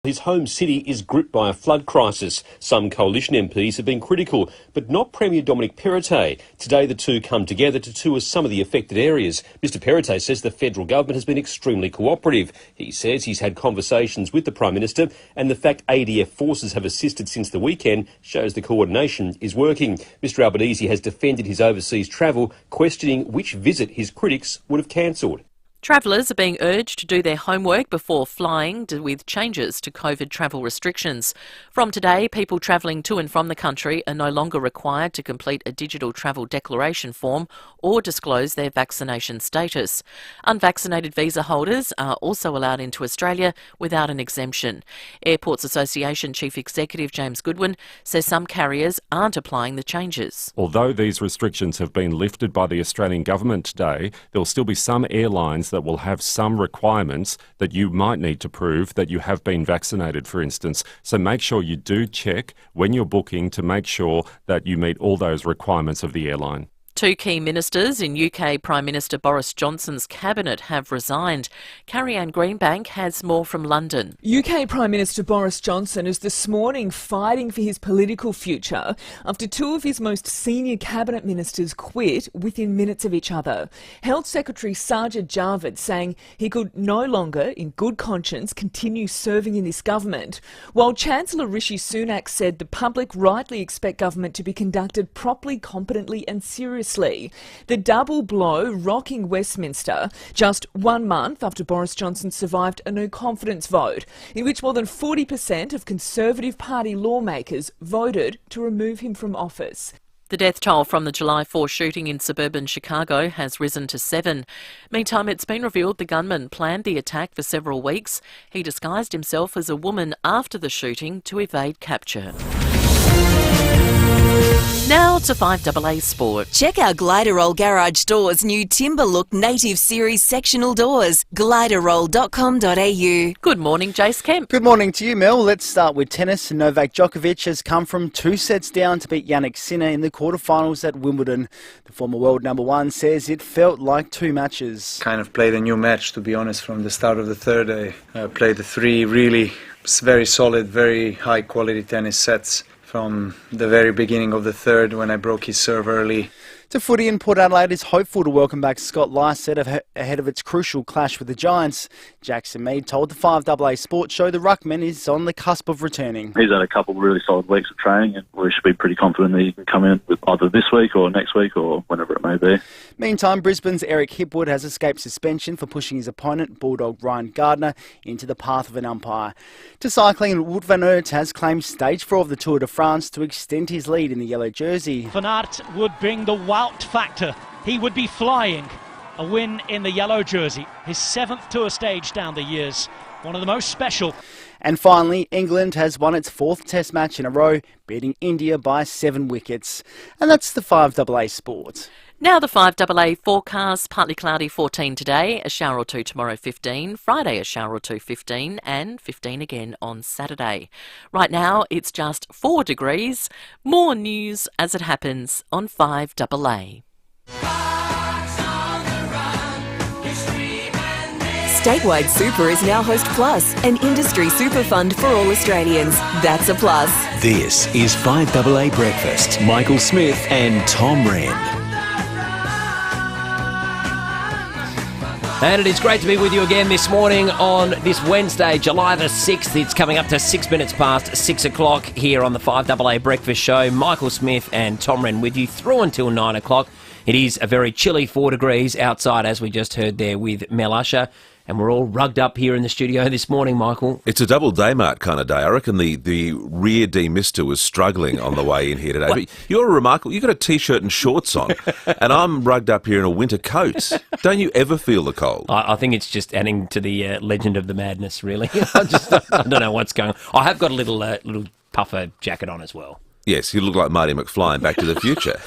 His home city is gripped by a flood crisis. Some coalition MPs have been critical, but not Premier Dominic Perrottet. Today the two come together to tour some of the affected areas. Mr Perrottet says the federal government has been extremely cooperative. He says he's had conversations with the Prime Minister, and the fact ADF forces have assisted since the weekend shows the coordination is working. Mr Albanese has defended his overseas travel, questioning which visit his critics would have cancelled. Travellers are being urged to do their homework before flying with changes to COVID travel restrictions. From today, people travelling to and from the country are no longer required to complete a digital travel declaration form or disclose their vaccination status. Unvaccinated visa holders are also allowed into Australia without an exemption. Airports Association Chief Executive James Goodwin says some carriers aren't applying the changes. Although these restrictions have been lifted by the Australian government today, there will still be some airlines that will have some requirements that you might need to prove that you have been vaccinated, for instance. So make sure you do check when you're booking to make sure that you meet all those requirements of the airline. Two key ministers in UK Prime Minister Boris Johnson's cabinet have resigned. Carrie-Anne Greenbank has more from London. UK Prime Minister Boris Johnson is this morning fighting for his political future after two of his most senior cabinet ministers quit within minutes of each other. Health Secretary Sajid Javid saying he could no longer, in good conscience, continue serving in this government, while Chancellor Rishi Sunak said the public rightly expect government to be conducted properly, competently and seriously. The double blow rocking Westminster just 1 month after Boris Johnson survived a no-confidence vote in which more than 40% of Conservative Party lawmakers voted to remove him from office. The death toll from the July 4 shooting in suburban Chicago has risen to 7. Meantime, it's been revealed the gunman planned the attack for several weeks. He disguised himself as a woman after the shooting to evade capture. Now to 5AA Sport. Check out Gliderroll Garage Doors' new Timber Look Native Series sectional doors. Gliderroll.com.au. Good morning, Jace Kemp. Good morning to you, Mel. Let's start with tennis. Novak Djokovic has come from 2 sets down to beat Jannik Sinner in the quarterfinals at Wimbledon. The former world number one says it felt like 2 matches. Kind of played a new match, to be honest, from the start of the third. I played the 3 really very solid, very high quality tennis sets from the very beginning of the third when I broke his serve early. To footy, in Port Adelaide is hopeful to welcome back Scott Lycett ahead of its crucial clash with the Giants. Jackson Mead told the 5AA Sports Show the ruckman is on the cusp of returning. He's had a couple of really solid weeks of training and we should be pretty confident that he can come in with either this week or next week or whenever it may be. Meantime, Brisbane's Eric Hipwood has escaped suspension for pushing his opponent, Bulldog Ryan Gardner, into the path of an umpire. To cycling, Wout van Aert has claimed stage 4 of the Tour de France to extend his lead in the yellow jersey. Van Aert would bring the Wout factor. He would be flying. A win in the yellow jersey. His 7th Tour stage down the years. One of the most special. And finally, England has won its 4th Test match in a row, beating India by 7 wickets. And that's the 5AA Sport. Now the 5AA forecast, partly cloudy 14 today, a shower or 2 tomorrow 15, Friday a shower or 2 15 and 15 again on Saturday. Right now it's just 4 degrees. More news as it happens on 5AA. Statewide Super is now Host Plus, an industry super fund for all Australians. That's a plus. This is 5AA Breakfast. Michael Smith and Tom Wren. And it is great to be with you again this morning on this Wednesday, July the 6th. It's coming up to 6 minutes past 6 o'clock here on the 5AA Breakfast Show. Michael Smith and Tom Wren with you through until 9 o'clock. It is a very chilly 4 degrees outside, as we just heard there with Mel Usher. And we're all rugged up here in the studio this morning, Michael. It's a double Daymart kind of day. I reckon the rear demister was struggling on the way in here today. But you're remarkable. You've got a T-shirt and shorts on, and I'm rugged up here in a winter coat. Don't you ever feel the cold? I think it's just adding to the legend of the madness, really. I don't know what's going on. I have got a little puffer jacket on as well. Yes, you look like Marty McFly in Back to the Future.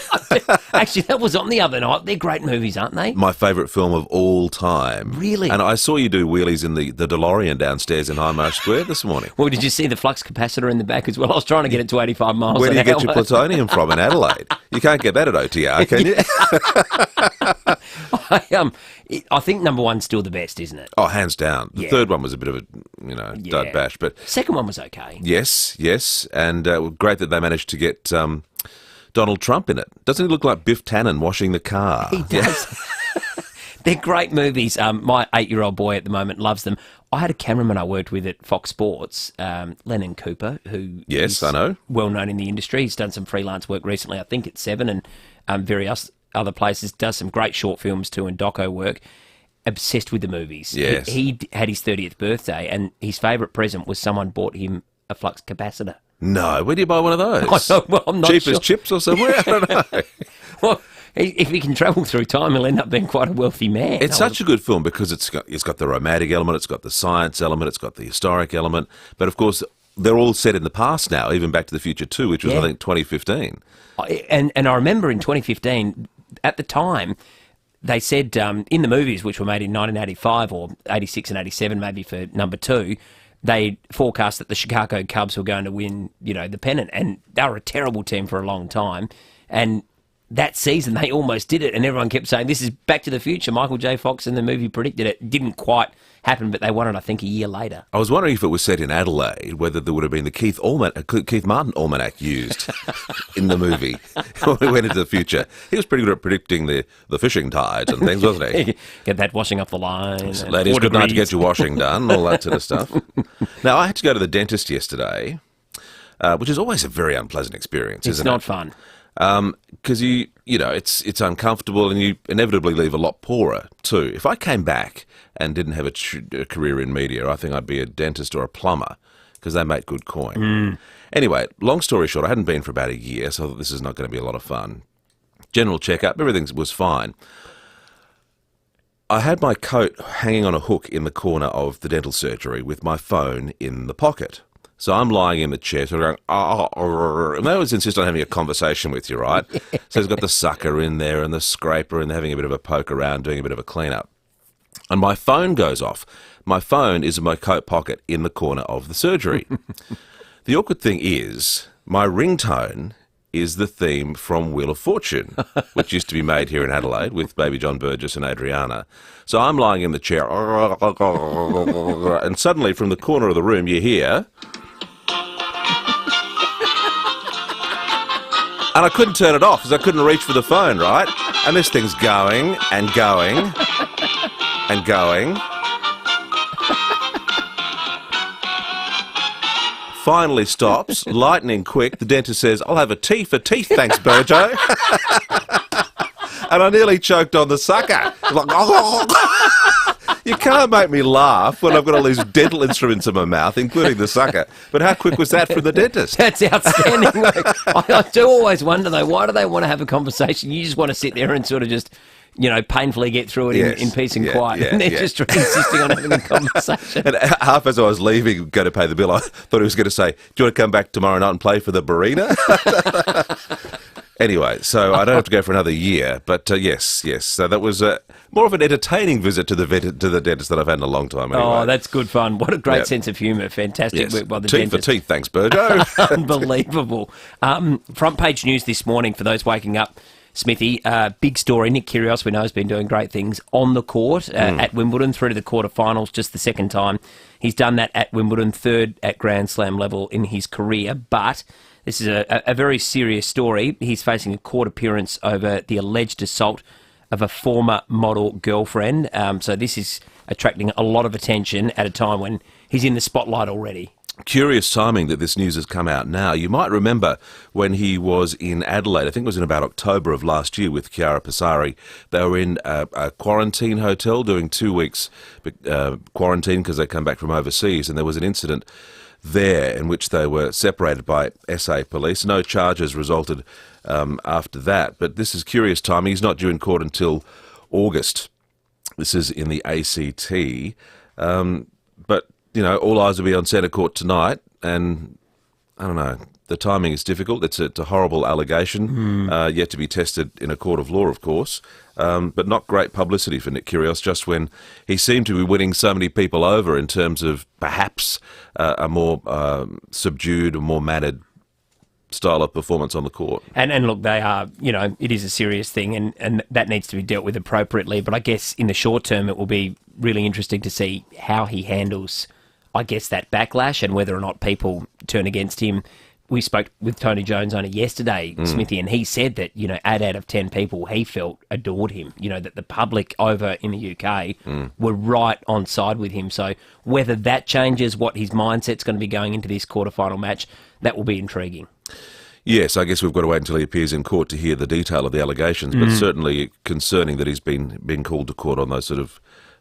Actually, that was on the other night. They're great movies, aren't they? My favourite film of all time. Really? And I saw you do wheelies in the DeLorean downstairs in Highmarsh Square this morning. Well, did you see the flux capacitor in the back as well? I was trying to get it to 85 miles an hour. Where do you get your plutonium from in Adelaide? You can't get that at OTR, can you? I think number one's still the best, isn't it? Oh, hands down. The Yeah. third one was a bit of a, dud bash. But second one was okay. yes. And great that they managed to get Donald Trump in it. Doesn't he look like Biff Tannen washing the car? He does. They're great movies. My 8-year-old boy at the moment loves them. I had a cameraman I worked with at Fox Sports, Lennon Cooper, who Yes, is I know. well known in the industry. He's done some freelance work recently, I think at Seven and various other places. Does some great short films too and doco work. Obsessed with the movies. Yes. He had his 30th birthday and his favourite present was someone bought him a flux capacitor. No, where do you buy one of those? Well, I'm not Cheap sure. as chips or somewhere? I don't know. Well, if he can travel through time, he'll end up being quite a wealthy man. It's such a good film because it's got the romantic element, it's got the science element, it's got the historic element. But of course, they're all set in the past now, even Back to the Future 2, which was, I think, 2015. And I remember in 2015, at the time, they said in the movies, which were made in 1985 or 86 and 87, maybe for number 2, they forecast that the Chicago Cubs were going to win, the pennant. And they were a terrible team for a long time. And that season, they almost did it, and everyone kept saying, this is Back to the Future. Michael J. Fox in the movie predicted it. Didn't quite happen, but they won it, I think, a year later. I was wondering if it was set in Adelaide, whether there would have been the Keith Martin almanac used in the movie when we went into the future. He was pretty good at predicting the fishing tides and things, wasn't he? Get that washing off the line. So, ladies, good night to get your washing done, all that sort of stuff. Now, I had to go to the dentist yesterday, which is always a very unpleasant experience, isn't it? It's not fun. Because it's uncomfortable and you inevitably leave a lot poorer too. If I came back and didn't have a career in media, I think I'd be a dentist or a plumber because they make good coin. Anyway, long story short, I hadn't been for about a year, so I thought this is not going to be a lot of fun. General checkup, everything was fine. I had my coat hanging on a hook in the corner of the dental surgery with my phone in the pocket. So I'm lying in the chair, sort of going, and they always insist on having a conversation with you, right? So he's got the sucker in there and the scraper and they're having a bit of a poke around, doing a bit of a clean-up. And my phone goes off. My phone is in my coat pocket in the corner of the surgery. The awkward thing is, my ringtone is the theme from Wheel of Fortune, which used to be made here in Adelaide with baby John Burgess and Adriana. So I'm lying in the chair, and suddenly from the corner of the room you hear... And I couldn't turn it off because I couldn't reach for the phone, right? And this thing's going and going and going. Finally stops, lightning quick. The dentist says, I'll have a tea for teeth, thanks, Burjo. And I nearly choked on the sucker. You can't make me laugh when I've got all these dental instruments in my mouth, including the sucker. But how quick was that from the dentist? That's outstanding. I do always wonder, though, why do they want to have a conversation? You just want to sit there and sort of just, painfully get through it in peace and quiet. And they're just insisting on having a conversation. And half as I was leaving, going to pay the bill, I thought he was going to say, do you want to come back tomorrow night and play for the Barina? Anyway, so I don't have to go for another year, but yes. So that was more of an entertaining visit to the dentist that I've had in a long time. Anyway. Oh, that's good fun. What a great sense of humour. Fantastic work by the dentist. Teeth for teeth, thanks, Burjo. Unbelievable. Front page news this morning for those waking up. Smithy, big story. Nick Kyrgios, we know, has been doing great things on the court at Wimbledon, through to the quarterfinals, just the second time he's done that at Wimbledon, third at Grand Slam level in his career, but... This is a very serious story. He's facing a court appearance over the alleged assault of a former model girlfriend. So this is attracting a lot of attention at a time when he's in the spotlight already. Curious timing that this news has come out now. You might remember when he was in Adelaide, I think it was in about October of last year with Chiara Passari. They were in a quarantine hotel doing 2 weeks quarantine because they come back from overseas, and there was an incident there in which they were separated by SA police. No charges resulted after that, but this is curious timing. He's not due in court until August. This is in the ACT, but all eyes will be on centre court tonight, and I don't know, the timing is difficult. It's a horrible allegation, yet to be tested in a court of law, of course. But not great publicity for Nick Kyrgios, just when he seemed to be winning so many people over in terms of perhaps a more subdued, a more mannered style of performance on the court. And look, they are, it is a serious thing and that needs to be dealt with appropriately. But I guess in the short term, it will be really interesting to see how he handles, I guess, that backlash and whether or not people turn against him. We spoke with Tony Jones only yesterday, Smithy, and he said that, 8 out of 10 people he felt adored him, that the public over in the UK were right on side with him. So whether that changes what his mindset's going to be going into this quarterfinal match, that will be intriguing. Yes, I guess we've got to wait until he appears in court to hear the detail of the allegations, but certainly concerning that he's been called to court on those sort of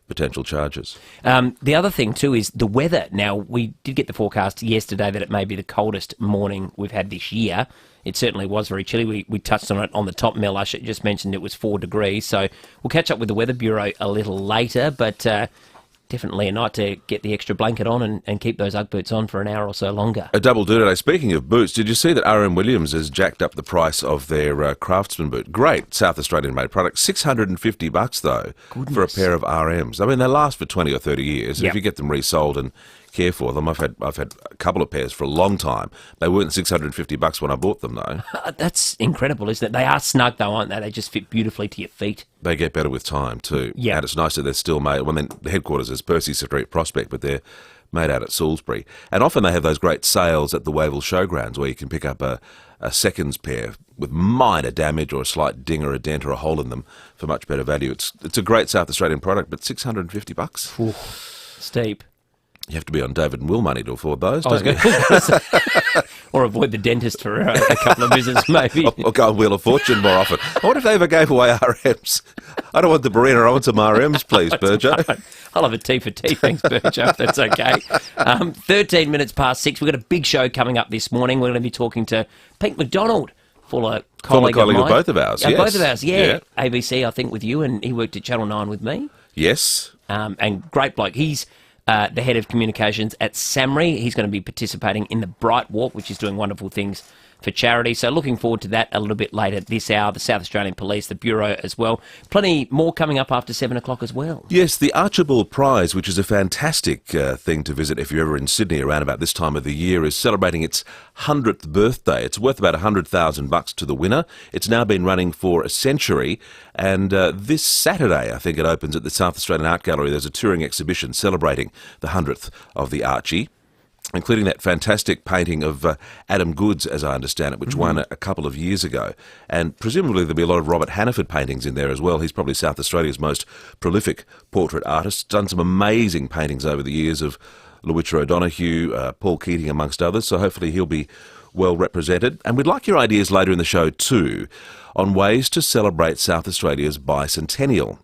potential charges. The other thing too is the weather. Now, we did get the forecast yesterday that it may be the coldest morning we've had this year. It certainly was very chilly. We touched on it on the top. Mel Usher just mentioned it was 4 degrees. So we'll catch up with the Weather Bureau a little later, but definitely a night to get the extra blanket on and keep those Ugg boots on for an hour or so longer. A double do today. Speaking of boots, did you see that RM Williams has jacked up the price of their Craftsman boot? Great South Australian made product. $650 though. Goodness. For a pair of RMs. I mean, they last for 20 or 30 years. Yep. If you get them resold and care for them, I've had a couple of pairs for a long time. They weren't $650 when I bought them though. That's incredible, isn't it? They are snug though, aren't they? They just fit beautifully to your feet. They get better with time too. Yeah. And it's nice that they're still made. Well, then the headquarters is Percy Street Prospect, but they're made out at Salisbury. And often they have those great sales at the Wavell Showgrounds where you can pick up a seconds pair with minor damage or a slight ding or a dent or a hole in them for much better value. It's a great South Australian product, but $650. Ooh, steep. You have to be on David and Will money to afford those, don't you? Or avoid the dentist for a couple of visits, maybe. Or go on Wheel of Fortune more often. I wonder if they ever gave away RMs. I don't want the Barina, I want some RMs, please, Burjo. I'll have a tea for tea, thanks, Burjo, if that's okay. 13 minutes past 6. We've got a big show coming up this morning. We're going to be talking to Pete McDonald, former colleague of both of ours, yes. Both of ours, yeah. ABC, I think, with you, and he worked at Channel 9 with me. Yes. And great bloke. He's the head of communications at SAMRI. He's going to be participating in the Bright Walk, which is doing wonderful things for charity. So looking forward to that a little bit later this hour. The South Australian Police, the Bureau as well. Plenty more coming up after 7 o'clock as well. Yes, the Archibald Prize, which is a fantastic thing to visit if you're ever in Sydney around about this time of the year, is celebrating its 100th birthday. It's worth about $100,000 to the winner. It's now been running for a century, and this Saturday, I think it opens at the South Australian Art Gallery. There's a touring exhibition celebrating the 100th of the Archie, including that fantastic painting of Adam Goodes, as I understand it, which won a couple of years ago. And presumably there'll be a lot of Robert Hannaford paintings in there as well. He's probably South Australia's most prolific portrait artist. Done some amazing paintings over the years of Lewitcher O'Donoghue, Paul Keating, amongst others. So hopefully he'll be well represented. And we'd like your ideas later in the show too on ways to celebrate South Australia's bicentennial.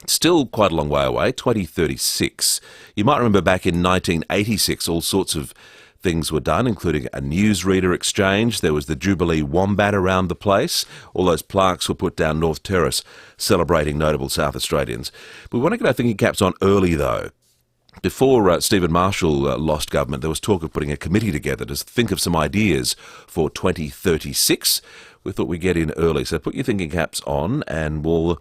Still quite a long way away, 2036. You might remember back in 1986, all sorts of things were done, including a newsreader exchange. There was the Jubilee Wombat around the place. All those plaques were put down North Terrace, celebrating notable South Australians. We want to get our thinking caps on early, though. Before Stephen Marshall lost government, there was talk of putting a committee together to think of some ideas for 2036. We thought we'd get in early. So put your thinking caps on and we'll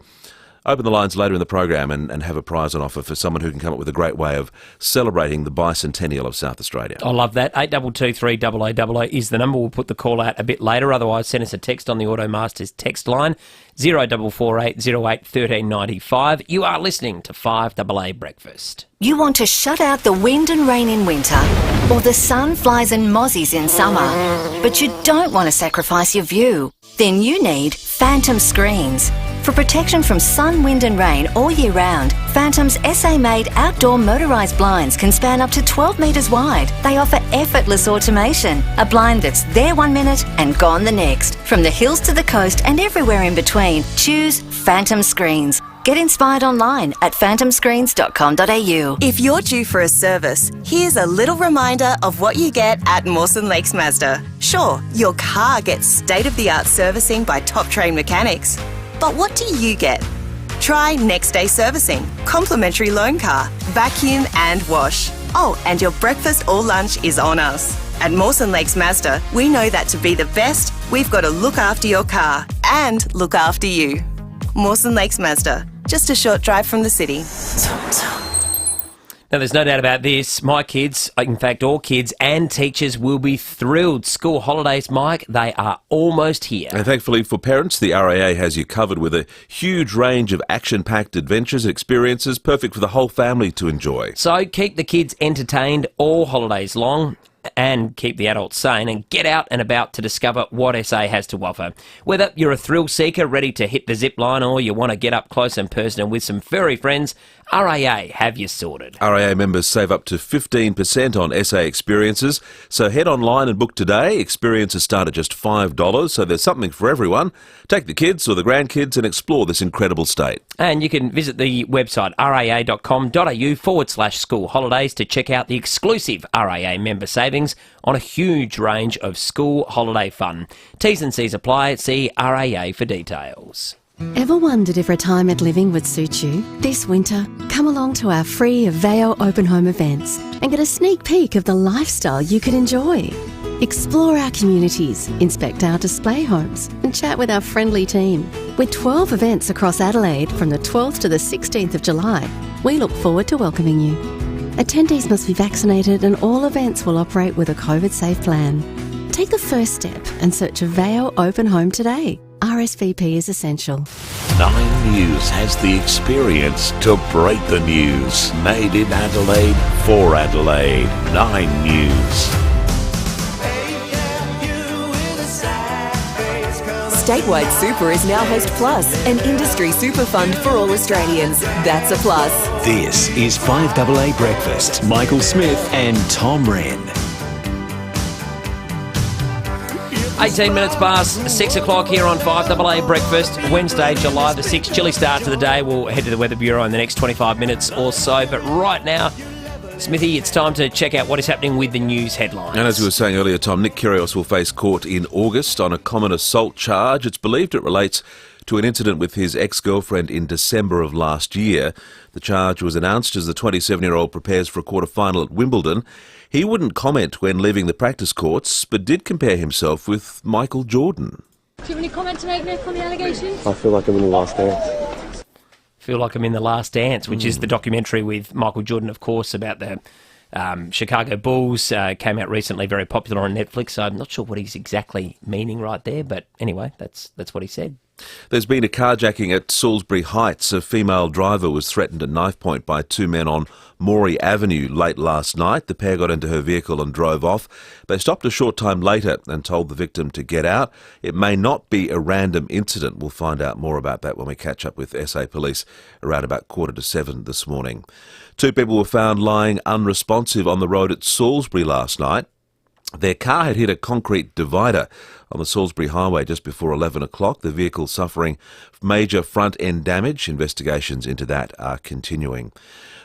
open the lines later in the program and have a prize on offer for someone who can come up with a great way of celebrating the bicentennial of South Australia. I love that. 8223 8888 is the number. We'll put the call out a bit later. Otherwise, send us a text on the Automasters text line, 0448 08 1395. You are listening to 5AA Breakfast. You want to shut out the wind and rain in winter, or the sun, flies and mozzies in summer, but you don't want to sacrifice your view? Then you need Phantom Screens. For protection from sun, wind and rain all year round, Phantom's SA-made outdoor motorised blinds can span up to 12 metres wide. They offer effortless automation, a blind that's there 1 minute and gone the next. From the hills to the coast and everywhere in between, choose Phantom Screens. Get inspired online at phantomscreens.com.au. If you're due for a service, here's a little reminder of what you get at Mawson Lakes Mazda. Sure, your car gets state-of-the-art servicing by top-trained mechanics. But what do you get? Try next day servicing, complimentary loan car, vacuum and wash. Oh, and your breakfast or lunch is on us. At Mawson Lakes Mazda, we know that to be the best, we've got to look after your car and look after you. Mawson Lakes Mazda, just a short drive from the city. Now, there's no doubt about this. My kids, in fact, all kids and teachers will be thrilled. School holidays, Mike, they are almost here. And thankfully for parents, the RAA has you covered with a huge range of action-packed adventures and experiences, perfect for the whole family to enjoy. So keep the kids entertained all holidays long, and keep the adults sane, and get out and about to discover what SA has to offer. Whether you're a thrill seeker ready to hit the zip line or you want to get up close and personal with some furry friends, RAA have you sorted. RAA members save up to 15% on SA experiences, so head online and book today. Experiences start at just $5, so there's something for everyone. Take the kids or the grandkids and explore this incredible state. And you can visit the website raa.com.au/school holidays to check out the exclusive RAA member savings on a huge range of school holiday fun. T's and C's apply. See RAA for details. Ever wondered if retirement living would suit you? This winter, come along to our free FIVEAA open home events and get a sneak peek of the lifestyle you could enjoy. Explore our communities, inspect our display homes and chat with our friendly team. With 12 events across Adelaide from the 12th to the 16th of July, we look forward to welcoming you. Attendees must be vaccinated and all events will operate with a COVID-safe plan. Take the first step and search FIVEAA Open Home today. RSVP is essential. 9 News has the experience to break the news. Made in Adelaide for Adelaide. 9 News. Statewide Super is now Host Plus, an industry super fund for all Australians. That's a plus. This is 5AA Breakfast. Michael Smith and Tom Wren. 18 minutes past 6 o'clock here on 5AA Breakfast, Wednesday, July the 6th. Chilly start to the day. We'll head to the Weather Bureau in the next 25 minutes or so. But right now, Smithy, it's time to check out what is happening with the news headlines. And as we were saying earlier, Tom, Nick Kyrgios will face court in August on a common assault charge. It's believed it relates to an incident with his ex-girlfriend in December of last year. The charge was announced as the 27-year-old prepares for a quarter-final at Wimbledon. He wouldn't comment when leaving the practice courts, but did compare himself with Michael Jordan. Do you have any comment to make, Nick, on the allegations? I feel like I'm in the last dance. Feel like I'm in the last dance, which is the documentary with Michael Jordan, of course, about the Chicago Bulls. Came out recently, very popular on Netflix. So I'm not sure what he's exactly meaning right there, but anyway, that's what he said. There's been a carjacking at Salisbury Heights. A female driver was threatened at knife point by 2 men on Morey Avenue late last night. The pair got into her vehicle and drove off. They stopped a short time later and told the victim to get out. It may not be a random incident. We'll find out more about that when we catch up with SA Police around about 6:45 this morning. 2 people were found lying unresponsive on the road at Salisbury last night. Their car had hit a concrete divider on the Salisbury Highway just before 11 o'clock. The vehicle suffering major front-end damage. Investigations into that are continuing.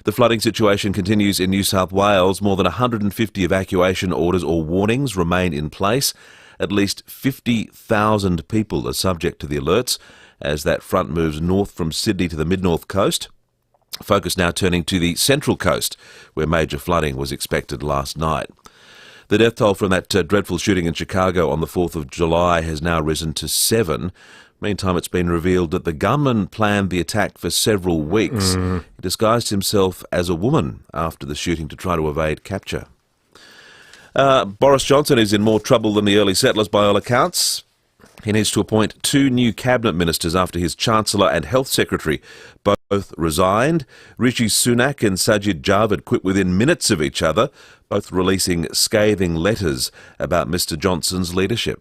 The flooding situation continues in New South Wales. More than 150 evacuation orders or warnings remain in place. At least 50,000 people are subject to the alerts as that front moves north from Sydney to the mid-north coast. Focus now turning to the Central Coast, where major flooding was expected last night. The death toll from that dreadful shooting in Chicago on the 4th of July has now risen to 7. Meantime, it's been revealed that the gunman planned the attack for several weeks. He disguised himself as a woman after the shooting to try to evade capture. Boris Johnson is in more trouble than the early settlers by all accounts. He needs to appoint 2 new cabinet ministers after his Chancellor and Health Secretary both resigned. Rishi Sunak and Sajid Javid quit within minutes of each other, both releasing scathing letters about Mr Johnson's leadership.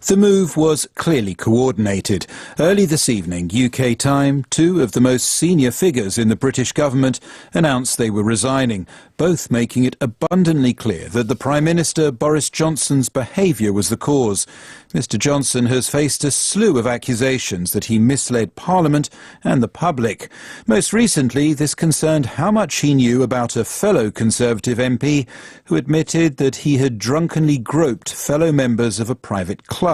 The move was clearly coordinated. Early this evening, UK time, 2 of the most senior figures in the British government announced they were resigning, both making it abundantly clear that the Prime Minister Boris Johnson's behaviour was the cause. Mr Johnson has faced a slew of accusations that he misled Parliament and the public. Most recently, this concerned how much he knew about a fellow Conservative MP who admitted that he had drunkenly groped fellow members of a private club.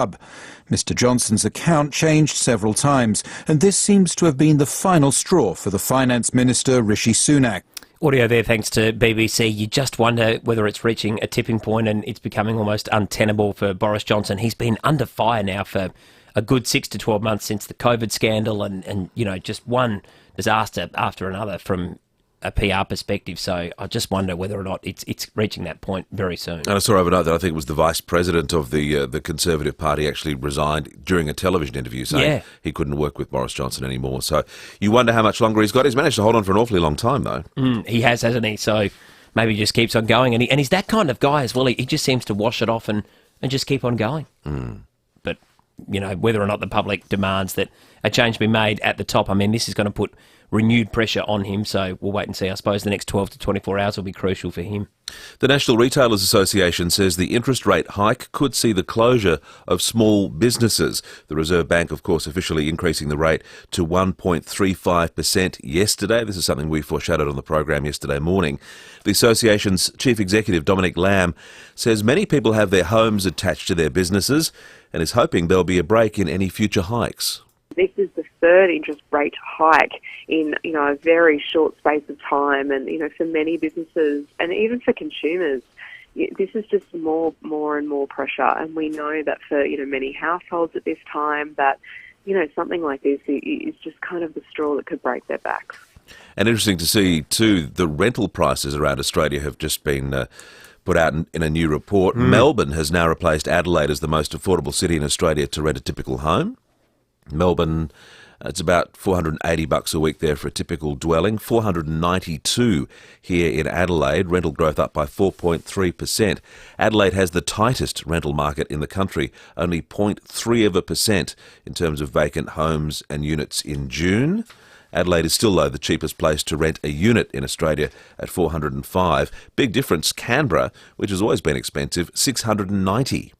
Mr Johnson's account changed several times, and this seems to have been the final straw for the Finance Minister Rishi Sunak. Audio there, thanks to BBC. You just wonder whether it's reaching a tipping point and it's becoming almost untenable for Boris Johnson. He's been under fire now for a good 6 to 12 months since the COVID scandal and you know, just one disaster after another from a PR perspective. So I just wonder whether or not it's reaching that point very soon. And I saw overnight that I think it was the vice president of the Conservative Party actually resigned during a television interview saying he couldn't work with Boris Johnson anymore. So you wonder how much longer he's got. He's managed to hold on for an awfully long time, though. He has, hasn't he? So maybe he just keeps on going. And he's that kind of guy as well. He just seems to wash it off and just keep on going. But, whether or not the public demands that a change be made at the top, I mean, this is going to put renewed pressure on him, so we'll wait and see. I suppose the next 12 to 24 hours will be crucial for him. The National Retailers Association says the interest rate hike could see the closure of small businesses. The Reserve Bank, of course, officially increasing the rate to 1.35% yesterday. This is something we foreshadowed on the program yesterday morning. The association's chief executive, Dominic Lamb, says many people have their homes attached to their businesses and is hoping there'll be a break in any future hikes. This is the third interest rate hike in, a very short space of time. And, for many businesses and even for consumers, this is just more and more pressure. And we know that for, many households at this time that, something like this is just kind of the straw that could break their backs. And interesting to see, too, the rental prices around Australia have just been put out in a new report. Melbourne has now replaced Adelaide as the most affordable city in Australia to rent a typical home. Melbourne, it's about $480 a week there for a typical dwelling, $492 here in Adelaide, rental growth up by 4.3%. Adelaide has the tightest rental market in the country, only 0.3% in terms of vacant homes and units in June. Adelaide is still, though, the cheapest place to rent a unit in Australia at $405. Big difference, Canberra, which has always been expensive, $690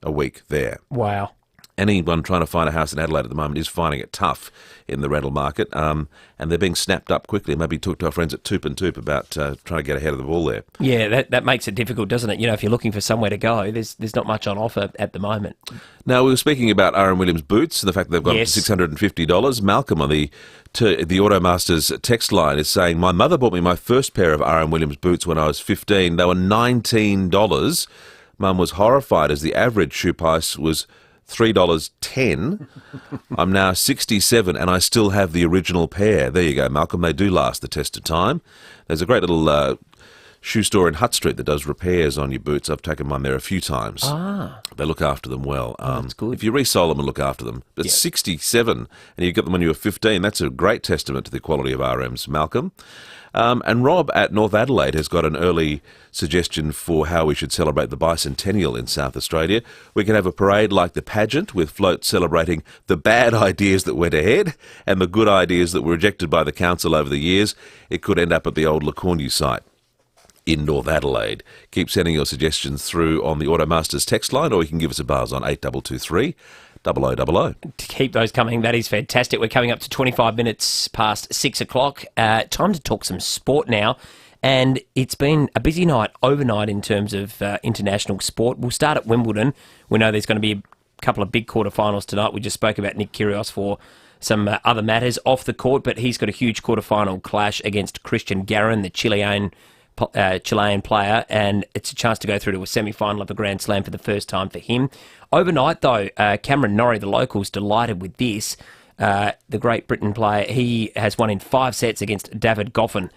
a week there. Wow. Anyone trying to find a house in Adelaide at the moment is finding it tough in the rental market, and they're being snapped up quickly. Maybe talk to our friends at Toop and Toop about trying to get ahead of the ball there. Yeah, that makes it difficult, doesn't it? If you're looking for somewhere to go, there's not much on offer at the moment. Now, we were speaking about R.M. Williams boots and the fact that they've got up to $650. Malcolm on the Automasters text line is saying, my mother bought me my first pair of R.M. Williams boots when I was 15. They were $19. Mum was horrified as the average shoe price was $3.10. I'm now 67 and I still have the original pair. There you go, Malcolm. They do last the test of time. There's a great little shoe store in Hutt Street that does repairs on your boots. I've taken mine there a few times. They look after them well. That's good. If you resole them and look after them. But 67 and you got them when you were 15, that's a great testament to the quality of RMs, Malcolm. And Rob at North Adelaide has got an early suggestion for how we should celebrate the bicentennial in South Australia. We can have a parade like the pageant with floats celebrating the bad ideas that went ahead and the good ideas that were rejected by the council over the years. It could end up at the old LeCornu site in North Adelaide. Keep sending your suggestions through on the Automasters text line, or you can give us a buzz on 8223 0000. To keep those coming, that is fantastic. We're coming up to 25 minutes past 6 o'clock. Time to talk some sport now. And it's been a busy night overnight in terms of international sport. We'll start at Wimbledon. We know there's going to be a couple of big quarterfinals tonight. We just spoke about Nick Kyrgios for some other matters off the court, but he's got a huge quarterfinal clash against Christian Garin, the Chilean player, and it's a chance to go through to a semi-final of the Grand Slam for the first time for him. Overnight, though, Cameron Norrie, the local's delighted with this. The Great Britain player, he has won in 5 sets against David Goffin.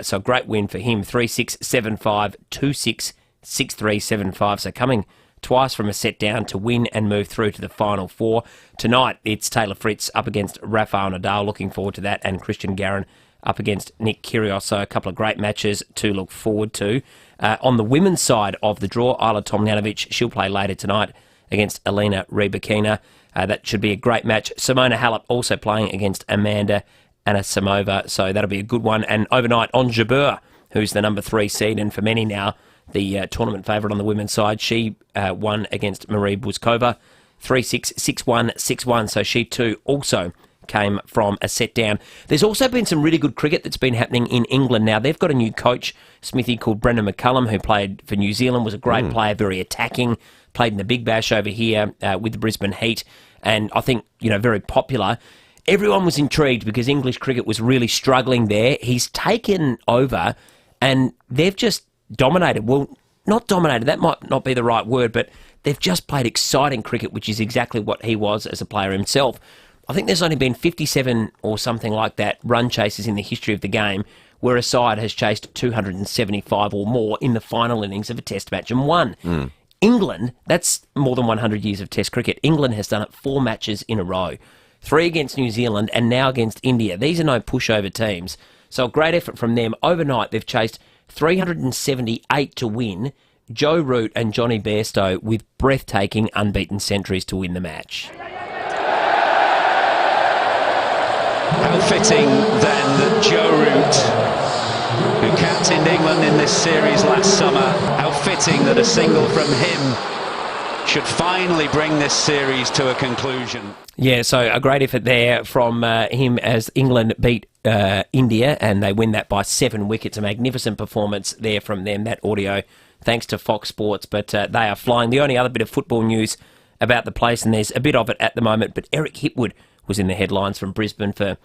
So a great win for him, 3-6, 7-5, 2-6, 6-3, 7-5. So coming twice from a set down to win and move through to the final 4. Tonight, it's Taylor Fritz up against Rafael Nadal. Looking forward to that. And Christian Garin up against Nick Kyrgios. So a couple of great matches to look forward to. On the women's side of the draw, Isla Tomljanovic, she'll play later tonight against Elena Rybakina. That should be a great match. Simona Halep also playing against Amanda Anisimova, so that'll be a good one. And overnight, Ons Jabeur, who's the number 3 seed, and for many now, the tournament favourite on the women's side, she won against Marie Buzkova, 3-6, 6-1, 6-1, so she too also came from a set down. There's also been some really good cricket that's been happening in England now. They've got a new coach, Smithy, called Brendan McCullum, who played for New Zealand, was a great player, very attacking, played in the Big Bash over here with the Brisbane Heat, and I think, very popular. Everyone was intrigued because English cricket was really struggling there. He's taken over and they've just dominated. Well, not dominated, that might not be the right word, but they've just played exciting cricket, which is exactly what he was as a player himself. I think there's only been 57 or something like that run chases in the history of the game where a side has chased 275 or more in the final innings of a test match and won. England, that's more than 100 years of test cricket. England has done it 4 matches in a row. 3 against New Zealand and now against India. These are no pushover teams. So a great effort from them. Overnight, they've chased 378 to win. Joe Root and Johnny Bairstow with breathtaking unbeaten centuries to win the match. How fitting then that Joe Root, who captained England in this series last summer, how fitting that a single from him should finally bring this series to a conclusion. Yeah, so a great effort there from him as England beat India, and they win that by 7 wickets. A magnificent performance there from them, that audio, thanks to Fox Sports. But they are flying. The only other bit of football news about the place, and there's a bit of it at the moment, but Eric Hipwood was in the headlines from Brisbane for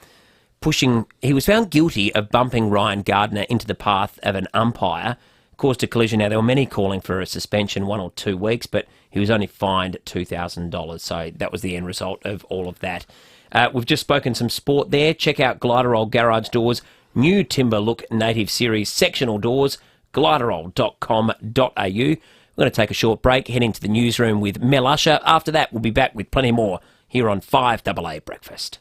pushing. He was found guilty of bumping Ryan Gardner into the path of an umpire, caused a collision. Now, there were many calling for a suspension, 1 or 2 weeks, but he was only fined $2,000. So that was the end result of all of that. We've just spoken some sport there. Check out Gliderol Garage Doors' new Timber Look Native Series sectional doors, gliderol.com.au. We're going to take a short break, head into the newsroom with Mel Usher. After that, we'll be back with plenty more here on 5AA Breakfast.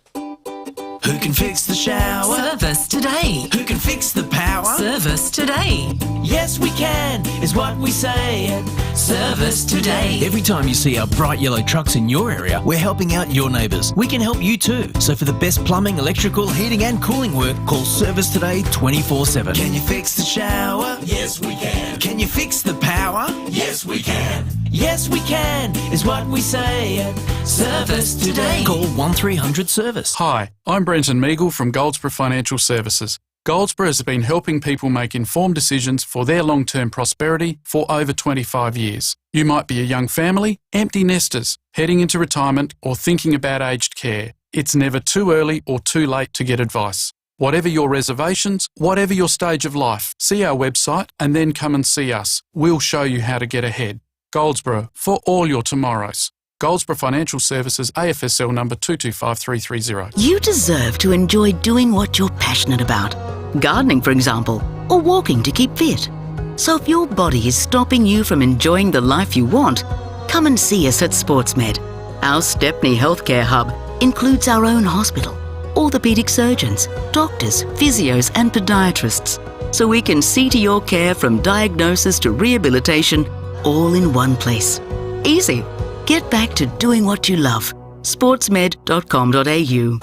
Who can fix the shower? Service today. Who can fix the power? Service today. Yes, we can, is what we say at Service Today. Every time you see our bright yellow trucks in your area, we're helping out your neighbours. We can help you too. So for the best plumbing, electrical, heating and cooling work, call Service Today 24/7. Can you fix the shower? Yes, we can. Can you fix the power? Yes, we can. Yes, we can, is what we say at Service Today. Call 1300 Service. Hi, I'm Brenton Meagle from Goldsborough Financial Services. Goldsborough has been helping people make informed decisions for their long-term prosperity for over 25 years. You might be a young family, empty nesters, heading into retirement or thinking about aged care. It's never too early or too late to get advice. Whatever your reservations, whatever your stage of life, see our website and then come and see us. We'll show you how to get ahead. Goldsborough, for all your tomorrows. Goldsborough Financial Services, AFSL number 225330. You deserve to enjoy doing what you're passionate about. Gardening, for example, or walking to keep fit. So if your body is stopping you from enjoying the life you want, come and see us at SportsMed. Our Stepney Healthcare Hub includes our own hospital, orthopaedic surgeons, doctors, physios and podiatrists. So we can see to your care from diagnosis to rehabilitation, all in one place. Easy. Get back to doing what you love. sportsmed.com.au.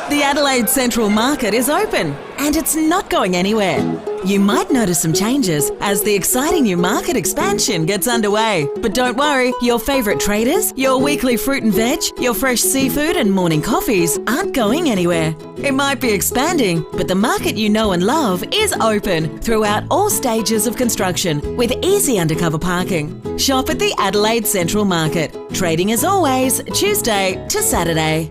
The Adelaide Central Market is open and it's not going anywhere. You might notice some changes as the exciting new market expansion gets underway. But don't worry, your favourite traders, your weekly fruit and veg, your fresh seafood and morning coffees aren't going anywhere. It might be expanding, but the market you know and love is open throughout all stages of construction with easy undercover parking. Shop at the Adelaide Central Market. Trading as always, Tuesday to Saturday.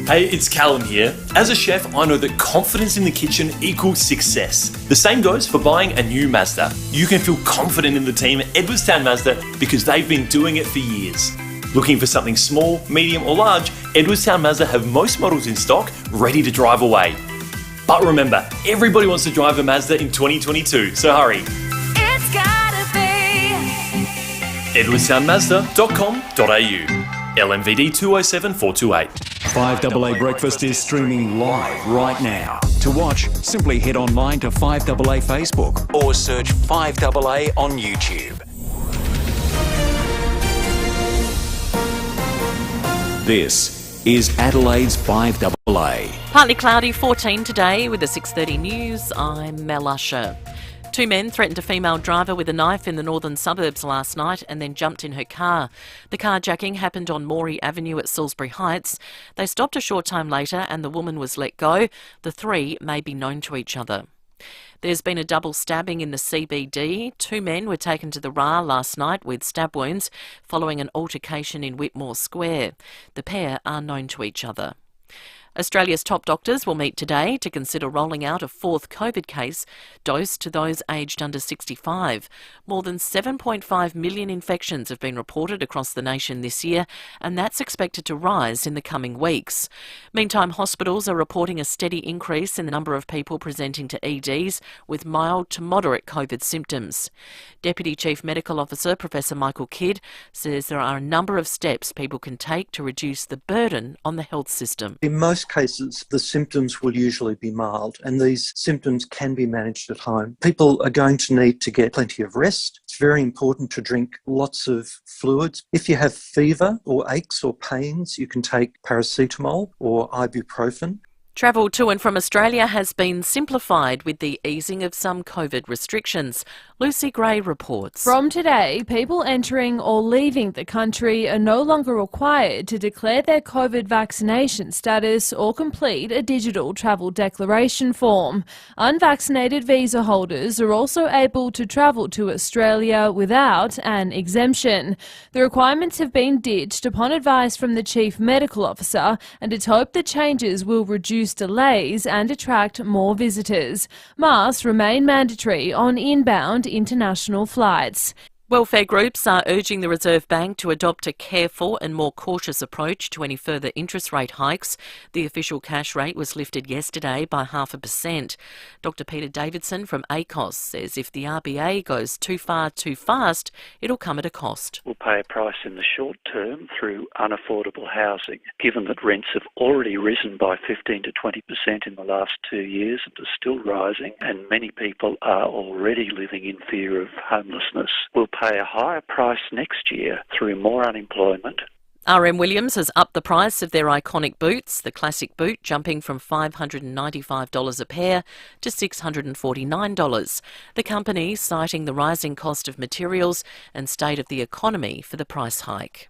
Hey, it's Callum here. As a chef, I know that confidence in the kitchen equals success. The same goes for buying a new Mazda. You can feel confident in the team at Edwardstown Mazda because they've been doing it for years. Looking for something small, medium or large, Edwardstown Mazda have most models in stock, ready to drive away. But remember, everybody wants to drive a Mazda in 2022, so hurry. It's gotta be edwardstownmazda.com.au. LMVD 207428. 5AA Breakfast is streaming live right now. To watch, simply head online to 5AA Facebook or search 5AA on YouTube. This is Adelaide's 5AA. Partly cloudy, 14 today with the 6:30 news. I'm Mel Usher. 2 men threatened a female driver with a knife in the northern suburbs last night and then jumped in her car. The carjacking happened on Morey Avenue at Salisbury Heights. They stopped a short time later and the woman was let go. The 3 may be known to each other. There's been a double stabbing in the CBD. 2 men were taken to the RA last night with stab wounds following an altercation in Whitmore Square. The pair are known to each other. Australia's top doctors will meet today to consider rolling out a fourth COVID case dose to those aged under 65. More than 7.5 million infections have been reported across the nation this year, and that's expected to rise in the coming weeks. Meantime, hospitals are reporting a steady increase in the number of people presenting to EDs with mild to moderate COVID symptoms. Deputy Chief Medical Officer Professor Michael Kidd says there are a number of steps people can take to reduce the burden on the health system. In most cases, the symptoms will usually be mild, and these symptoms can be managed at home. People are going to need to get plenty of rest. It's very important to drink lots of fluids. If you have fever or aches or pains, you can take paracetamol or ibuprofen. Travel to and from Australia has been simplified with the easing of some COVID restrictions. Lucy Gray reports. From today, people entering or leaving the country are no longer required to declare their COVID vaccination status or complete a digital travel declaration form. Unvaccinated visa holders are also able to travel to Australia without an exemption. The requirements have been ditched upon advice from the Chief Medical Officer, and it's hoped the changes will reduce delays and attract more visitors. Masks remain mandatory on inbound international flights. Welfare groups are urging the Reserve Bank to adopt a careful and more cautious approach to any further interest rate hikes. The official cash rate was lifted yesterday by 0.5%. Dr Peter Davidson from ACOS says if the RBA goes too far too fast, it'll come at a cost. We'll pay a price in the short term through unaffordable housing, given that rents have already risen by 15 to 20% in the last 2 years and are still rising, and many people are already living in fear of homelessness. We'll pay a higher price next year through more unemployment. RM Williams has upped the price of their iconic boots, the classic boot jumping from $595 a pair to $649. The company citing the rising cost of materials and state of the economy for the price hike.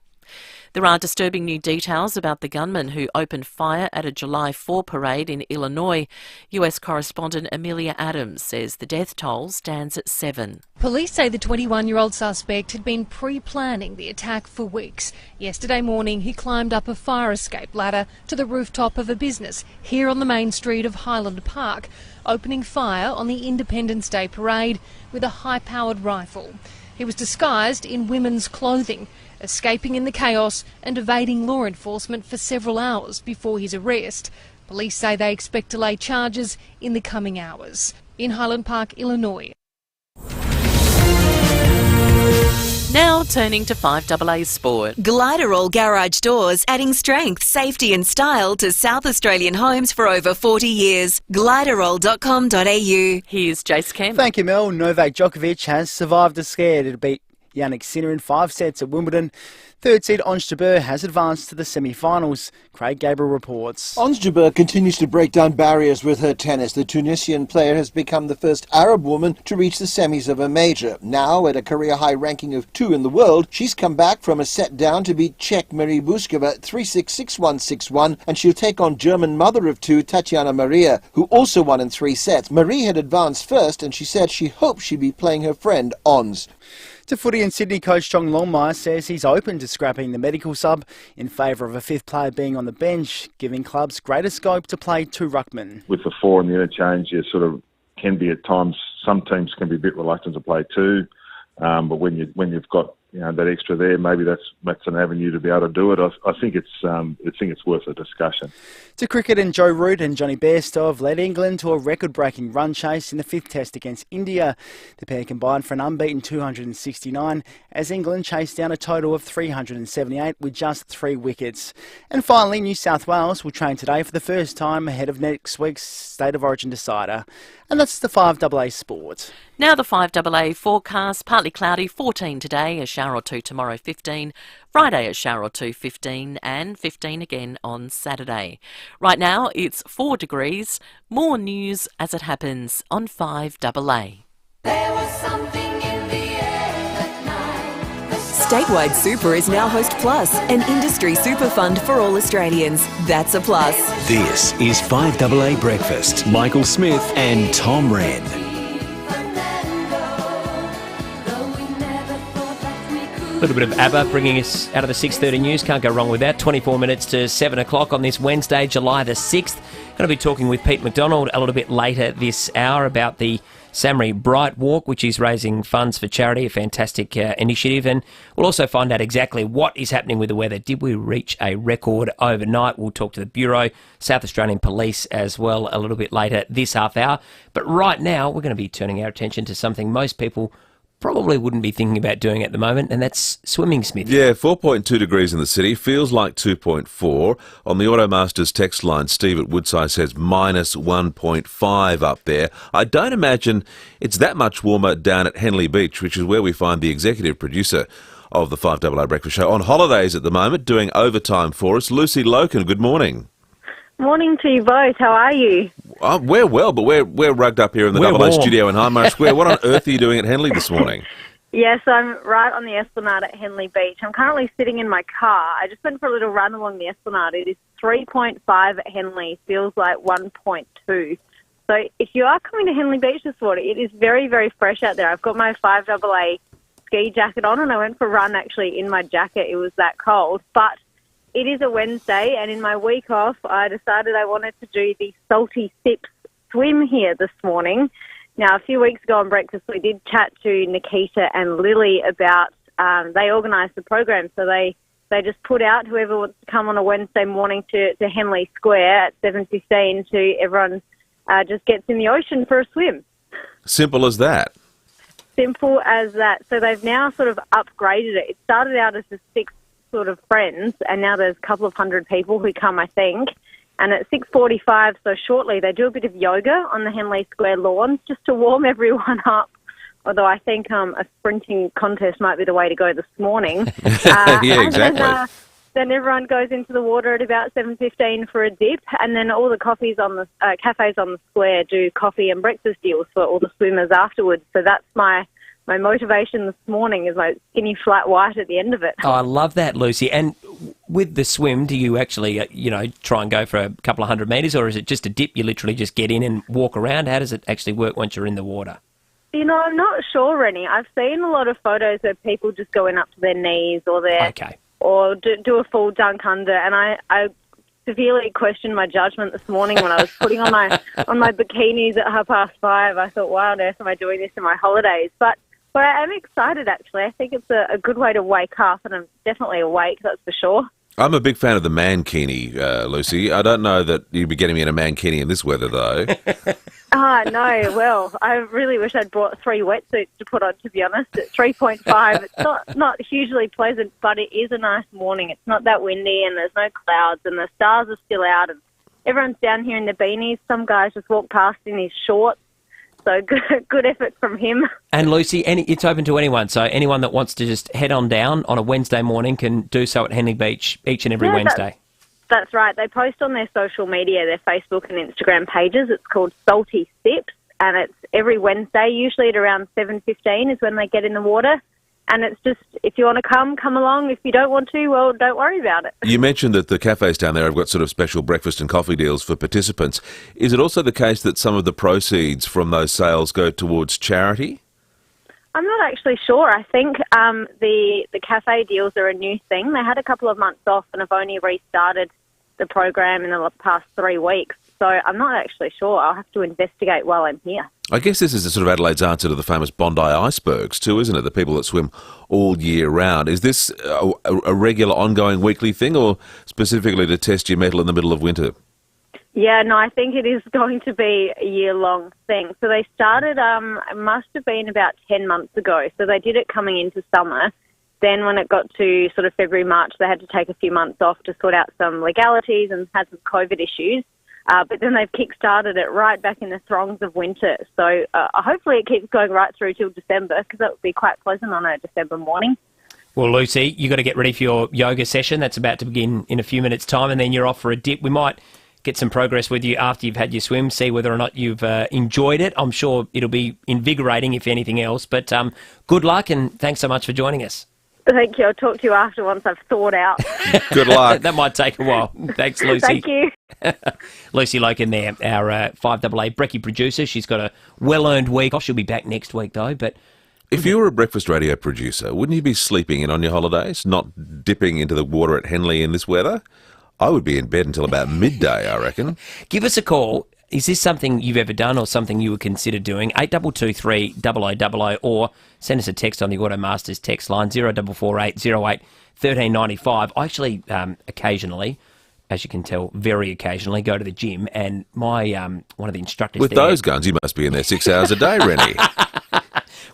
There are disturbing new details about the gunman who opened fire at a July 4 parade in Illinois. US correspondent Amelia Adams says the death toll stands at 7. Police say the 21-year-old suspect had been pre-planning the attack for weeks. Yesterday morning, he climbed up a fire escape ladder to the rooftop of a business here on the main street of Highland Park, opening fire on the Independence Day parade with a high-powered rifle. He was disguised in women's clothing, escaping in the chaos and evading law enforcement for several hours before his arrest. Police say they expect to lay charges in the coming hours. In Highland Park, Illinois. Now turning to 5AA Sport. Gliderol Garage Doors, adding strength, safety and style to South Australian homes for over 40 years. Gliderol.com.au. Here's Jace Kemp. Thank you, Mel. Novak Djokovic has survived a scare to beat Jannik Sinner in 5 sets at Wimbledon. Third seed Ons Jabeur has advanced to the semi-finals. Craig Gabriel reports. Ons Jabeur continues to break down barriers with her tennis. The Tunisian player has become the first Arab woman to reach the semis of a major. Now, at a career-high ranking of 2 in the world, she's come back from a set down to beat Czech Marie Buskova 3-6, 6-1, 6-1, and she'll take on German mother of 2 Tatiana Maria, who also won in 3 sets. Marie had advanced first, and she said she hoped she'd be playing her friend Ons. To footy in Sydney, coach John Longmire says he's open to scrapping the medical sub in favour of a 5th player being on the bench, giving clubs greater scope to play 2 ruckmen. With the 4 and the interchange, you sort of can be at times, some teams can be a bit reluctant to play 2, but when you've got that extra there, maybe that's an avenue to be able to do it. I think it's worth a discussion. To cricket, and Joe Root and Johnny Bairstow have led England to a record-breaking run chase in the 5th test against India. The pair combined for an unbeaten 269 as England chased down a total of 378 with just 3 wickets. And finally, New South Wales will train today for the first time ahead of next week's State of Origin decider. And that's the 5AA Sport. Now the 5AA forecast, partly cloudy, 14 today, a shower or 2 tomorrow, 15. Friday a shower or 2, 15, and 15 again on Saturday. Right now it's 4 degrees. More news as it happens on 5AA. There was something in the air that night. Statewide Super is now Host Plus, an industry super fund for all Australians. That's a plus. This is 5AA Breakfast. Michael Smith and Tom Wren. little bit of ABBA bringing us out of the 6:30 news. Can't go wrong with that. 24 minutes to 7 o'clock on this Wednesday, July the 6th. Going to be talking with Pete McDonald a little bit later this hour about the Samri Bright Walk, which is raising funds for charity, a fantastic initiative. And we'll also find out exactly what is happening with the weather. Did we reach a record overnight? We'll talk to the Bureau, South Australian Police as well a little bit later this half hour. But right now, we're going to be turning our attention to something most people probably wouldn't be thinking about doing at the moment, and that's swimming, Smith. Yeah, 4.2 degrees in the city, feels like 2.4. On the Automasters text line, Steve at Woodside says minus 1.5 up there. I don't imagine it's that much warmer down at Henley Beach, which is where we find the executive producer of the 5AA Breakfast Show, on holidays at the moment, doing overtime for us. Lucy Loken, good morning. Morning to you both. How are you? We're well, but we're rugged up here in the AA studio in Hindmarsh Square. What on earth are you doing at Henley this morning? Yes, I'm right on the Esplanade at Henley Beach. I'm currently sitting in my car. I just went for a little run along the Esplanade. It is 3.5 at Henley, feels like 1.2. So if you are coming to Henley Beach this morning, it is very, very fresh out there. I've got my 5AA ski jacket on, and I went for a run actually in my jacket. It was that cold, but it is a Wednesday, and in my week off, I decided I wanted to do the Salty Sips swim here this morning. Now, a few weeks ago on breakfast, we did chat to Nikita and Lily about, they organised the program, so they just put out whoever wants to come on a Wednesday morning to Henley Square at 7:15 to everyone just gets in the ocean for a swim. Simple as that. Simple as that. So they've now sort of upgraded it. It started out as a 6 sort of friends, and now there's a couple of hundred people who come, I think. And at 6:45, so shortly, they do a bit of yoga on the Henley Square lawns just to warm everyone up. Although I think a sprinting contest might be the way to go this morning. Yeah, exactly. Then everyone goes into the water at about 7:15 for a dip, and then all the cafes on the square do coffee and breakfast deals for all the swimmers afterwards. So that's my motivation this morning, is my skinny flat white at the end of it. Oh, I love that, Lucy. And with the swim, do you actually, try and go for a couple of 100 metres, or is it just a dip? You literally just get in and walk around? How does it actually work once you're in the water? I'm not sure, Rennie. I've seen a lot of photos where people just go in up to their knees or or do a full dunk under, and I severely questioned my judgment this morning when I was putting on my bikinis at 5:30. I thought, why on earth am I doing this in my holidays? But I am excited, actually. I think it's a good way to wake up, and I'm definitely awake, that's for sure. I'm a big fan of the mankini, Lucy. I don't know that you'd be getting me in a mankini in this weather, though. No. Well, I really wish I'd brought 3 wetsuits to put on, to be honest. At 3.5, it's not hugely pleasant, but it is a nice morning. It's not that windy, and there's no clouds, and the stars are still out, and everyone's down here in the beanies. Some guys just walk past in his shorts. So good effort from him. And Lucy, it's open to anyone. So anyone that wants to just head on down on a Wednesday morning can do so at Henley Beach each and every Wednesday. That's right. They post on their social media, their Facebook and Instagram pages. It's called Salty Sips, and it's every Wednesday, usually at around 7:15 is when they get in the water. And it's just, if you want to come along. If you don't want to, well, don't worry about it. You mentioned that the cafes down there have got sort of special breakfast and coffee deals for participants. Is it also the case that some of the proceeds from those sales go towards charity? I'm not actually sure. I think the cafe deals are a new thing. They had a couple of months off and have only restarted the program in the past 3 weeks. So I'm not actually sure. I'll have to investigate while I'm here. I guess this is the sort of Adelaide's answer to the famous Bondi icebergs too, isn't it? The people that swim all year round. Is this a regular, ongoing, weekly thing, or specifically to test your mettle in the middle of winter? Yeah, no, I think it is going to be a year-long thing. So they started, it must have been about 10 months ago. So they did it coming into summer. Then when it got to sort of February, March, they had to take a few months off to sort out some legalities and had some COVID issues. But then they've kick-started it right back in the throngs of winter. So hopefully it keeps going right through till December, because that would be quite pleasant on a December morning. Well, Lucy, you've got to get ready for your yoga session. That's about to begin in a few minutes' time, and then you're off for a dip. We might get some progress with you after you've had your swim, see whether or not you've enjoyed it. I'm sure it'll be invigorating, if anything else. But good luck, and thanks so much for joining us. Thank you. I'll talk to you after once I've thawed out. Good luck. That might take a while. Thanks, Lucy. Thank you. Lucy Loken there, our 5AA Brekkie producer. She's got a well-earned week off. She'll be back next week, though. But If you were a breakfast radio producer, wouldn't you be sleeping in on your holidays, not dipping into the water at Henley in this weather? I would be in bed until about midday, I reckon. Give us a call. Is this something you've ever done or something you would consider doing? 8223 0000, or send us a text on the Automasters text line 0448 08 1395. I actually occasionally, as you can tell, very occasionally, go to the gym, and my one of the instructors With there, those guns, you must be in there 6 hours a day, Rennie.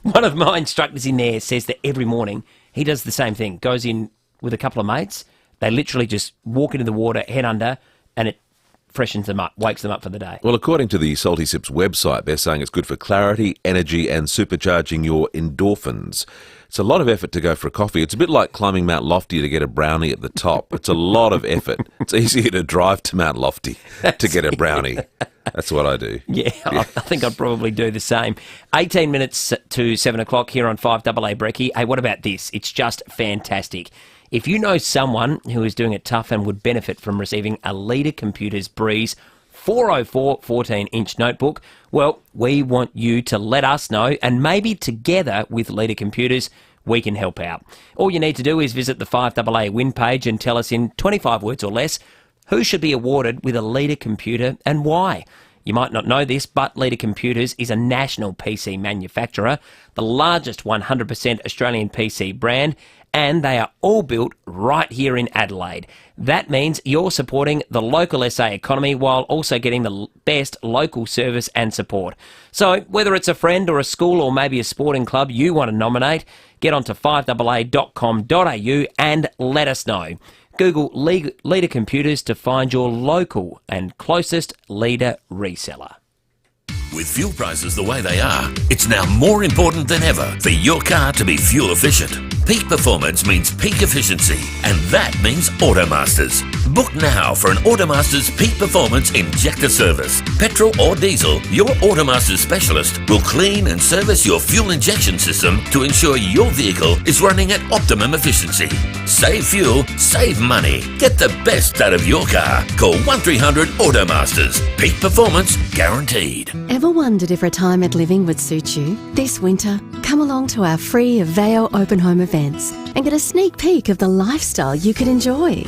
one of my instructors in there says that every morning he does the same thing, goes in with a couple of mates, they literally just walk into the water, head under, and it freshens them up, wakes them up for the day. Well, according to the Salty Sips website, they're saying it's good for clarity, energy and supercharging your endorphins. It's a lot of effort to go for a coffee. It's a bit like climbing Mount Lofty to get a brownie at the top. It's a lot of effort. It's easier to drive to Mount Lofty to get a brownie. That's what I do. Yeah, I think I'd probably do the same. 18 minutes to 7 o'clock here on 5AA Brekkie. Hey, what about this? It's just fantastic. If you know someone who is doing it tough and would benefit from receiving a Leader Computers Breeze 404 14-inch notebook, well, we want you to let us know, and maybe together with Leader Computers, we can help out. All you need to do is visit the 5AA win page and tell us in 25 words or less who should be awarded with a Leader computer and why. You might not know this, but Leader Computers is a national PC manufacturer, the largest 100% Australian PC brand, and they are all built right here in Adelaide. That means you're supporting the local SA economy while also getting the best local service and support. So whether it's a friend or a school or maybe a sporting club you want to nominate, get onto 5AA.com.au and let us know. Google Leader Computers to find your local and closest Leader reseller. With fuel prices the way they are, it's now more important than ever for your car to be fuel efficient. Peak performance means peak efficiency, and that means Automasters. Book now for an Automasters Peak Performance Injector Service. Petrol or diesel, your Automasters specialist will clean and service your fuel injection system to ensure your vehicle is running at optimum efficiency. Save fuel, save money. Get the best out of your car. Call 1300 Automasters. Peak performance guaranteed. Ever wondered if retirement living would suit you? This winter, come along to our free FIVEAA open home events and get a sneak peek of the lifestyle you could enjoy.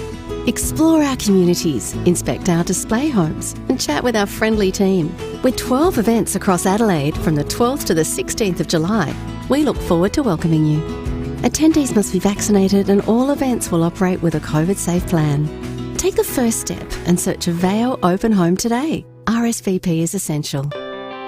Explore our communities, inspect our display homes and chat with our friendly team. With 12 events across Adelaide from the 12th to the 16th of July, we look forward to welcoming you. Attendees must be vaccinated and all events will operate with a COVID-safe plan. Take the first step and search FIVEAA Open Home today. RSVP is essential.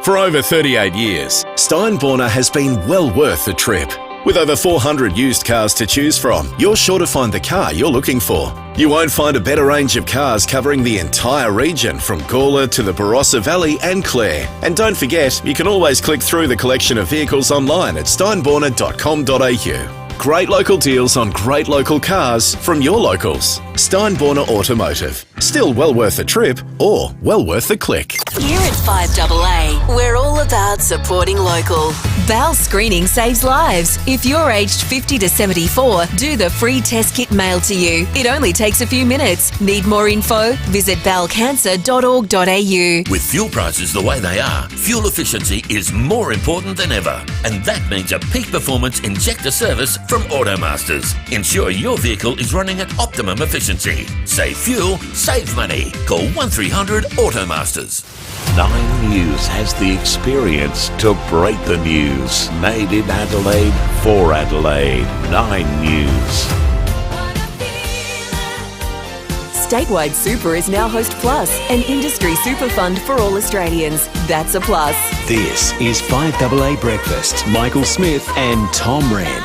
For over 38 years, Steinborner has been well worth the trip. With over 400 used cars to choose from, you're sure to find the car you're looking for. You won't find a better range of cars covering the entire region from Gawler to the Barossa Valley and Clare. And don't forget, you can always click through the collection of vehicles online at steinborner.com.au. Great local deals on great local cars from your locals. Steinborner Automotive. Still well worth the trip or well worth the click. Here at 5AA, we're all about supporting local. Bowel screening saves lives. If you're aged 50 to 74, do the free test kit mailed to you. It only takes a few minutes. Need more info? Visit bowelcancer.org.au. With fuel prices the way they are, fuel efficiency is more important than ever. And that means a peak performance injector service from Automasters. Ensure your vehicle is running at optimum efficiency. Save fuel, save money. Call 1300 Automasters. 9 News has the experience to break the news. Made in Adelaide for Adelaide. 9 News. Statewide Super is now Host Plus, an industry super fund for all Australians. That's a plus. This is 5AA Breakfast. Michael Smith and Tom Wren.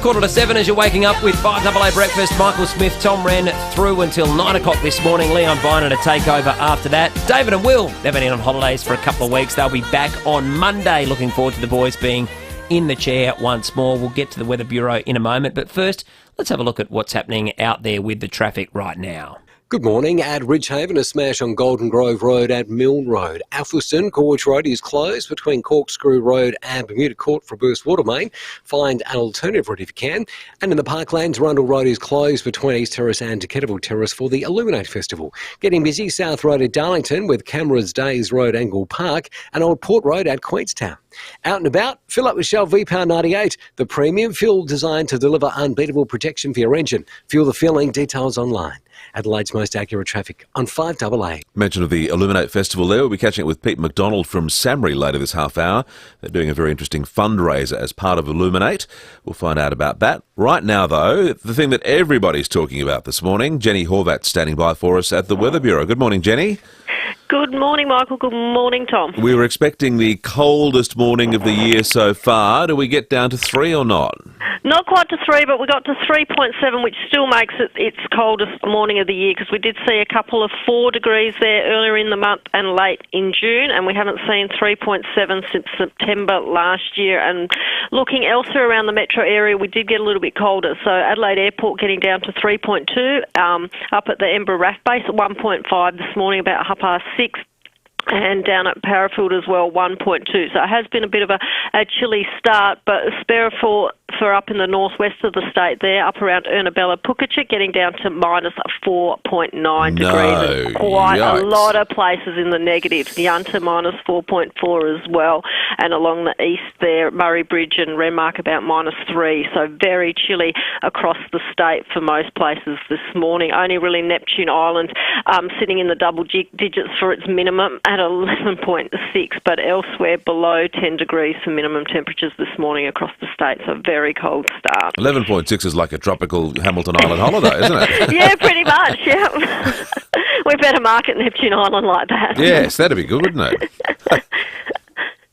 6:45 as you're waking up with 5AA Breakfast. Michael Smith, Tom Wren through until 9 o'clock this morning. Leon Viner to take over after that. David and Will, they've been on holidays for a couple of weeks. They'll be back on Monday. Looking forward to the boys being in the chair once more. We'll get to the Weather Bureau in a moment. But first, let's have a look at what's happening out there with the traffic right now. Good morning. At Ridgehaven, a smash on Golden Grove Road at Milne Road. Alphaston, Gorge Road is closed between Corkscrew Road and Bermuda Court for burst water main. Find an alternative route if you can. And in the Parklands, Rundle Road is closed between East Terrace and Decatable Terrace for the Illuminate Festival. Getting busy, South Road at Darlington with Cameras Days Road, Angle Park, and Old Port Road at Queenstown. Out and about, fill up with Shell V-Power 98, the premium fuel designed to deliver unbeatable protection for your engine. Fuel the feeling, details online. Adelaide's most accurate traffic on 5AA. Mention of the Illuminate Festival there. We'll be catching up with Pete McDonald from Samri later this half hour. They're doing a very interesting fundraiser as part of Illuminate. We'll find out about that. Right now, though, the thing that everybody's talking about this morning, Jenny Horvat standing by for us at the Weather Bureau. Good morning, Jenny. Good morning, Michael. Good morning, Tom. We were expecting the coldest morning of the year so far. Do we get down to 3 or not? Not quite to 3, but we got to 3.7, which still makes it its coldest morning of the year, because we did see a couple of 4 degrees there earlier in the month and late in June, and we haven't seen 3.7 since September last year. And looking elsewhere around the metro area, we did get a little bit colder. So Adelaide Airport getting down to 3.2, up at the Edinburgh RAF base at 1.5 this morning, about 6:30. And down at Parafield as well, 1.2. So it has been a bit of a chilly start, but spare for up in the northwest of the state there, up around Ernabella, Pukachik, getting down to minus 4.9 degrees. And quite a lot of places in the negatives. Yunta minus 4.4 as well. And along the east there, Murray Bridge and Renmark about minus 3. So very chilly across the state for most places this morning. Only really Neptune Island sitting in the double digits for its minimum at 11.6, but elsewhere below 10 degrees for minimum temperatures this morning across the state. So very cold start. 11.6 is like a tropical Hamilton Island holiday, isn't it? Yeah, pretty much, yeah. We better market Neptune Island like that. Yes, that'd be good, wouldn't it?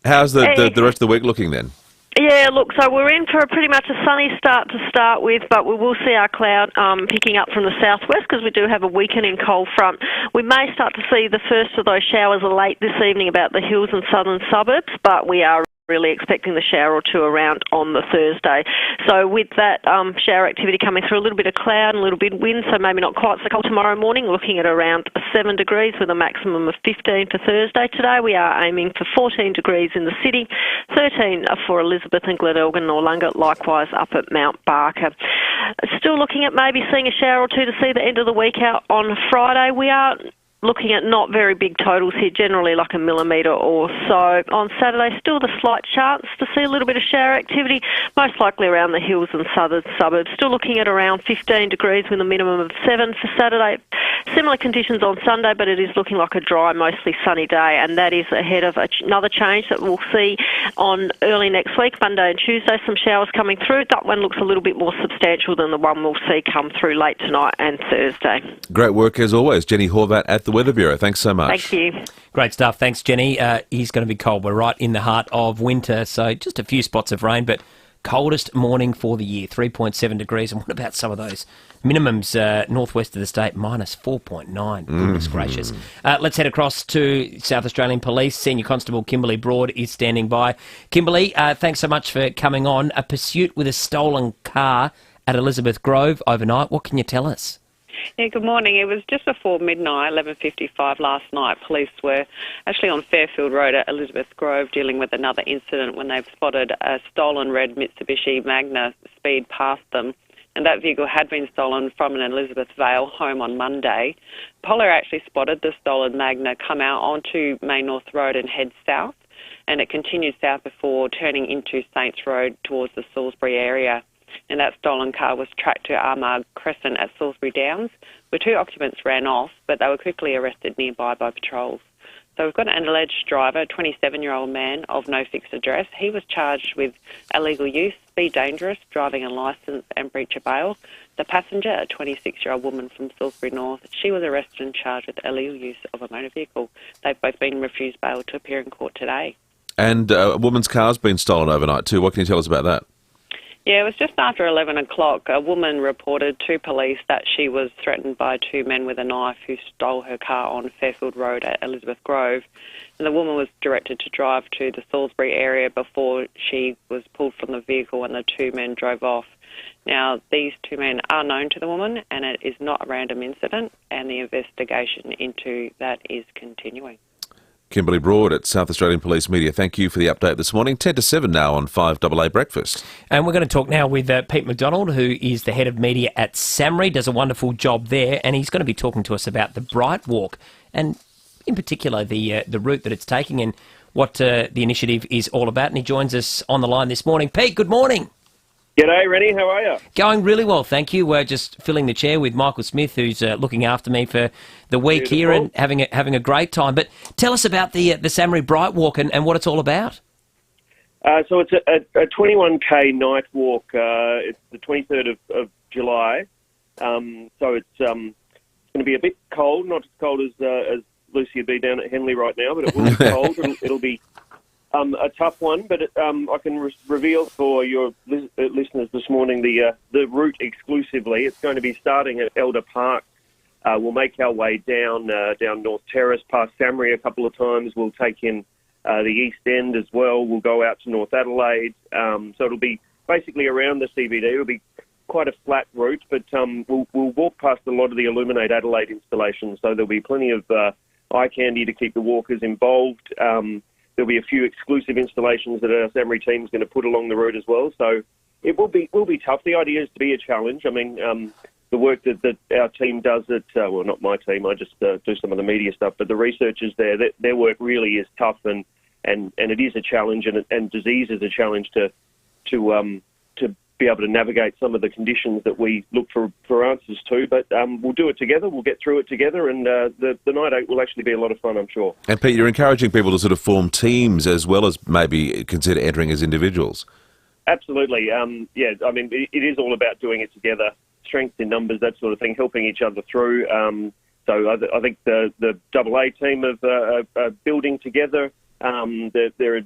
How's the rest of the week looking then? Yeah, look, so we're in for pretty much a sunny start to start with, but we will see our cloud picking up from the southwest because we do have a weakening cold front. We may start to see the first of those showers late this evening about the hills and southern suburbs, but we are really expecting the shower or two around on the Thursday. So with that shower activity coming through, a little bit of cloud and a little bit of wind, so maybe not quite so cold tomorrow morning, looking at around 7 degrees with a maximum of 15 for Thursday. Today we are aiming for 14 degrees in the city, 13 for Elizabeth and Glenelg and Noarlunga, likewise up at Mount Barker. Still looking at maybe seeing a shower or two to see the end of the week out on Friday. We are looking at not very big totals here, generally like a millimetre or so. On Saturday, still the slight chance to see a little bit of shower activity, most likely around the hills and southern suburbs. Still looking at around 15 degrees with a minimum of 7 for Saturday. Similar conditions on Sunday, but it is looking like a dry, mostly sunny day, and that is ahead of another change that we'll see on early next week, Monday and Tuesday, some showers coming through. That one looks a little bit more substantial than the one we'll see come through late tonight and Thursday. Great work as always, Jenny Horvat at the Weather Bureau. Thanks so much. Thank you. Great stuff. Thanks, Jenny. It's going to be cold. We're right in the heart of winter, so just a few spots of rain, but coldest morning for the year, 3.7 degrees. And what about some of those minimums northwest of the state, minus 4.9? Goodness gracious. Let's head across to South Australian Police. Senior Constable Kimberly Broad is standing by. Kimberly, thanks so much for coming on. A pursuit with a stolen car at Elizabeth Grove overnight. What can you tell us? Yeah, good morning. It was just before midnight, 11:55 last night. Police were actually on Fairfield Road at Elizabeth Grove dealing with another incident when they've spotted a stolen red Mitsubishi Magna speed past them. And that vehicle had been stolen from an Elizabeth Vale home on Monday. Polar actually spotted the stolen Magna come out onto Main North Road and head south, and it continued south before turning into Saints Road towards the Salisbury area. And that stolen car was tracked to Armagh Crescent at Salisbury Downs, where 2 occupants ran off, but they were quickly arrested nearby by patrols. So we've got an alleged driver, a 27-year-old man of no fixed address. He was charged with illegal use, speed dangerous, driving unlicensed and breach of bail. The passenger, a 26-year-old woman from Salisbury North, she was arrested and charged with illegal use of a motor vehicle. They've both been refused bail to appear in court today. And a woman's car's been stolen overnight too. What can you tell us about that? Yeah, it was just after 11 o'clock. A woman reported to police that she was threatened by two men with a knife who stole her car on Fairfield Road at Elizabeth Grove. And the woman was directed to drive to the Salisbury area before she was pulled from the vehicle and the two men drove off. Now, these two men are known to the woman, and it is not a random incident, and the investigation into that is continuing. Kimberly Broad at South Australian Police Media, thank you for the update this morning. 10 to 7 now on 5AA Breakfast. And we're going to talk now with Pete McDonald, who is the head of media at SAMRI, does a wonderful job there, and he's going to be talking to us about the Bright Walk, and in particular the route that it's taking and what the initiative is all about. And he joins us on the line this morning. Pete, good morning. G'day, Rennie. How are you? Going really well, thank you. We're just filling the chair with Michael Smith, who's looking after me for the week here and having a great time. But tell us about the SAMRI Bright Walk and what it's all about. So it's a 21k night walk. It's the 23rd of July. So it's going to be a bit cold, not as cold as Lucy would be down at Henley right now, but it will be cold. It'll be a tough one, but I can reveal for your listeners this morning the route exclusively. It's going to be starting at Elder Park. We'll make our way down North Terrace, past SAMRI a couple of times. We'll take in the East End as well. We'll go out to North Adelaide. So it'll be basically around the CBD. It'll be quite a flat route, but we'll walk past a lot of the Illuminate Adelaide installations, so there'll be plenty of eye candy to keep the walkers involved. There'll be a few exclusive installations that our SAMRI team's going to put along the route as well. So it will be tough. The idea is to be a challenge. I mean, the work that our team does well, not my team, I just do some of the media stuff, but the researchers there, their work really is tough and it is a challenge, and disease is a challenge to be able to navigate some of the conditions that we look for answers to. But we'll do it together, we'll get through it together, and the night out will actually be a lot of fun, I'm sure. And Pete, you're encouraging people to sort of form teams as well as maybe consider entering as individuals. Absolutely. Yeah, I mean, it is all about doing it together, strength in numbers, that sort of thing, helping each other through. So I think the AA team are building together. There are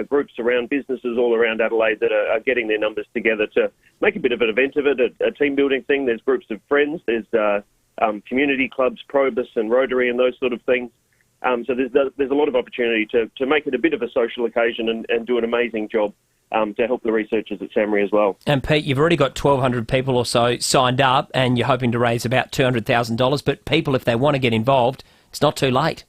groups around businesses all around Adelaide that are getting their numbers together to make a bit of an event of it, a team building thing. There's groups of friends, there's community clubs, Probus and Rotary and those sort of things. So there's a lot of opportunity to make it a bit of a social occasion and do an amazing job to help the researchers at SAMRI as well. And Pete, you've already got 1,200 people or so signed up and you're hoping to raise about $200,000, but people, if they want to get involved, it's not too late.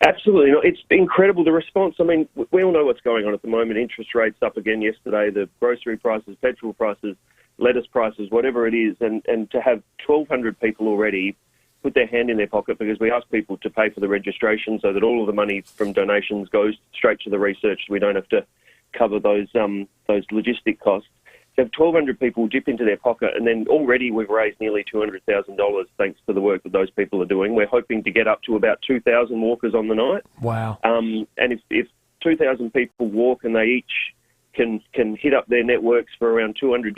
Absolutely not. It's incredible, the response. I mean, we all know what's going on at the moment. Interest rates up again yesterday, the grocery prices, petrol prices, lettuce prices, whatever it is. And to have 1,200 people already put their hand in their pocket, because we ask people to pay for the registration so that all of the money from donations goes straight to the research. We don't have to cover those logistic costs. To have 1,200 people dip into their pocket, and then already we've raised nearly $200,000 thanks to the work that those people are doing. We're hoping to get up to about 2,000 walkers on the night. Wow. And if 2,000 people walk and they each can hit up their networks for around $200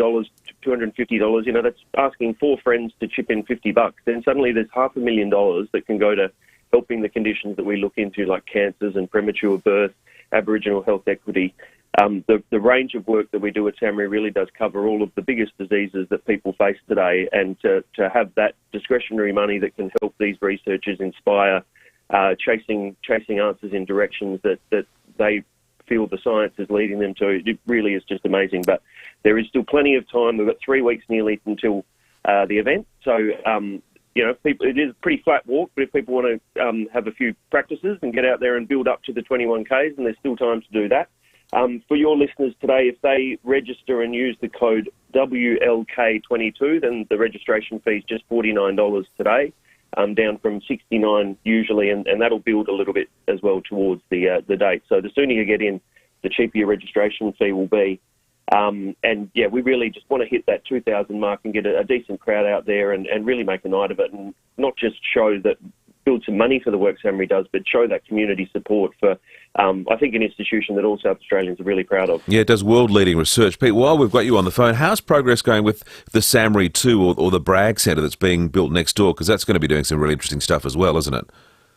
to $250, you know, that's asking 4 friends to chip in $50. Then suddenly there's $500,000 that can go to helping the conditions that we look into, like cancers and premature birth, Aboriginal health equity. The range of work that we do at SAMRI really does cover all of the biggest diseases that people face today, and to have that discretionary money that can help these researchers inspire chasing answers in directions that they feel the science is leading them to, it really is just amazing. But there is still plenty of time. We've got 3 weeks nearly until the event. So, you know, it is a pretty flat walk, but if people want to have a few practices and get out there and build up to the 21Ks, and there's still time to do that. For your listeners today, if they register and use the code WLK22, then the registration fee is just $49 today, down from $69 usually, and that'll build a little bit as well towards the date. So the sooner you get in, the cheaper your registration fee will be. And yeah, we really just want to hit that 2,000 mark and get a decent crowd out there and really make a night of it, and not just build some money for the work SAMRI does, but show that community support for, I think, an institution that all South Australians are really proud of. Yeah, it does world-leading research. Pete, while we've got you on the phone, how's progress going with the SAMRI 2 or the Bragg Centre that's being built next door? Because that's going to be doing some really interesting stuff as well, isn't it?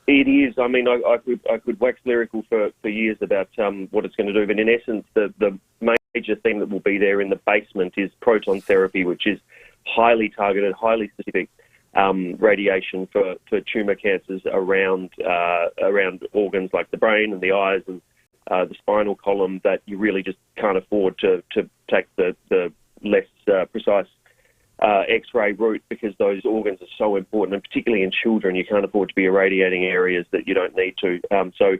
It is. I mean, I could wax lyrical for years about what it's going to do, but in essence, the major thing that will be there in the basement is proton therapy, which is highly targeted, highly specific radiation for tumour cancers around organs like the brain and the eyes and the spinal column that you really just can't afford to take the less precise X-ray route, because those organs are so important, and particularly in children, you can't afford to be irradiating areas that you don't need to. So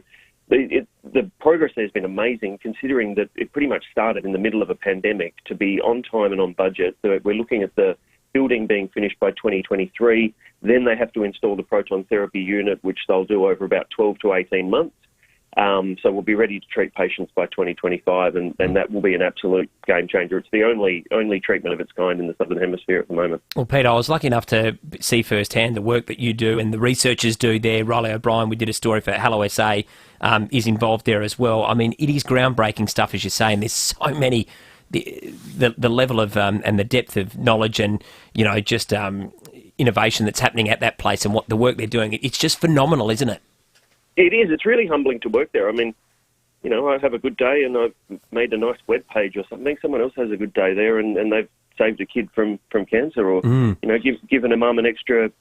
the progress there has been amazing, considering that it pretty much started in the middle of a pandemic to be on time and on budget. So we're looking at the building being finished by 2023. Then they have to install the proton therapy unit, which they'll do over about 12 to 18 months. So we'll be ready to treat patients by 2025, and that will be an absolute game changer. It's the only treatment of its kind in the Southern Hemisphere at the moment. Well, Peter, I was lucky enough to see firsthand the work that you do and the researchers do there. Riley O'Brien, we did a story for Hello SA, is involved there as well. I mean, it is groundbreaking stuff, as you say, and there's so many, the level of and the depth of knowledge and, you know, just innovation that's happening at that place and what the work they're doing. It's just phenomenal, isn't it? It is. It's really humbling to work there. I mean, you know, I have a good day and I've made a nice web page or something. Someone else has a good day there and they've saved a kid from cancer, or, you know, given a mum an extra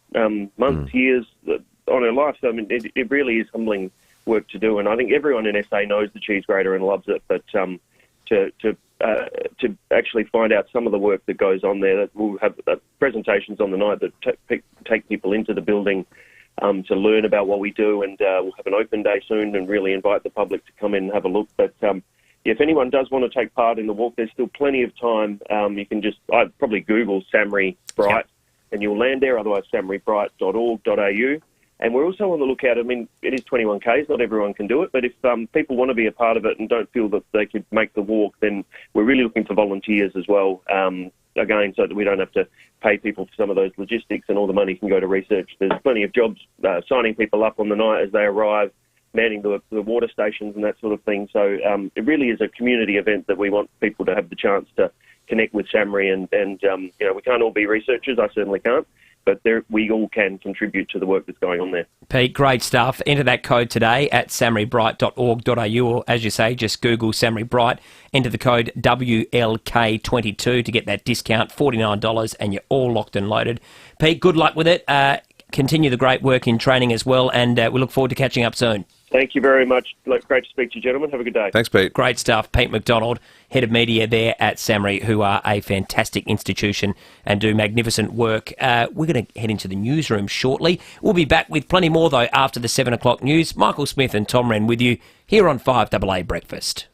months, years on her life. So, I mean, it really is humbling work to do. And I think everyone in SA knows the cheese grater and loves it. But to actually find out some of the work that goes on there, that we'll have presentations on the night that take people into the building to learn about what we do, and we'll have an open day soon and really invite the public to come in and have a look. But if anyone does want to take part in the walk, there's still plenty of time. You can I'd probably Google Samri Bright and you'll land there, otherwise samribright.org.au. And we're also on the lookout. I mean, it is 21 Ks, not everyone can do it, but if people want to be a part of it and don't feel that they could make the walk, then we're really looking for volunteers as well. Again, so that we don't have to pay people for some of those logistics, and all the money can go to research. There's plenty of jobs signing people up on the night as they arrive, manning the water stations and that sort of thing. So it really is a community event that we want people to have the chance to connect with Samri, and you know, we can't all be researchers. I certainly can't. But we all can contribute to the work that's going on there. Pete, great stuff. Enter that code today at samribright.org.au, or as you say, just Google Samri Bright. Enter the code WLK22 to get that discount, $49, and you're all locked and loaded. Pete, good luck with it. Continue the great work in training as well, and we look forward to catching up soon. Thank you very much. Great to speak to you, gentlemen. Have a good day. Thanks, Pete. Great stuff. Pete McDonald, Head of Media there at Samri, who are a fantastic institution and do magnificent work. We're going to head into the newsroom shortly. We'll be back with plenty more, though, after the 7 o'clock news. Michael Smith and Tom Wren with you here on 5AA Breakfast.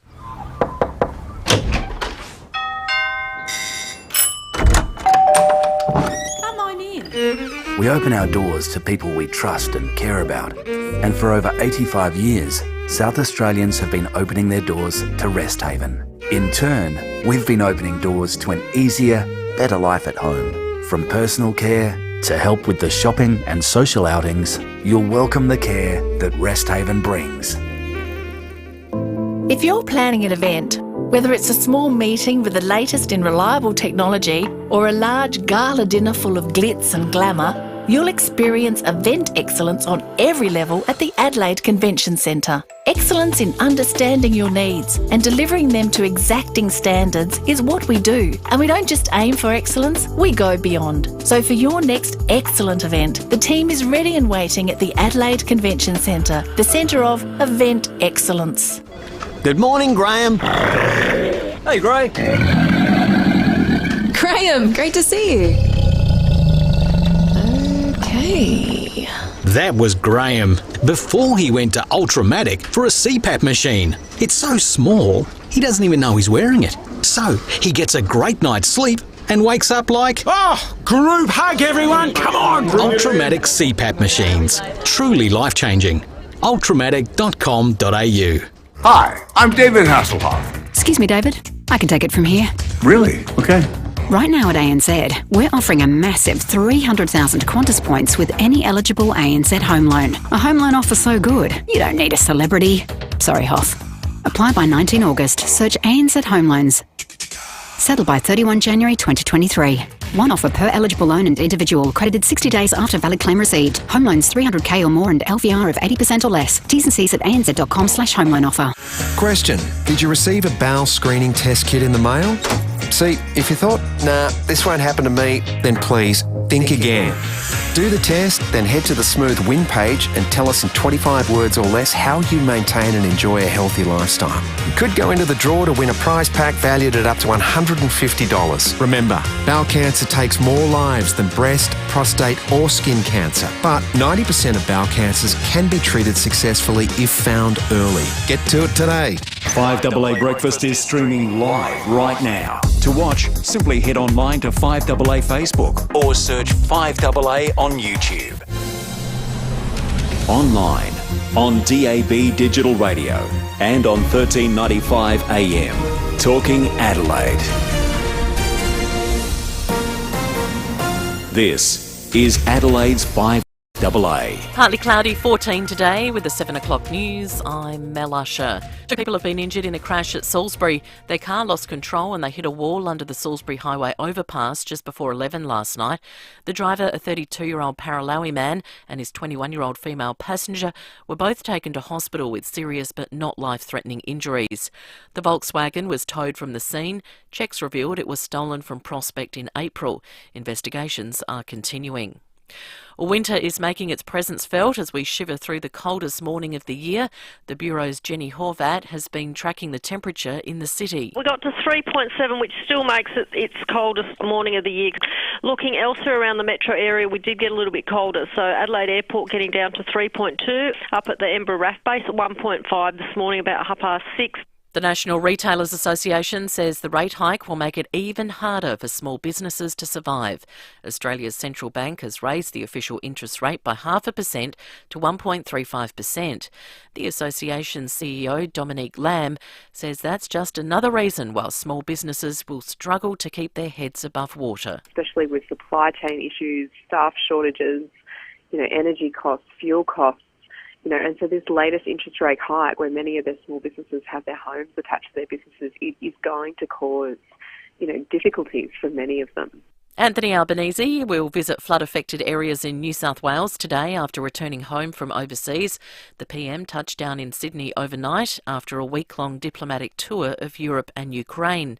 Come on in. We open our doors to people we trust and care about. And for over 85 years, South Australians have been opening their doors to Rest Haven. In turn, we've been opening doors to an easier, better life at home. From personal care to help with the shopping and social outings, you'll welcome the care that Rest Haven brings. If you're planning an event, whether it's a small meeting with the latest in reliable technology or a large gala dinner full of glitz and glamour, you'll experience event excellence on every level at the Adelaide Convention Centre. Excellence in understanding your needs and delivering them to exacting standards is what we do. And we don't just aim for excellence, we go beyond. So for your next excellent event, the team is ready and waiting at the Adelaide Convention Centre, the centre of event excellence. Good morning, Graham. Hey, Gray. Graham, great to see you. Okay. That was Graham before he went to Ultramatic for a CPAP machine. It's so small, he doesn't even know he's wearing it. So he gets a great night's sleep and wakes up like, oh, group hug, everyone. Come on. Ultramatic CPAP machines. Truly life-changing. Ultramatic.com.au. Hi, I'm David Hasselhoff. Excuse me, David. I can take it from here. Really? Okay. Right now at ANZ, we're offering a massive 300,000 Qantas points with any eligible ANZ home loan. A home loan offer so good, you don't need a celebrity. Sorry, Hoff. Apply by 19 August. Search ANZ Home Loans. Settle by 31 January 2023. One offer per eligible loan and individual. Credited 60 days after valid claim received. Home loans $300K or more and LVR of 80% or less. T's and C's at anz.com/home loan offer. Question: did you receive a bowel screening test kit in the mail? See, if you thought, nah, this won't happen to me, then please think again. Do the test, then head to the Smooth Win page and tell us in 25 words or less how you maintain and enjoy a healthy lifestyle. You could go into the draw to win a prize pack valued at up to $150. Remember, bowel cancer takes more lives than breast, prostate or skin cancer, but 90% of bowel cancers can be treated successfully if found early. Get to it today. 5AA Breakfast is streaming live right now. To watch, simply head online to 5AA Facebook or search 5AA on YouTube. Online, on DAB Digital Radio and on 1395 AM. Talking Adelaide. This is Adelaide's 5AA. Partly cloudy, 14 today with the 7 o'clock news. I'm Mel Usher. 2 people have been injured in a crash at Salisbury. Their car lost control and they hit a wall under the Salisbury Highway overpass just before 11 last night. The driver, a 32-year-old Paralawi man, and his 21-year-old female passenger were both taken to hospital with serious but not life-threatening injuries. The Volkswagen was towed from the scene. Checks revealed it was stolen from Prospect in April. Investigations are continuing. Winter is making its presence felt as we shiver through the coldest morning of the year. The Bureau's Jenny Horvat has been tracking the temperature in the city. We got to 3.7, which still makes it its coldest morning of the year. Looking elsewhere around the metro area, we did get a little bit colder. So Adelaide Airport getting down to 3.2, up at the Embra RAF base at 1.5 this morning, about 6:30. The National Retailers Association says the rate hike will make it even harder for small businesses to survive. Australia's central bank has raised the official interest rate by 0.5% to 1.35%. The association's CEO, Dominique Lamb, says that's just another reason why small businesses will struggle to keep their heads above water. Especially with supply chain issues, staff shortages, energy costs, fuel costs. And so this latest interest rate hike, where many of their small businesses have their homes attached to their businesses, it is going to cause, difficulties for many of them. Anthony Albanese will visit flood-affected areas in New South Wales today after returning home from overseas. The PM touched down in Sydney overnight after a week-long diplomatic tour of Europe and Ukraine.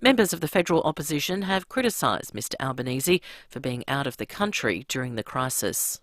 Members of the federal opposition have criticised Mr Albanese for being out of the country during the crisis.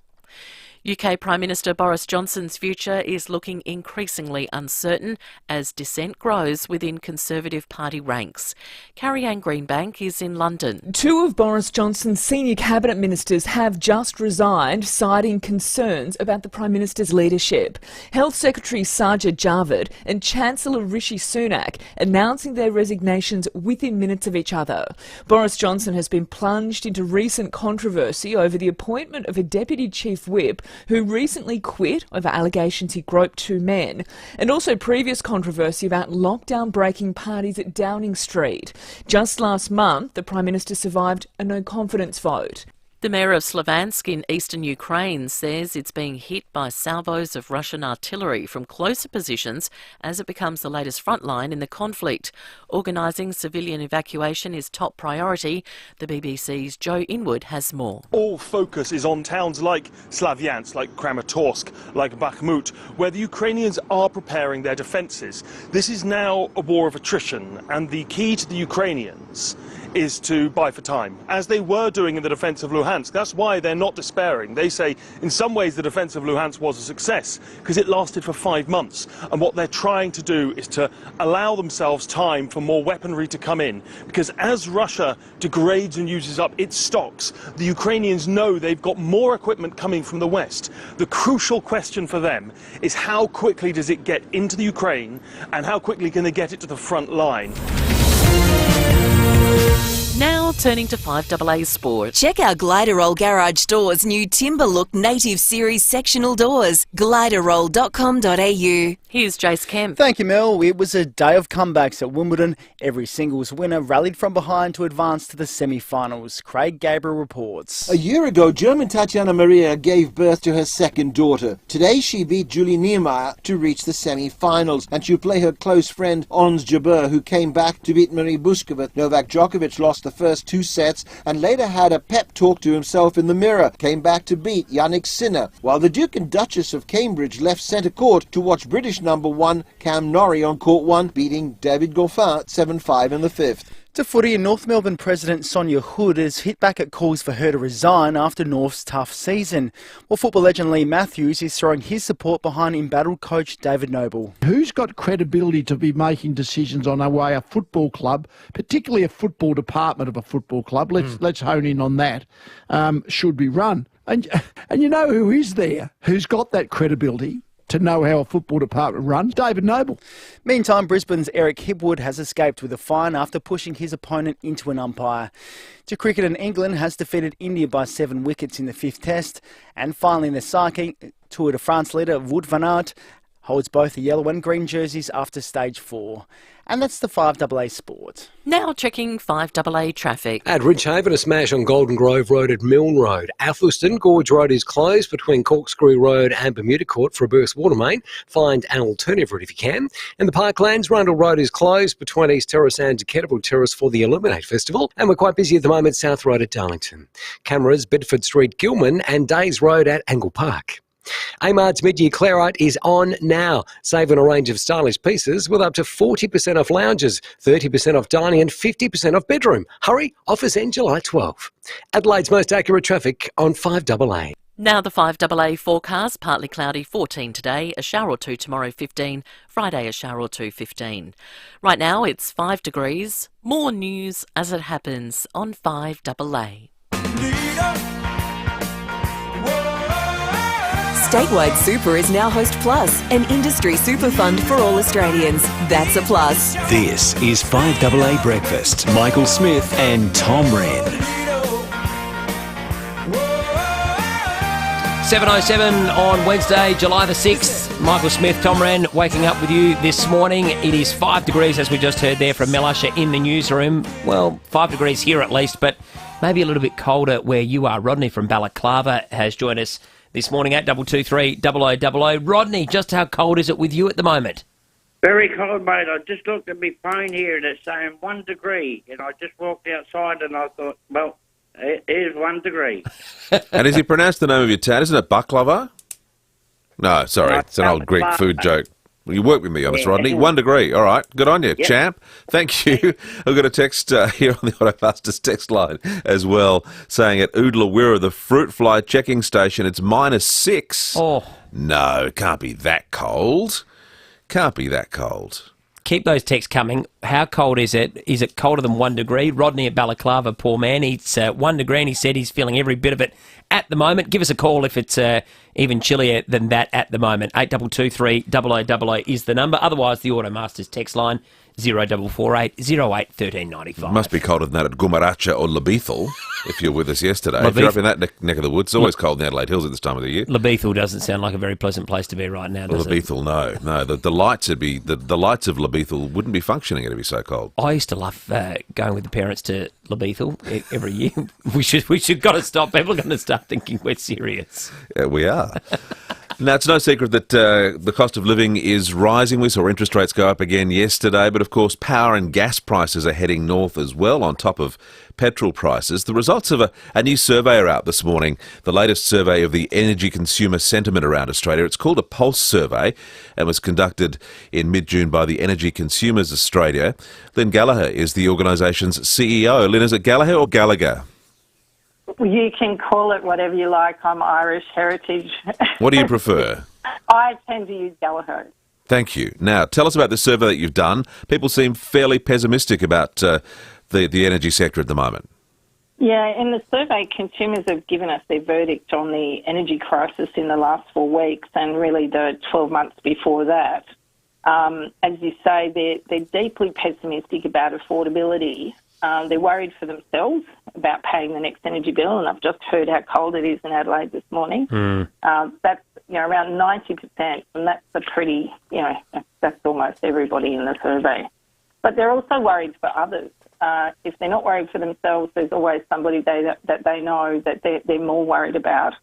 UK Prime Minister Boris Johnson's future is looking increasingly uncertain as dissent grows within Conservative Party ranks. Carrie-Anne Greenbank is in London. 2 of Boris Johnson's senior cabinet ministers have just resigned, citing concerns about the Prime Minister's leadership. Health Secretary Sajid Javid and Chancellor Rishi Sunak announcing their resignations within minutes of each other. Boris Johnson has been plunged into recent controversy over the appointment of a Deputy Chief Whip who recently quit over allegations he groped 2 men, and also previous controversy about lockdown-breaking parties at Downing Street. Just last month, the Prime Minister survived a no-confidence vote. The mayor of Slavansk in eastern Ukraine says it's being hit by salvos of Russian artillery from closer positions as it becomes the latest front line in the conflict. Organising civilian evacuation is top priority. The BBC's Joe Inwood has more. All focus is on towns like Slavyansk, like Kramatorsk, like Bakhmut, where the Ukrainians are preparing their defences. This is now a war of attrition, and the key to the Ukrainians is to buy for time, as they were doing in the defence of Luhansk. That's why they're not despairing. They say in some ways the defence of Luhansk was a success because it lasted for 5 months, and what they're trying to do is to allow themselves time for more weaponry to come in, because as Russia degrades and uses up its stocks, the Ukrainians know they've got more equipment coming from the West. The crucial question for them is how quickly does it get into the Ukraine, and how quickly can they get it to the front line? Now turning to 5AA Sport. Check out Gliderroll Garage Doors' new Timber Look Native Series sectional doors. Gliderroll.com.au. Here's Jace Kemp. Thank you, Mel. It was a day of comebacks at Wimbledon. Every singles winner rallied from behind to advance to the semi-finals. Craig Gabriel reports. A year ago, German Tatiana Maria gave birth to her second daughter. Today, she beat Julie Niemeyer to reach the semi-finals, and she'll play her close friend Ons Jabeur, who came back to beat Marie Buskova. Novak Djokovic lost the first first 2 sets and later had a pep talk to himself in the mirror. Came back to beat Yannick Sinner, while the Duke and Duchess of Cambridge left centre court to watch British number 1 Cam Norrie on court 1 beating David Goffin 7-5 in the 5th. To footy, North Melbourne President Sonia Hood has hit back at calls for her to resign after North's tough season. Well, football legend Lee Matthews is throwing his support behind embattled coach David Noble. Who's got credibility to be making decisions on the way a football club, particularly a football department of a football club, let's hone in on that, should be run? And you know who is there, who's got that credibility to know how a football department runs? David Noble. Meantime, Brisbane's Eric Hibwood has escaped with a fine after pushing his opponent into an umpire. To cricket, and England has defeated India by 7 wickets in the 5th test. And finally in the cycling, Tour de France leader Wout van Aert holds both the yellow and green jerseys after stage 4. And that's the 5AA Sport. Now checking 5AA traffic. At Ridgehaven, a smash on Golden Grove Road at Milne Road. Athelston, Gorge Road is closed between Corkscrew Road and Bermuda Court for a burst water main. Find an alternative route if you can. In the Parklands, Rundle Road is closed between East Terrace and Decatable Terrace for the Illuminate Festival. And we're quite busy at the moment, South Road at Darlington. Cameras, Bedford Street, Gilman and Days Road at Angle Park. Amard's mid-year Clarite is on now. Save on a range of stylish pieces with up to 40% off lounges, 30% off dining and 50% off bedroom. Hurry, offers end July 12. Adelaide's most accurate traffic on 5AA. Now the 5AA forecast, partly cloudy, 14 today, a shower or 2 tomorrow, 15, Friday a shower or 2, 15. Right now it's 5 degrees. More news as it happens on 5AA. Statewide Super is now Host Plus, an industry super fund for all Australians. That's a plus. This is 5AA Breakfast. Michael Smith and Tom Wren. 7:07 on Wednesday, July the 6th. Michael Smith, Tom Wren, waking up with you this morning. It is 5 degrees, as we just heard there from Mel Usher in the newsroom. Well, 5 degrees here at least, but maybe a little bit colder where you are. Rodney from Balaclava has joined us this morning at 223 0000. Rodney, just how cold is it with you at the moment? Very cold, mate. I just looked at my phone here and it's saying 1 degree. And I just walked outside and I thought, well, it is 1 degree. And as you pronounce the name of your town, isn't it baklava? No, sorry. No, it's an old Greek food joke. Well, you work with me on this, Rodney. 1 degree. All right. Good on you, champ. Thank you. I've got a text here on the Autofasters text line as well saying at Oodlawirra, the fruit fly checking station, it's -6. Oh. No, it can't be that cold. Can't be that cold. Keep those texts coming. How cold is it? Is it colder than 1 degree? Rodney at Balaclava, poor man, it's 1 degree and he said he's feeling every bit of it at the moment. Give us a call if it's even chillier than that at the moment. 8223 0000 is the number. Otherwise, the Automasters text line 0448 08 1395. It must be colder than that at Gumaracha or Lebethal, if you're with us yesterday. If you're up in that neck of the woods, it's always cold in the Adelaide Hills at this time of the year. Lebethal doesn't sound like a very pleasant place to be right now, does Lebethal, no. The lights would be the lights of Lebethal wouldn't be functioning. It'd be so cold. I used to love going with the parents to Lebethal every year. We should got to stop. People are going to start thinking we're serious. Yeah, we are. Now, it's no secret that the cost of living is rising. We saw interest rates go up again yesterday, but of course power and gas prices are heading north as well, on top of petrol prices. The results of a new survey are out this morning, the latest survey of the energy consumer sentiment around Australia. It's called a Pulse survey and was conducted in mid-June by the Energy Consumers Australia. Lynn Gallagher is the organisation's CEO. Lynn, is it Gallagher or Gallagher? You can call it whatever you like. I'm Irish heritage. What do you prefer? I tend to use Gallagher. Thank you. Now, tell us about the survey that you've done. People seem fairly pessimistic about the energy sector at the moment. Yeah, in the survey, consumers have given us their verdict on the energy crisis in the last 4 weeks and really the 12 months before that. As you say, they're deeply pessimistic about affordability. They're worried for themselves about paying the next energy bill, and I've just heard how cold it is in Adelaide this morning. That's around 90%, and that's a pretty, that's almost everybody in the survey. But they're also worried for others. If they're not worried for themselves, there's always somebody that they know that they're more worried about.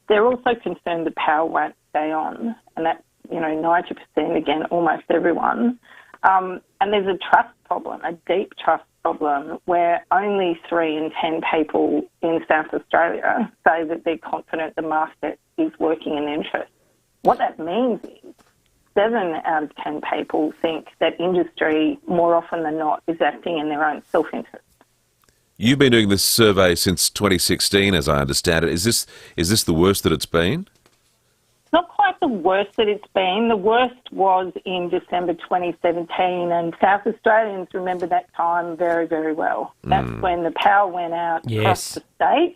They're also concerned the power won't stay on, and that's 90%, again, almost everyone. And there's a trust problem, a deep trust problem where only 3 in 10 people in South Australia say that they're confident the market is working in interest. What that means is 7 out of 10 people think that industry, more often than not, is acting in their own self-interest. You've been doing this survey since 2016, as I understand it. Is this the worst that it's been? Not quite the worst that it's been. The worst was in December 2017, and South Australians remember that time very, very well. That's when the power went out across the state.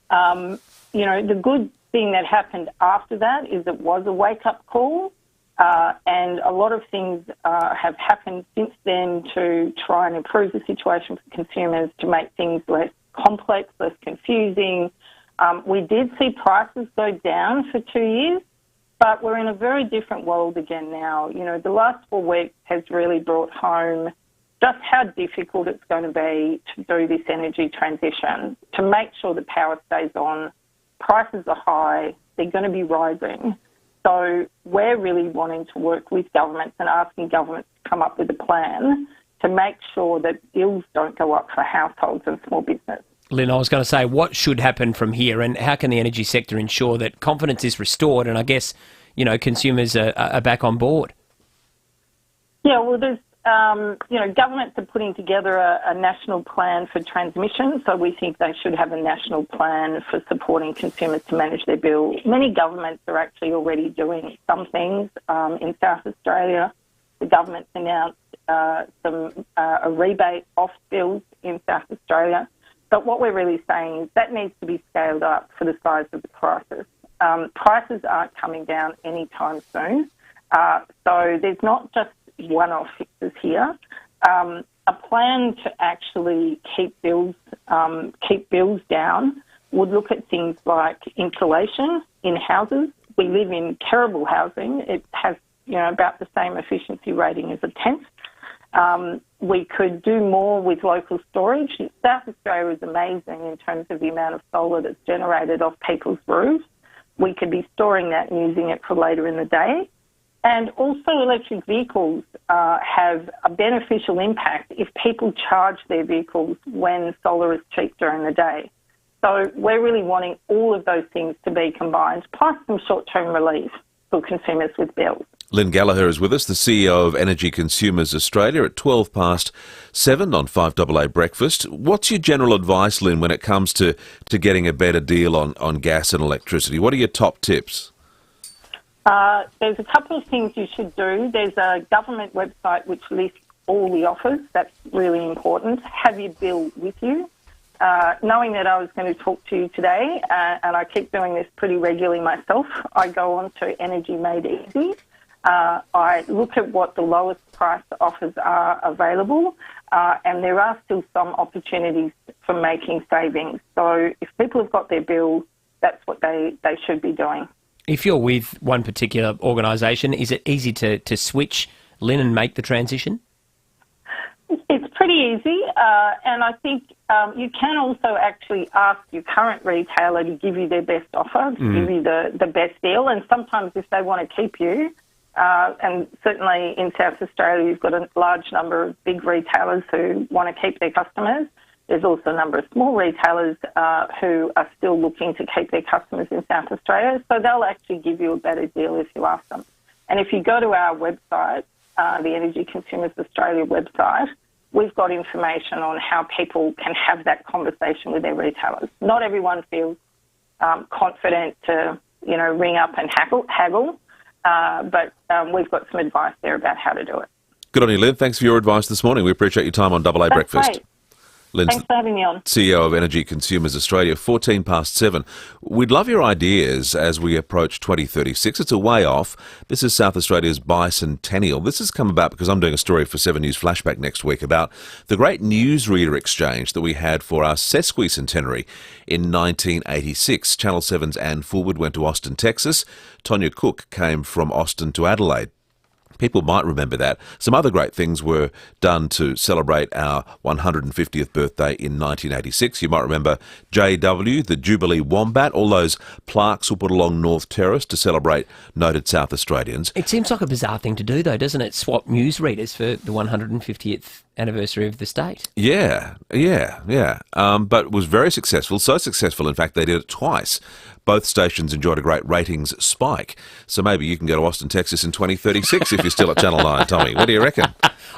The good thing that happened after that is it was a wake-up call, and a lot of things have happened since then to try and improve the situation for consumers, to make things less complex, less confusing. We did see prices go down for 2 years, but we're in a very different world again now. The last 4 weeks has really brought home just how difficult it's going to be to do this energy transition, to make sure the power stays on. Prices are high, they're going to be rising. So we're really wanting to work with governments and asking governments to come up with a plan to make sure that bills don't go up for households and small business. Lynn, I was going to say, what should happen from here, and how can the energy sector ensure that confidence is restored and I guess, consumers are back on board? Yeah, well, there's, governments are putting together a national plan for transmission, so we think they should have a national plan for supporting consumers to manage their bill. Many governments are actually already doing some things. In South Australia, the government's announced a rebate off bills in South Australia. But what we're really saying is that needs to be scaled up for the size of the crisis. Prices aren't coming down anytime soon. So there's not just one-off fixes here. A plan to actually keep bills down would look at things like insulation in houses. We live in terrible housing. It has, about the same efficiency rating as a tent. We could do more with local storage. South Australia is amazing in terms of the amount of solar that's generated off people's roofs. We could be storing that and using it for later in the day. And also electric vehicles have a beneficial impact if people charge their vehicles when solar is cheap during the day. So we're really wanting all of those things to be combined, plus some short-term relief for consumers with bills. Lynn Gallagher is with us, the CEO of Energy Consumers Australia, at 7:12 on 5AA Breakfast. What's your general advice, Lynn, when it comes to getting a better deal on gas and electricity? What are your top tips? There's a couple of things you should do. There's a government website which lists all the offers. That's really important. Have your bill with you. Knowing that I was going to talk to you today, and I keep doing this pretty regularly myself, I go on to Energy Made Easy. I look at what the lowest price offers are available, and there are still some opportunities for making savings. So if people have got their bill, that's what they should be doing. If you're with one particular organisation, is it easy to switch, Lynn, and make the transition? It's pretty easy, and I think you can also actually ask your current retailer to give you their best offer, to give you the best deal, and sometimes if they want to keep you, and certainly in South Australia you've got a large number of big retailers who want to keep their customers. There's also a number of small retailers who are still looking to keep their customers in South Australia, so they'll actually give you a better deal if you ask them. And if you go to our website, the Energy Consumers Australia website, we've got information on how people can have that conversation with their retailers. Not everyone feels confident to, ring up and haggle, but we've got some advice there about how to do it. Good on you, Lynn. Thanks for your advice this morning. We appreciate your time on AA Breakfast. Great. Lynn's Thanks for having me on. CEO of Energy Consumers Australia, 7:14. We'd love your ideas as we approach 2036. It's a way off. This is South Australia's bicentennial. This has come about because I'm doing a story for 7 News Flashback next week about the great newsreader exchange that we had for our sesquicentenary in 1986. Channel 7's Anne Fulwood went to Austin, Texas. Tonya Cook came from Austin to Adelaide. People might remember that. Some other great things were done to celebrate our 150th birthday in 1986. You might remember JW, the Jubilee Wombat. All those plaques were put along North Terrace to celebrate noted South Australians. It seems like a bizarre thing to do, though, doesn't it? Swap newsreaders for the 150th anniversary of the state. Yeah. But was very successful. So successful, in fact, they did it twice. Both stations enjoyed a great ratings spike. So maybe you can go to Austin, Texas in 2036 if you're still at Channel 9, Tommy. What do you reckon?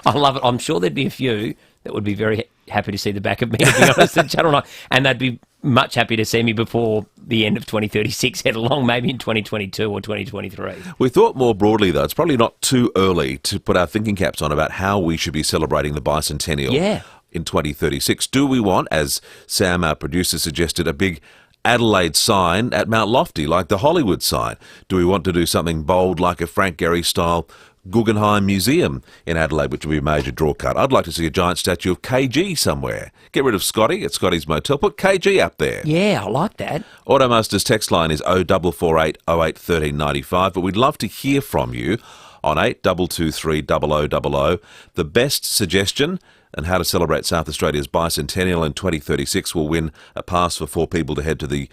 I love it. I'm sure there'd be a few that would be very happy to see the back of me, to be honest, at Channel 9. And they'd be much happy to see me before the end of 2036, head along, maybe in 2022 or 2023. We thought more broadly, though, it's probably not too early to put our thinking caps on about how we should be celebrating the bicentennial in 2036. Do we want, as Sam, our producer, suggested, a big Adelaide sign at Mount Lofty, like the Hollywood sign? Do we want to do something bold like a Frank Gehry-style Guggenheim Museum in Adelaide, which would be a major draw cut? I'd like to see a giant statue of KG somewhere. Get rid of Scotty at Scotty's Motel. Put KG up there. Yeah, I like that. Automaster's text line is 0448 08 1395, but we'd love to hear from you on 8223 0000. The best suggestion and how to celebrate South Australia's bicentennial in 2036 will win a pass for 4 people to head to the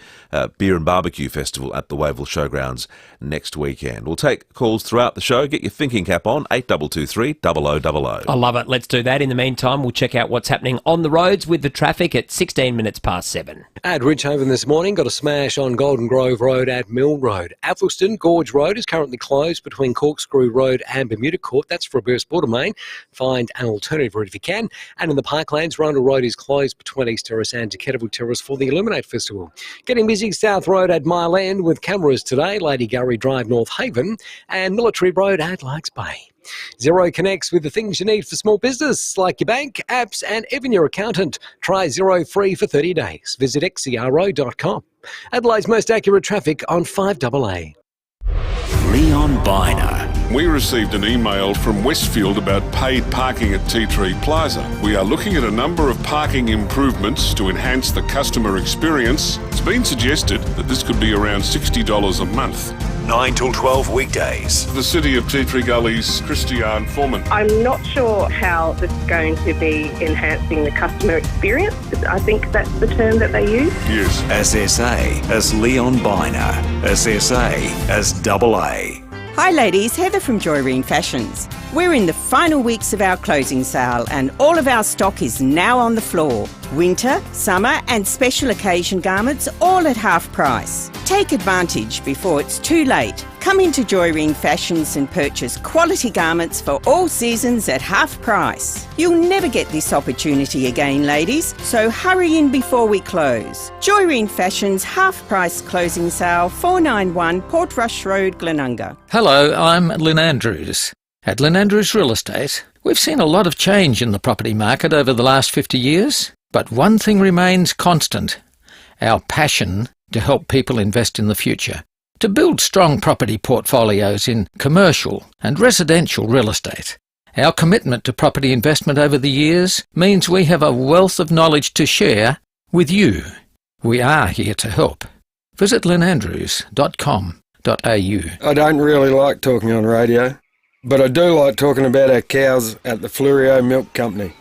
Beer and Barbecue Festival at the Wavell Showgrounds next weekend. We'll take calls throughout the show. Get your thinking cap on, 8223 0000. I love it. Let's do that. In the meantime, we'll check out what's happening on the roads with the traffic at 16 minutes past 7. At Ridgehaven this morning, got a smash on Golden Grove Road at Milne Road. Athelston Gorge Road is currently closed between Corkscrew Road and Bermuda Court. That's for reverse border main. Find an alternative route if you can. And in the Parklands, Rundle Road is closed between East Terrace and Decatable Terrace for the Illuminate Festival. Getting busy South Road at Mile End with cameras today, Lady Gurry Drive, North Haven, and Military Road at Larks Bay. Xero connects with the things you need for small business, like your bank, apps, and even your accountant. Try Xero free for 30 days. Visit xero.com. Adelaide's most accurate traffic on 5AA. Leon Biner. We received an email from Westfield about paid parking at Tea Tree Plaza. We are looking at a number of parking improvements to enhance the customer experience. It's been suggested that this could be around $60 a month. 9 till 12 weekdays. The City of Tea Tree Gully's Christiane Foreman. I'm not sure how this is going to be enhancing the customer experience. I think that's the term that they use. Yes. SSA as Leon Biner. SSA as AA. Hi ladies, Heather from Joyreen Fashions. We're in the final weeks of our closing sale and all of our stock is now on the floor. Winter, summer and special occasion garments all at half price. Take advantage before it's too late. Come into Joyreen Fashions and purchase quality garments for all seasons at half price. You'll never get this opportunity again, ladies, so hurry in before we close. Joyreen Fashions half price closing sale, 491 Portrush Road, Glenunga. Hello, I'm Lynn Andrews. At Lynn Andrews Real Estate, we've seen a lot of change in the property market over the last 50 years, but one thing remains constant: our passion to help people invest in the future, to build strong property portfolios in commercial and residential real estate. Our commitment to property investment over the years means we have a wealth of knowledge to share with you. We are here to help. Visit lynandrews.com.au. I don't really like talking on radio, but I do like talking about our cows at the FIVEAA Milk Company.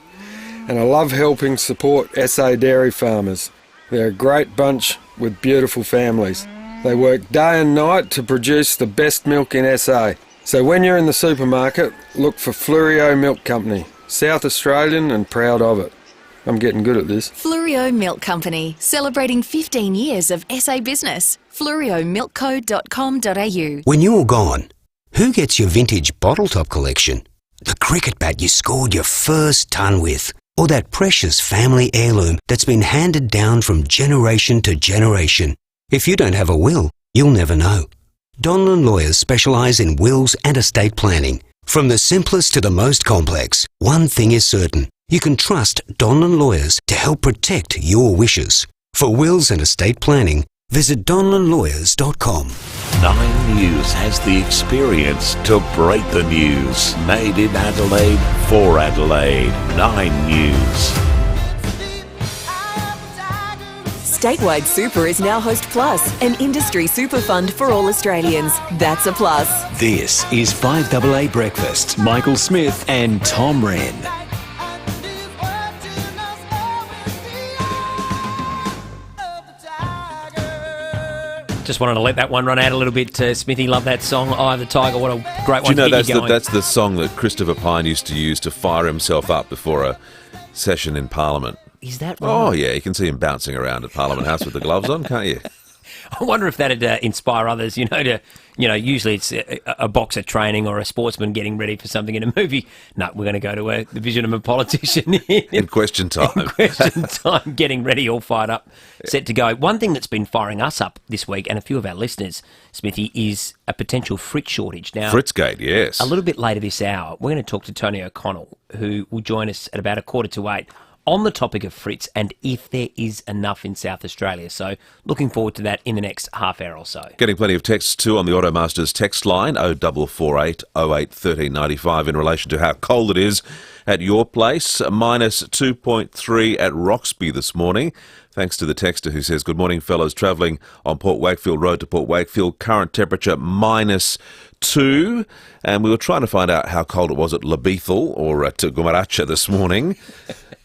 And I love helping support SA dairy farmers. They're a great bunch with beautiful families. They work day and night to produce the best milk in SA. So when you're in the supermarket, look for FIVEAA Milk Company. South Australian and proud of it. I'm getting good at this. FIVEAA Milk Company, celebrating 15 years of SA business. FIVEAAMilkco.com.au. When you're gone, who gets your vintage bottle top collection? The cricket bat you scored your first ton with? Or that precious family heirloom that's been handed down from generation to generation? If you don't have a will, you'll never know. Donlan Lawyers specialise in wills and estate planning. From the simplest to the most complex, one thing is certain. You can trust Donlan Lawyers to help protect your wishes. For wills and estate planning, visit donlanlawyers.com. 9 News has the experience to break the news. Made in Adelaide for Adelaide. 9 News. Statewide Super is now Host Plus, an industry super fund for all Australians. That's a plus. This is 5AA Breakfast. Michael Smith and Tom Wren. Just wanted to let that one run out a little bit. Smithy, love that song, Eye of the Tiger. What a great Do one you know to get you going. that's the song that Christopher Pyne used to use to fire himself up before a session in Parliament? Is that right? Oh, yeah, you can see him bouncing around at Parliament House with the gloves on, can't you? I wonder if that'd inspire others, usually it's a boxer training or a sportsman getting ready for something in a movie. No, we're going to go to the vision of a politician. In question time. In question time, getting ready, all fired up, set to go. One thing that's been firing us up this week, and a few of our listeners, Smithy, is a potential frit shortage. Now, Fritzgate, yes. A little bit later this hour, we're going to talk to Tony O'Connell, who will join us at about 7:45 on the topic of frits and if there is enough in South Australia. So looking forward to that in the next half hour or so. Getting plenty of texts too on the Automasters text line 0448 08 1395 in relation to how cold it is at your place. Minus 2.3 at Roxby this morning. Thanks to the texter who says, good morning fellows, travelling on Port Wakefield Road to Port Wakefield, current temperature -2. And we were trying to find out how cold it was at Lebethal or at Gumaracha this morning.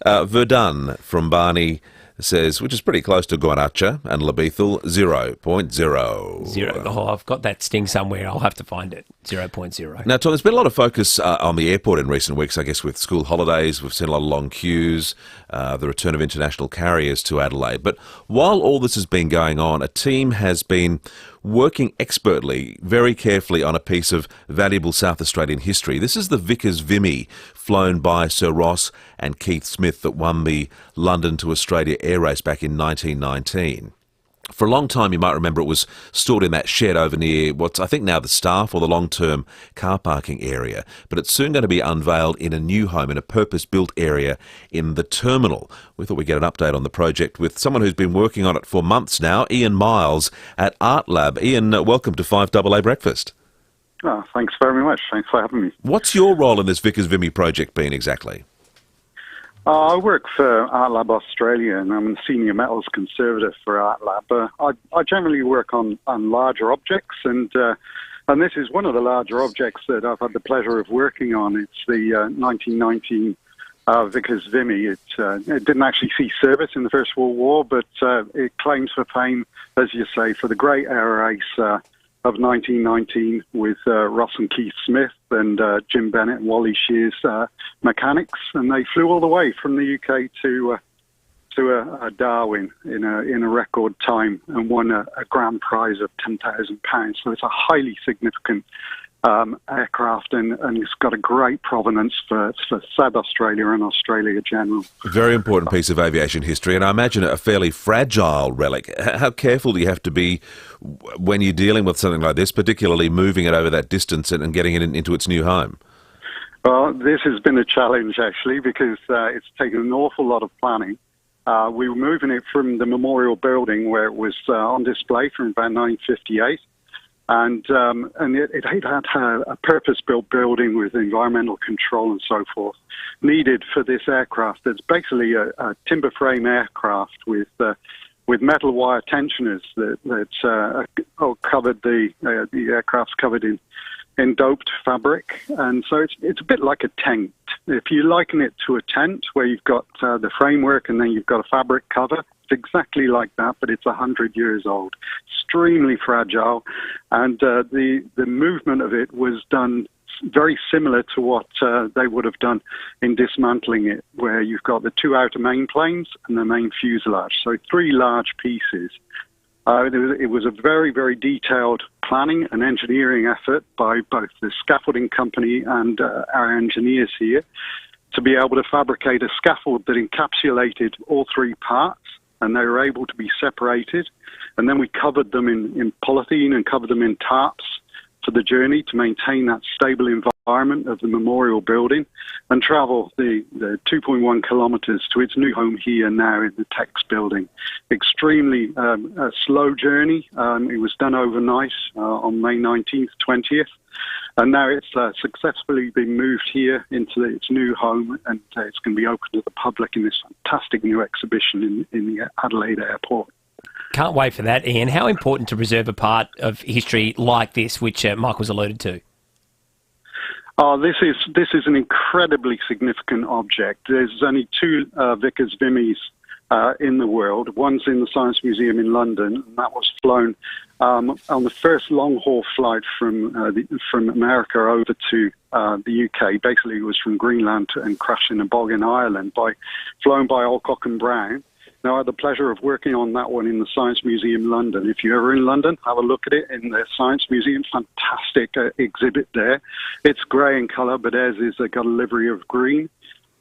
Verdun from Barney says, which is pretty close to Gumaracha and Lebethal, 0.0. Zero. Oh, I've got that sting somewhere. I'll have to find it. 0.0. Now, Tom, there's been a lot of focus on the airport in recent weeks, I guess, with school holidays. We've seen a lot of long queues, the return of international carriers to Adelaide. But while all this has been going on, a team has been working expertly, very carefully on a piece of valuable South Australian history. This is the Vickers Vimy, flown by Sir Ross and Keith Smith, that won the London to Australia air race back in 1919. For a long time, you might remember, it was stored in that shed over near what's, I think, now the staff or the long-term car parking area. But it's soon going to be unveiled in a new home, in a purpose-built area in the terminal. We thought we'd get an update on the project with someone who's been working on it for months now, Ian Miles at Art Lab. Ian, welcome to 5AA Breakfast. Oh, thanks very much. Thanks for having me. What's your role in this Vickers Vimy project been exactly? I work for Art Lab Australia, and I'm a senior metals conservator for Art Lab. I generally work on larger objects, and this is one of the larger objects that I've had the pleasure of working on. It's the 1919 Vickers Vimy. It didn't actually see service in the First World War, but it claims for fame, as you say, for the great air race of 1919 with Ross and Keith Smith and Jim Bennett and Wally Shear's mechanics, and they flew all the way from the UK to Darwin in a record time and won a grand prize of £10,000. So it's a highly significant aircraft, and it's got a great provenance for South Australia and Australia general. A very important piece of aviation history, and I imagine a fairly fragile relic. How careful do you have to be when you're dealing with something like this, particularly moving it over that distance and getting it into its new home? Well, this has been a challenge, actually, because it's taken an awful lot of planning. We were moving it from the memorial building where it was on display from about 1958. And it had a purpose-built building with environmental control and so forth needed for this aircraft. It's basically a timber frame aircraft with metal wire tensioners that covered the aircraft's covered in doped fabric, and so it's a bit like a tent. If you liken it to a tent where you've got the framework and then you've got a fabric cover, it's exactly like that, but it's 100 years old, extremely fragile, and the movement of it was done very similar to what they would have done in dismantling it, where you've got the two outer main planes and the main fuselage, so three large pieces. It was a very, very detailed planning and engineering effort by both the scaffolding company and our engineers here to be able to fabricate a scaffold that encapsulated all three parts, and they were able to be separated. And then we covered them in polythene and covered them in tarps for the journey to maintain that stable environment of the memorial building and travel the 2.1 kilometres to its new home here now in the Tex building. Extremely a slow journey. It was done overnight on May 19th, 20th. And now it's successfully been moved here into its new home, and it's going to be open to the public in this fantastic new exhibition in the Adelaide airport. Can't wait for that, Ian. How important to preserve a part of history like this, which Michael's alluded to? Oh, this is an incredibly significant object. There's only two Vickers Vimys in the world. One's in the Science Museum in London, and that was flown on the first long-haul flight from America over to the UK. Basically, it was from Greenland and crashed in a bog in Ireland, flown by Alcock and Brown. Now, I had the pleasure of working on that one in the Science Museum London. If you're ever in London, have a look at it in the Science Museum. Fantastic exhibit there. It's grey in colour, but theirs is got a livery of green.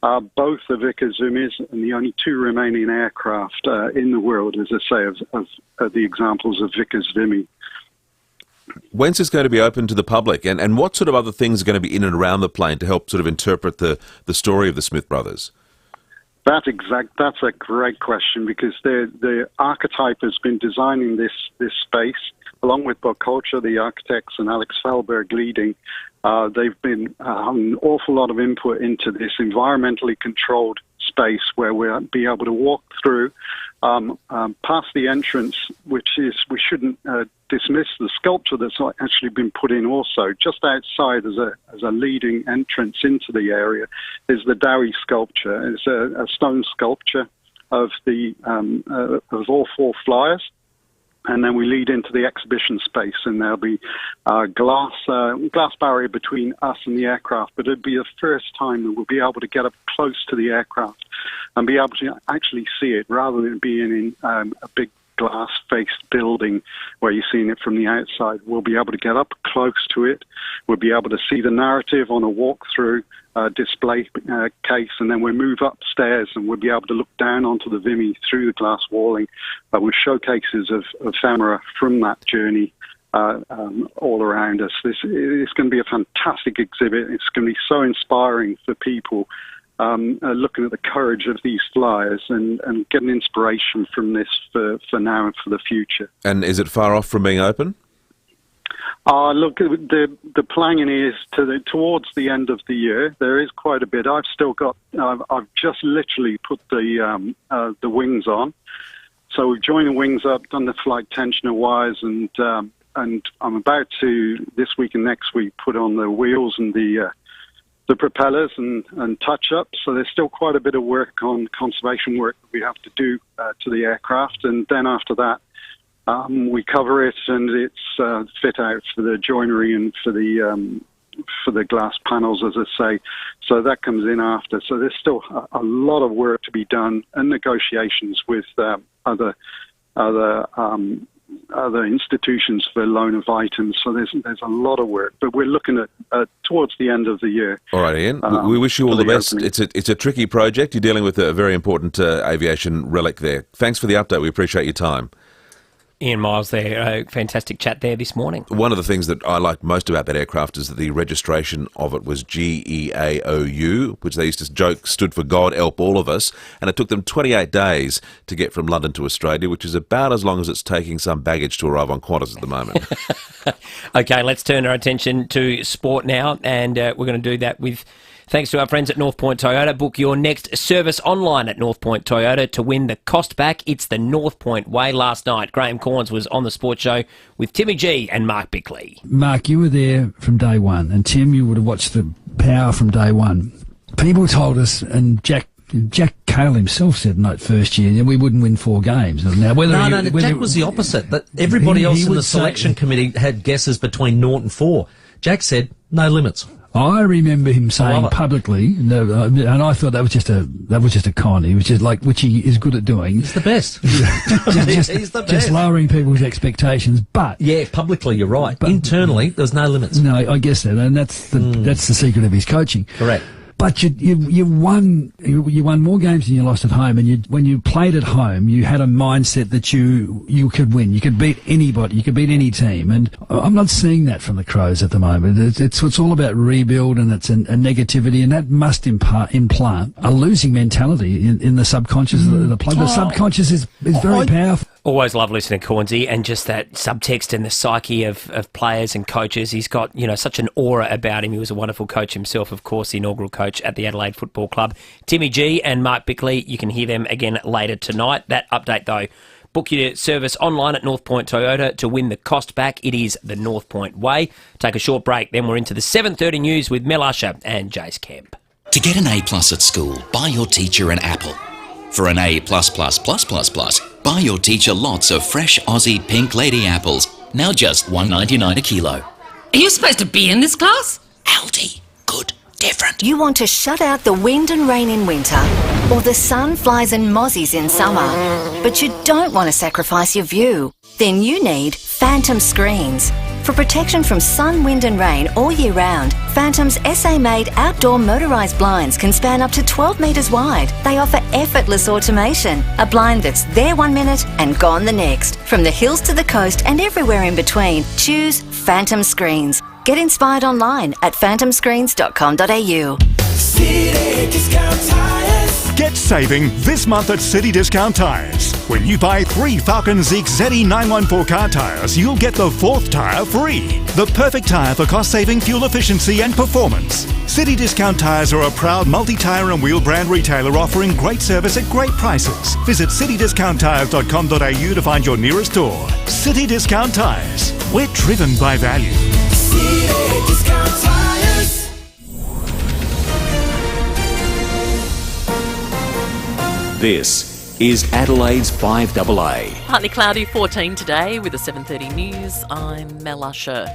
Both the Vickers Vimis and the only two remaining aircraft in the world, as I say, of the examples of Vickers Vimy. When's this going to be open to the public? And what sort of other things are going to be in and around the plane to help sort of interpret the story of the Smith brothers? That's a great question, because the archetype has been designing this space, along with Bob Culture, the architects, and Alex Fehlberg leading. They've been an awful lot of input into this environmentally controlled space where we'll be able to walk through past the entrance, which is, we shouldn't dismiss the sculpture that's actually been put in also. Just outside as a leading entrance into the area is the Dowie sculpture. It's a stone sculpture of of all four flyers. And then we lead into the exhibition space, and there'll be a glass barrier between us and the aircraft. But it'll be the first time that we'll be able to get up close to the aircraft and be able to actually see it, rather than being in a big glass-faced building where you're seeing it from the outside. We'll be able to get up close to it. We'll be able to see the narrative on a walk-through display case, and then we'll move upstairs and we'll be able to look down onto the Vimy through the glass walling with showcases of ephemera from that journey all around us. It's going to be a fantastic exhibit. It's going to be so inspiring for people looking at the courage of these flyers and getting inspiration from this for now and for the future. And is it far off from being open? Look, the planning is towards the end of the year. There is quite a bit. I've still got. I've just literally put the wings on. So we've joined the wings up, done the flight tensioner wires, and I'm about to this week and next week put on the wheels and the propellers and touch up. So there's still quite a bit of work on conservation work that we have to do to the aircraft, and then after that. We cover it, and it's fit out for the joinery and for the glass panels, as I say. So that comes in after. So there's still a lot of work to be done, and negotiations with other institutions for loan of items. So there's a lot of work, but we're looking at towards the end of the year. All right, Ian. We wish you all the best. Opening. It's a tricky project. You're dealing with a very important aviation relic there. Thanks for the update. We appreciate your time. Ian Miles there, fantastic chat there this morning. One of the things that I like most about that aircraft is that the registration of it was GEAOU, which they used to joke stood for God Help All of Us, and it took them 28 days to get from London to Australia, which is about as long as it's taking some baggage to arrive on Qantas at the moment. Okay, let's turn our attention to sport now, and we're going to do that with... Thanks to our friends at North Point Toyota. Book your next service online at North Point Toyota to win the cost back. It's the North Point way. Last night, Graham Corns was on the Sports Show with Timmy G and Mark Bickley. Mark, you were there from day one, and Tim, you would have watched the power from day one. People told us, and Jack Cale himself said in that first year, we wouldn't win 4 games. Now, Jack was the opposite. That everybody else in the selection committee had guesses between 0 and 4. Jack said, no limits. I remember him saying publicly, and I thought that was just a con. He was just like, which he is good at doing. He's the best. He's the best. Just lowering people's expectations. But yeah, publicly you're right. But internally, there's no limits. No, I guess that, and that's the secret of his coaching. Correct. But you won more games than you lost at home, and when you played at home, you had a mindset that you could win. You could beat anybody. You could beat any team, and I'm not seeing that from the Crows at the moment. It's all about rebuild, and it's a negativity, and that must implant a losing mentality in the subconscious of the player. The subconscious is very powerful. Always love listening to Cornsey, and just that subtext and the psyche of players and coaches. He's got, such an aura about him. He was a wonderful coach himself, of course, the inaugural coach at the Adelaide Football Club. Timmy G and Mark Bickley, you can hear them again later tonight. That update, though, book your service online at North Point Toyota to win the cost back. It is the North Point way. Take a short break, then we're into the 7:30 news with Mel Usher and Jace Kemp. To get an A+ at school, buy your teacher an apple. For an A+++++, buy your teacher lots of fresh Aussie pink lady apples, now just $1.99 a kilo. Are you supposed to be in this class? Aldi, good, different. You want to shut out the wind and rain in winter, or the sun, flies and mozzies in summer, but you don't want to sacrifice your view? Then you need Phantom Screens. For protection from sun, wind and rain all year round, Phantom's SA-made outdoor motorised blinds can span up to 12 metres wide. They offer effortless automation, a blind that's there 1 minute and gone the next. From the hills to the coast and everywhere in between, choose Phantom Screens. Get inspired online at phantomscreens.com.au. City Discount Tires. Get saving this month at City Discount Tires. When you buy 3 Falcon Zeek ZE914 car tyres, you'll get the 4th tyre free. The perfect tyre for cost-saving, fuel efficiency and performance. City Discount Tires are a proud multi-tyre and wheel brand retailer offering great service at great prices. Visit citydiscounttires.com.au to find your nearest store. City Discount Tires. We're driven by value. City Discount Tires. This is Adelaide's 5AA. Partly cloudy, 14 today with the 7:30 news. I'm Mel Usher.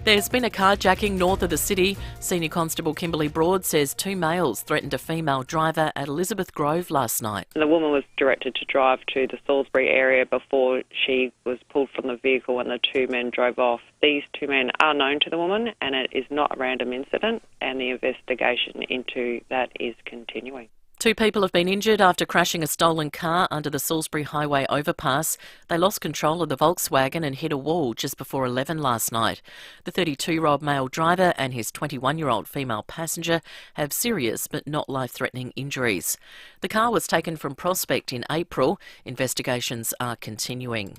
There's been a carjacking north of the city. Senior Constable Kimberly Broad says 2 males threatened a female driver at Elizabeth Grove last night. The woman was directed to drive to the Salisbury area before she was pulled from the vehicle and the 2 men drove off. These 2 men are known to the woman and it is not a random incident, and the investigation into that is continuing. 2 people have been injured after crashing a stolen car under the Salisbury Highway overpass. They lost control of the Volkswagen and hit a wall just before 11 last night. The 32-year-old male driver and his 21-year-old female passenger have serious but not life-threatening injuries. The car was taken from Prospect in April. Investigations are continuing.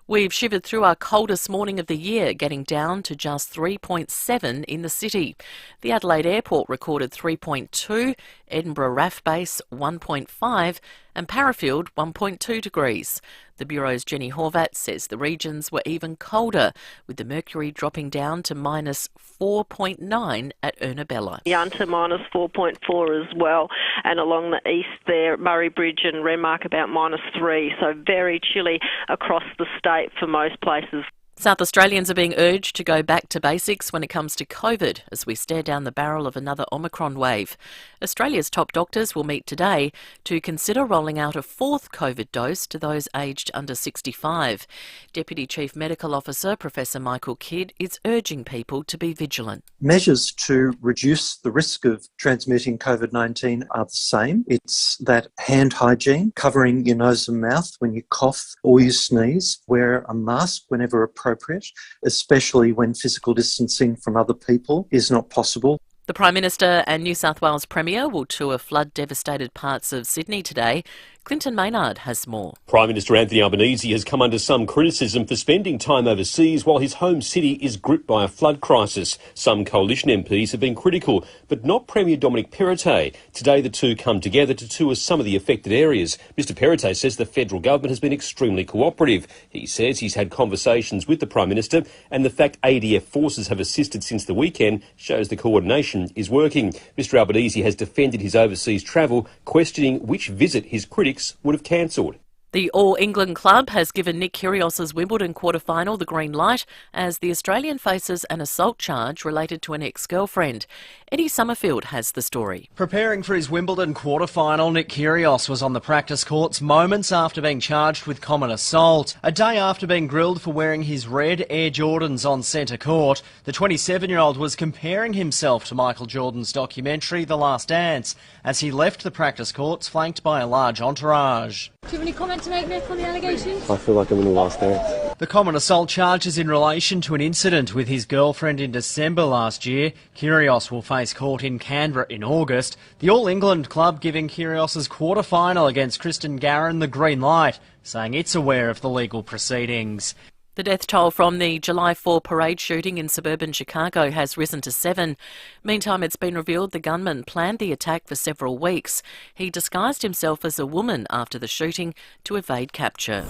We've shivered through our coldest morning of the year, getting down to just 3.7 in the city. The Adelaide Airport recorded 3.2, Edinburgh RAF Base 1.5 and Parafield 1.2 degrees. The Bureau's Jenny Horvat says the regions were even colder, with the mercury dropping down to minus 4.9 at Ernabella. Yunta minus 4.4 as well, and along the east there, Murray Bridge and Renmark about minus 3, so very chilly across the state for most places. South Australians are being urged to go back to basics when it comes to COVID as we stare down the barrel of another Omicron wave. Australia's top doctors will meet today to consider rolling out a 4th COVID dose to those aged under 65. Deputy Chief Medical Officer Professor Michael Kidd is urging people to be vigilant. Measures to reduce the risk of transmitting COVID-19 are the same. It's that hand hygiene, covering your nose and mouth when you cough or you sneeze, wear a mask whenever appropriate, especially when physical distancing from other people is not possible. The Prime Minister and New South Wales Premier will tour flood-devastated parts of Sydney today. Clinton Maynard has more. Prime Minister Anthony Albanese has come under some criticism for spending time overseas while his home city is gripped by a flood crisis. Some coalition MPs have been critical, but not Premier Dominic Perrottet. Today the two come together to tour some of the affected areas. Mr Perrottet says the federal government has been extremely cooperative. He says he's had conversations with the Prime Minister, and the fact ADF forces have assisted since the weekend shows the coordination is working. Mr Albanese has defended his overseas travel, questioning which visit his critics would have cancelled. The All England club has given Nick Kyrgios's Wimbledon quarter-final the green light as the Australian faces an assault charge related to an ex-girlfriend. Eddie Summerfield has the story. Preparing for his Wimbledon quarter-final, Nick Kyrgios was on the practice courts moments after being charged with common assault. A day after being grilled for wearing his red Air Jordans on centre court, the 27-year-old was comparing himself to Michael Jordan's documentary The Last Dance as he left the practice courts flanked by a large entourage. Do you have any comment to make, Nick, on the allegations? I feel like I'm in the last dance. The common assault charge is in relation to an incident with his girlfriend in December last year. Kyrgios will face court in Canberra in August. The All England club giving Kyrgios's quarter-final against Kristen Garron the green light, saying it's aware of the legal proceedings. The death toll from the July 4 parade shooting in suburban Chicago has risen to 7. Meantime, it's been revealed the gunman planned the attack for several weeks. He disguised himself as a woman after the shooting to evade capture.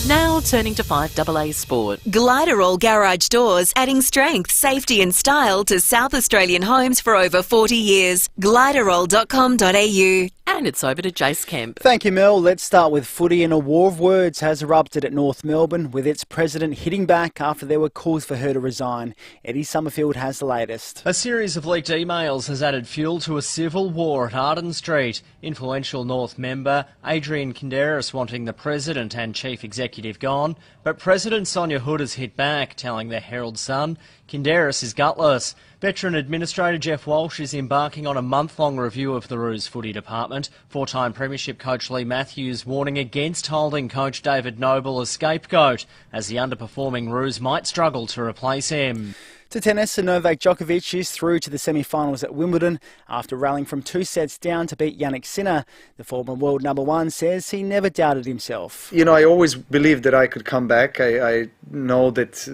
Now turning to 5AA Sport. Gliderall Garage Doors, adding strength, safety and style to South Australian homes for over 40 years. Gliderall.com.au. And it's over to Jace Kemp. Thank you, Mel. Let's start with footy. And a war of words has erupted at North Melbourne, with its president hitting back after there were calls for her to resign. Eddie Summerfield has the latest. A series of leaked emails has added fuel to a civil war at Arden Street. Influential North member Adrian Kinderis wanting the president and chief executive gone, but President Sonia Hood has hit back, telling the Herald Sun Kinderis is gutless. Veteran Administrator Jeff Walsh is embarking on a month-long review of the Roos footy department. Four-time Premiership coach Lee Matthews warning against holding coach David Noble as scapegoat, as the underperforming Roos might struggle to replace him. To tennis, Novak Djokovic is through to the semi-finals at Wimbledon after rallying from 2 sets down to beat Jannik Sinner. The former world number one says he never doubted himself. You know, I always believed that I could come back. I know that,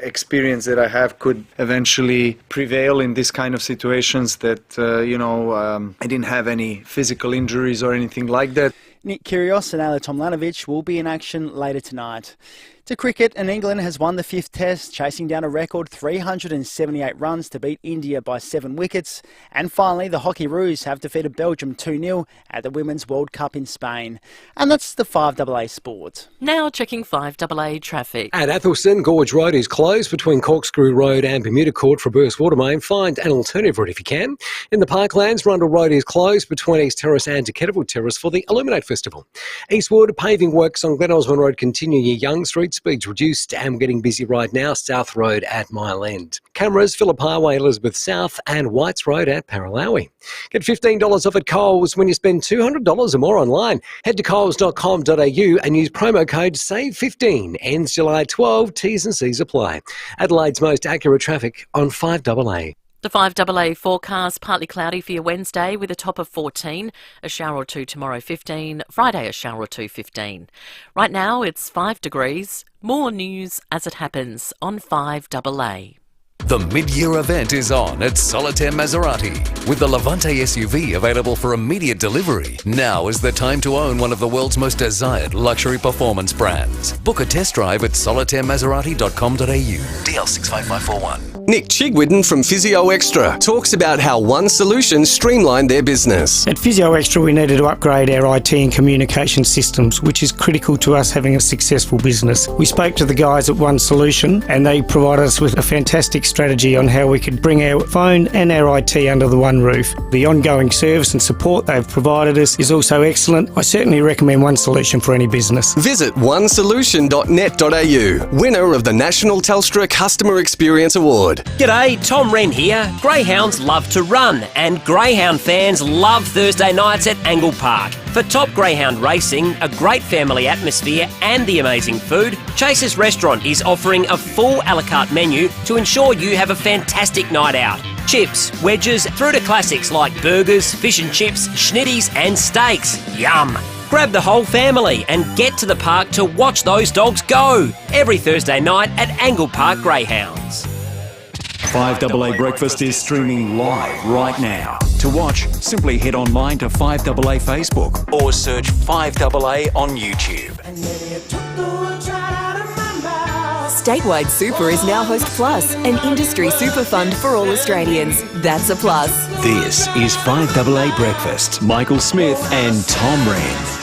experience that I have could eventually prevail in this kind of situations, that, I didn't have any physical injuries or anything like that. Nick Kyrgios and Ajla Tomljanovic will be in action later tonight. To cricket, and England has won the 5th test, chasing down a record 378 runs to beat India by 7 wickets. And finally, the Hockey Roos have defeated Belgium 2-0 at the Women's World Cup in Spain. And that's the 5AA Sport. Now checking 5AA traffic. At Athelston, Gorge Road is closed between Corkscrew Road and Bermuda Court for burst water main. Find an alternative route if you can. In the Parklands, Rundle Road is closed between East Terrace and Decatterville Terrace for the Illuminate Festival. Eastwood, paving works on Glen Osmond Road continue near Young Street. Speeds reduced and we're getting busy right now. South Road at Mile End. Cameras, Phillip Highway, Elizabeth South and Whites Road at Paralawi. Get $15 off at Coles when you spend $200 or more online. Head to coles.com.au and use promo code SAVE15. Ends July 12. T's and C's apply. Adelaide's most accurate traffic on 5AA. The 5AA forecast, partly cloudy for your Wednesday with a top of 14, a shower or two tomorrow 15, Friday a shower or two 15. Right now it's 5 degrees. More news as it happens on 5AA. The mid-year event is on at Solitaire Maserati. With the Levante SUV available for immediate delivery, now is the time to own one of the world's most desired luxury performance brands. Book a test drive at solitairemaserati.com.au. DL 65541. Nick Chigwidden from Physio Extra talks about how One Solution streamlined their business. At Physio Extra, we needed to upgrade our IT and communication systems, which is critical to us having a successful business. We spoke to the guys at One Solution and they provided us with a fantastic strategy on how we could bring our phone and our IT under the one roof. The ongoing service and support they've provided us is also excellent. I certainly recommend One Solution for any business. Visit onesolution.net.au, winner of the National Telstra Customer Experience Award. G'day, Tom Wren here. Greyhounds love to run, and Greyhound fans love Thursday nights at Angle Park. For top greyhound racing, a great family atmosphere and the amazing food, Chase's Restaurant is offering a full a la carte menu to ensure you have a fantastic night out. Chips, wedges, through to classics like burgers, fish and chips, schnitties and steaks. Yum! Grab the whole family and get to the park to watch those dogs go. Every Thursday night at Angle Park Greyhounds. 5AA Breakfast is streaming live right now. To watch, simply head online to 5AA Facebook or search 5AA on YouTube. Statewide Super is now Host Plus, an industry super fund for all Australians. That's a plus. This is 5AA Breakfast. Michael Smith and Tom Wren.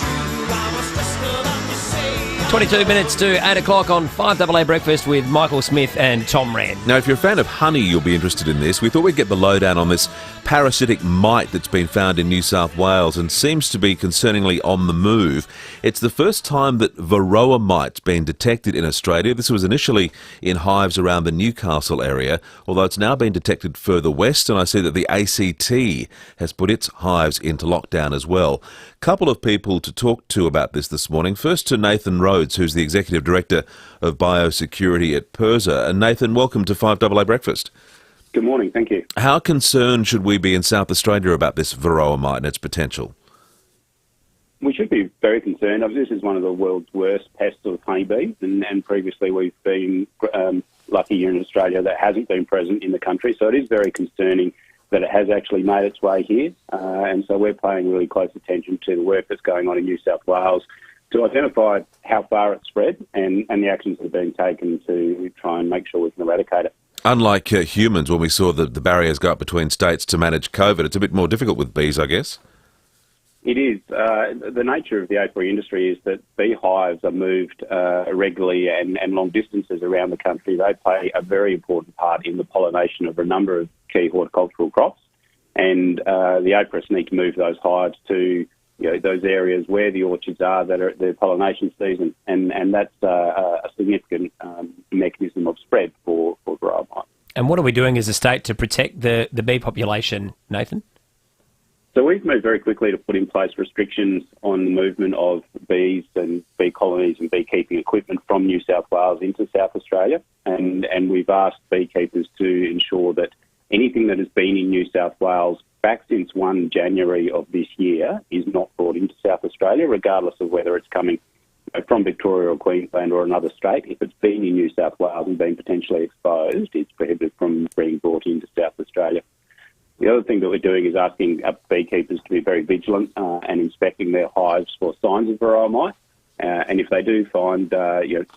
22 minutes to 8 o'clock on 5AA Breakfast with Michael Smith and Tom Wren. Now, if you're a fan of honey, you'll be interested in this. We thought we'd get the lowdown on this parasitic mite that's been found in New South Wales and seems to be concerningly on the move. It's the first time that Varroa mite's been detected in Australia. This was initially in hives around the Newcastle area, although it's now been detected further west, and I see that the ACT has put its hives into lockdown as well. Couple of people to talk to about this morning. First to Nathan Rhodes, who's the Executive Director of Biosecurity at FIVEAA. And Nathan, welcome to 5AA Breakfast. Good morning, thank you. How concerned should we be in South Australia about this Varroa mite and its potential? We should be very concerned. This is one of the world's worst pests of honeybees, and previously we've been lucky here in Australia that hasn't been present in the country. So it is very concerning that it has actually made its way here. And so we're paying really close attention to the work that's going on in New South Wales to identify how far it's spread and the actions that are being taken to try and make sure we can eradicate it. Unlike humans, when we saw the barriers go up between states to manage COVID, it's a bit more difficult with bees, I guess. It is. The nature of the apiary industry is that beehives are moved regularly and long distances around the country. They play a very important part in the pollination of a number of key horticultural crops, and the apiarists need to move those hives to those areas where the orchards are that are at their pollination season, and that's a significant mechanism of spread for varroa mite. And what are we doing as a state to protect the bee population, Nathan? So we've moved very quickly to put in place restrictions on the movement of bees and bee colonies and beekeeping equipment from New South Wales into South Australia, and we've asked beekeepers to ensure that anything that has been in New South Wales back since 1 January of this year is not brought into South Australia, regardless of whether it's coming from Victoria or Queensland or another state. If it's been in New South Wales and been potentially exposed, it's prohibited from being brought into South Australia. The other thing that we're doing is asking beekeepers to be very vigilant and inspecting their hives for signs of varroa mite. And if they do find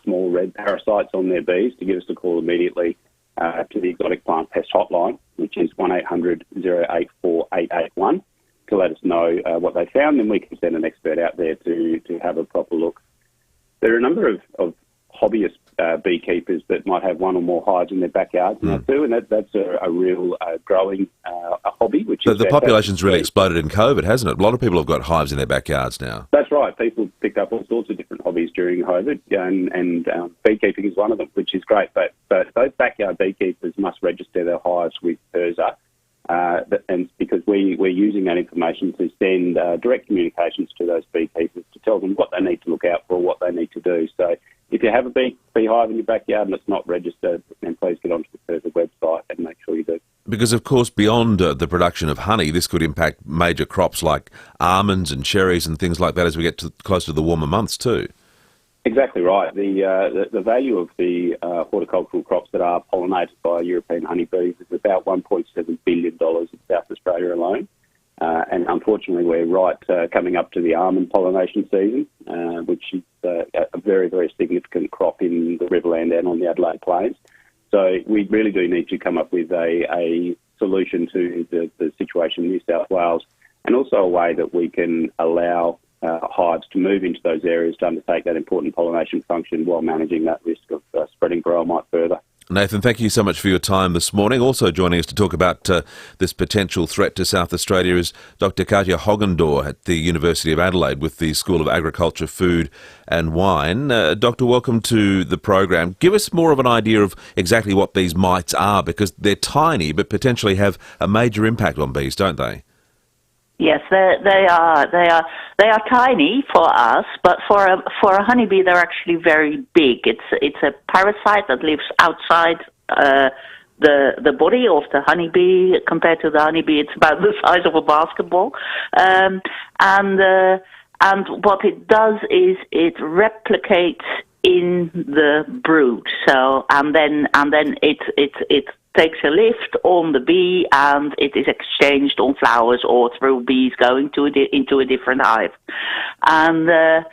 small red parasites on their bees, to give us a call immediately to the Exotic Plant Pest Hotline, which is 1800 084 881, to let us know what they found. Then we can send an expert out there to have a proper look. There are a number of hobbyist beekeepers that might have one or more hives in their backyards now too, and that's a real growing hobby. Which is the population's really exploded in COVID, hasn't it? A lot of people have got hives in their backyards now. That's right. People picked up all sorts of different hobbies during COVID, and beekeeping is one of them, which is great. But those backyard beekeepers must register their hives with FIVEAA, and because we're using that information to send direct communications to those beekeepers to tell them what they need to look out for, what they need to do. So if you have a beehive in your backyard and it's not registered, then please get onto the FIVEAA website and make sure you do. Because, of course, beyond the production of honey, this could impact major crops like almonds and cherries and things like that as we get closer to the warmer months too. Exactly right. The value of the horticultural crops that are pollinated by European honeybees is about $1.7 billion in South Australia alone. And unfortunately, we're coming up to the almond pollination season, which is a very, very significant crop in the Riverland and on the Adelaide Plains. So we really do need to come up with a solution to the situation in New South Wales, and also a way that we can allow hives to move into those areas to undertake that important pollination function while managing that risk of spreading varroa mite further. Nathan, thank you so much for your time this morning. Also joining us to talk about this potential threat to South Australia is Dr. Katja Hoggendorr at the University of Adelaide with the School of Agriculture, Food and Wine. Doctor, welcome to the program. Give us more of an idea of exactly what these mites are, because they're tiny but potentially have a major impact on bees, don't they? Yes, they are tiny for us, but for a honeybee, they're actually very big. It's a parasite that lives outside the body of the honeybee. Compared to the honeybee, it's about the size of a basketball. And what it does is it replicates in the brood. So and then it takes a lift on the bee, and it is exchanged on flowers or through bees going into a different hive. And the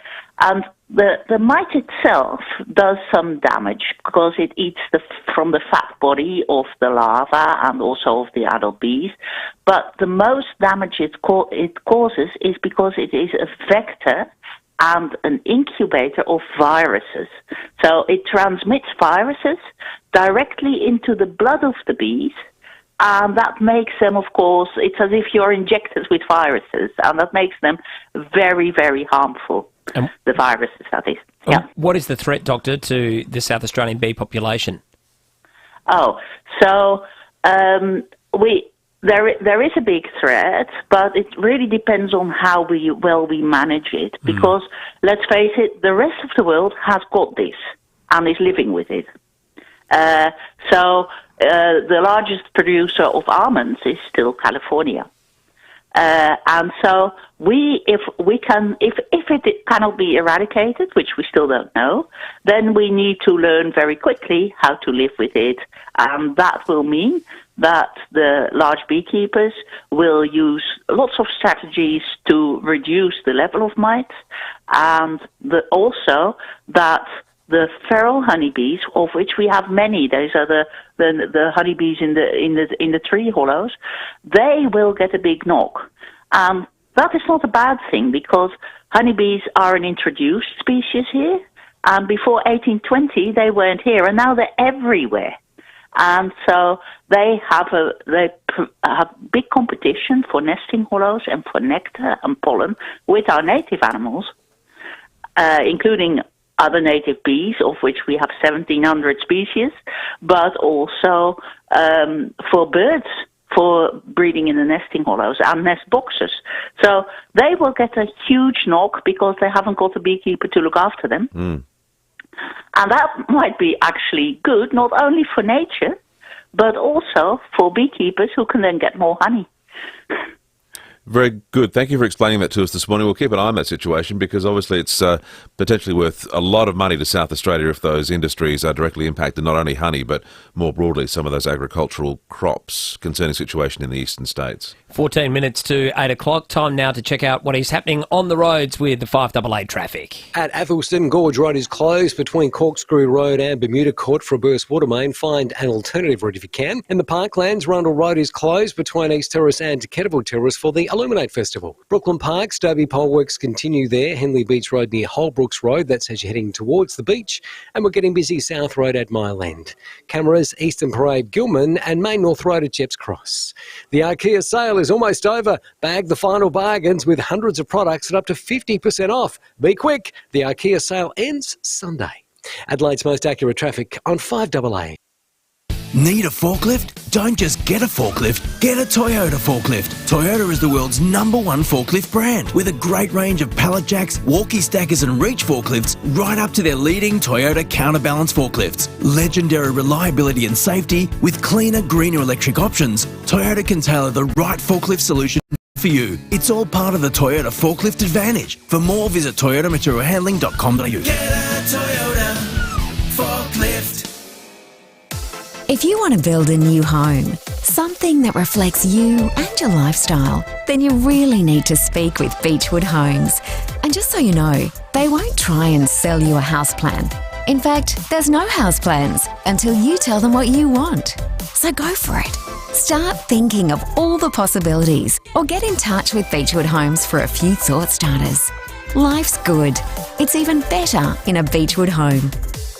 mite itself does some damage because it eats from the fat body of the larva and also of the adult bees. But the most damage it causes is because it is a vector and an incubator of viruses. So it transmits viruses directly into the blood of the bees, and that makes them, of course, it's as if you're injected with viruses, and that makes them very, very harmful, the viruses, that is. Yeah. What is the threat, Doctor, to the South Australian bee population? There is a big threat, but it really depends on how well we manage it, because, let's face it, the rest of the world has got this and is living with it. The largest producer of almonds is still California. And so if it cannot be eradicated, which we still don't know, then we need to learn very quickly how to live with it. And that will mean that the large beekeepers will use lots of strategies to reduce the level of mites, and also that the feral honeybees, of which we have many, those are the honeybees in the tree hollows, they will get a big knock. And that is not a bad thing, because honeybees are an introduced species here, and before 1820 they weren't here, and now they're everywhere. And so they have big competition for nesting hollows and for nectar and pollen with our native animals, including other native bees, of which we have 1,700 species, but also for birds, for breeding in the nesting hollows and nest boxes. So they will get a huge knock because they haven't got a beekeeper to look after them. And that might be actually good, not only for nature, but also for beekeepers who can then get more honey. Very good. Thank you for explaining that to us this morning. We'll keep an eye on that situation, because obviously it's potentially worth a lot of money to South Australia if those industries are directly impacted, not only honey, but more broadly some of those agricultural crops. Concerning situation in the eastern states. 14 minutes to 8 o'clock. Time now to check out what is happening on the roads with the FIVEAA traffic. At Athelston, Gorge Road is closed between Corkscrew Road and Bermuda Court for a burst water main. Find an alternative route if you can. In the Parklands, Rundle Road is closed between East Terrace and Kettleville Terrace for the Illuminate Festival. Brooklyn Park, Stobie Poleworks continue there. Henley Beach Road near Holbrooks Road, that's as you're heading towards the beach. And we're getting busy South Road at Mile End. Cameras, Eastern Parade, Gilman and Main North Road at Jeps Cross. The IKEA sale is almost over. Bag the final bargains with hundreds of products at up to 50% off. Be quick, the IKEA sale ends Sunday. Adelaide's most accurate traffic on 5AA. Need a forklift? Don't just get a forklift, get a Toyota forklift. Toyota is the world's #1 forklift brand, with a great range of pallet jacks, walkie stackers and reach forklifts, right up to their leading Toyota counterbalance forklifts. Legendary reliability and safety with cleaner, greener electric options, Toyota can tailor the right forklift solution for you. It's all part of the Toyota Forklift Advantage. For more, visit toyotamaterialhandling.com.au. Get a Toyota forklift. If you want to build a new home, something that reflects you and your lifestyle, then you really need to speak with Beechwood Homes. And just so you know, they won't try and sell you a house plan. In fact, there's no house plans until you tell them what you want. So go for it. Start thinking of all the possibilities, or get in touch with Beechwood Homes for a few thought starters. Life's good. It's even better in a Beechwood home.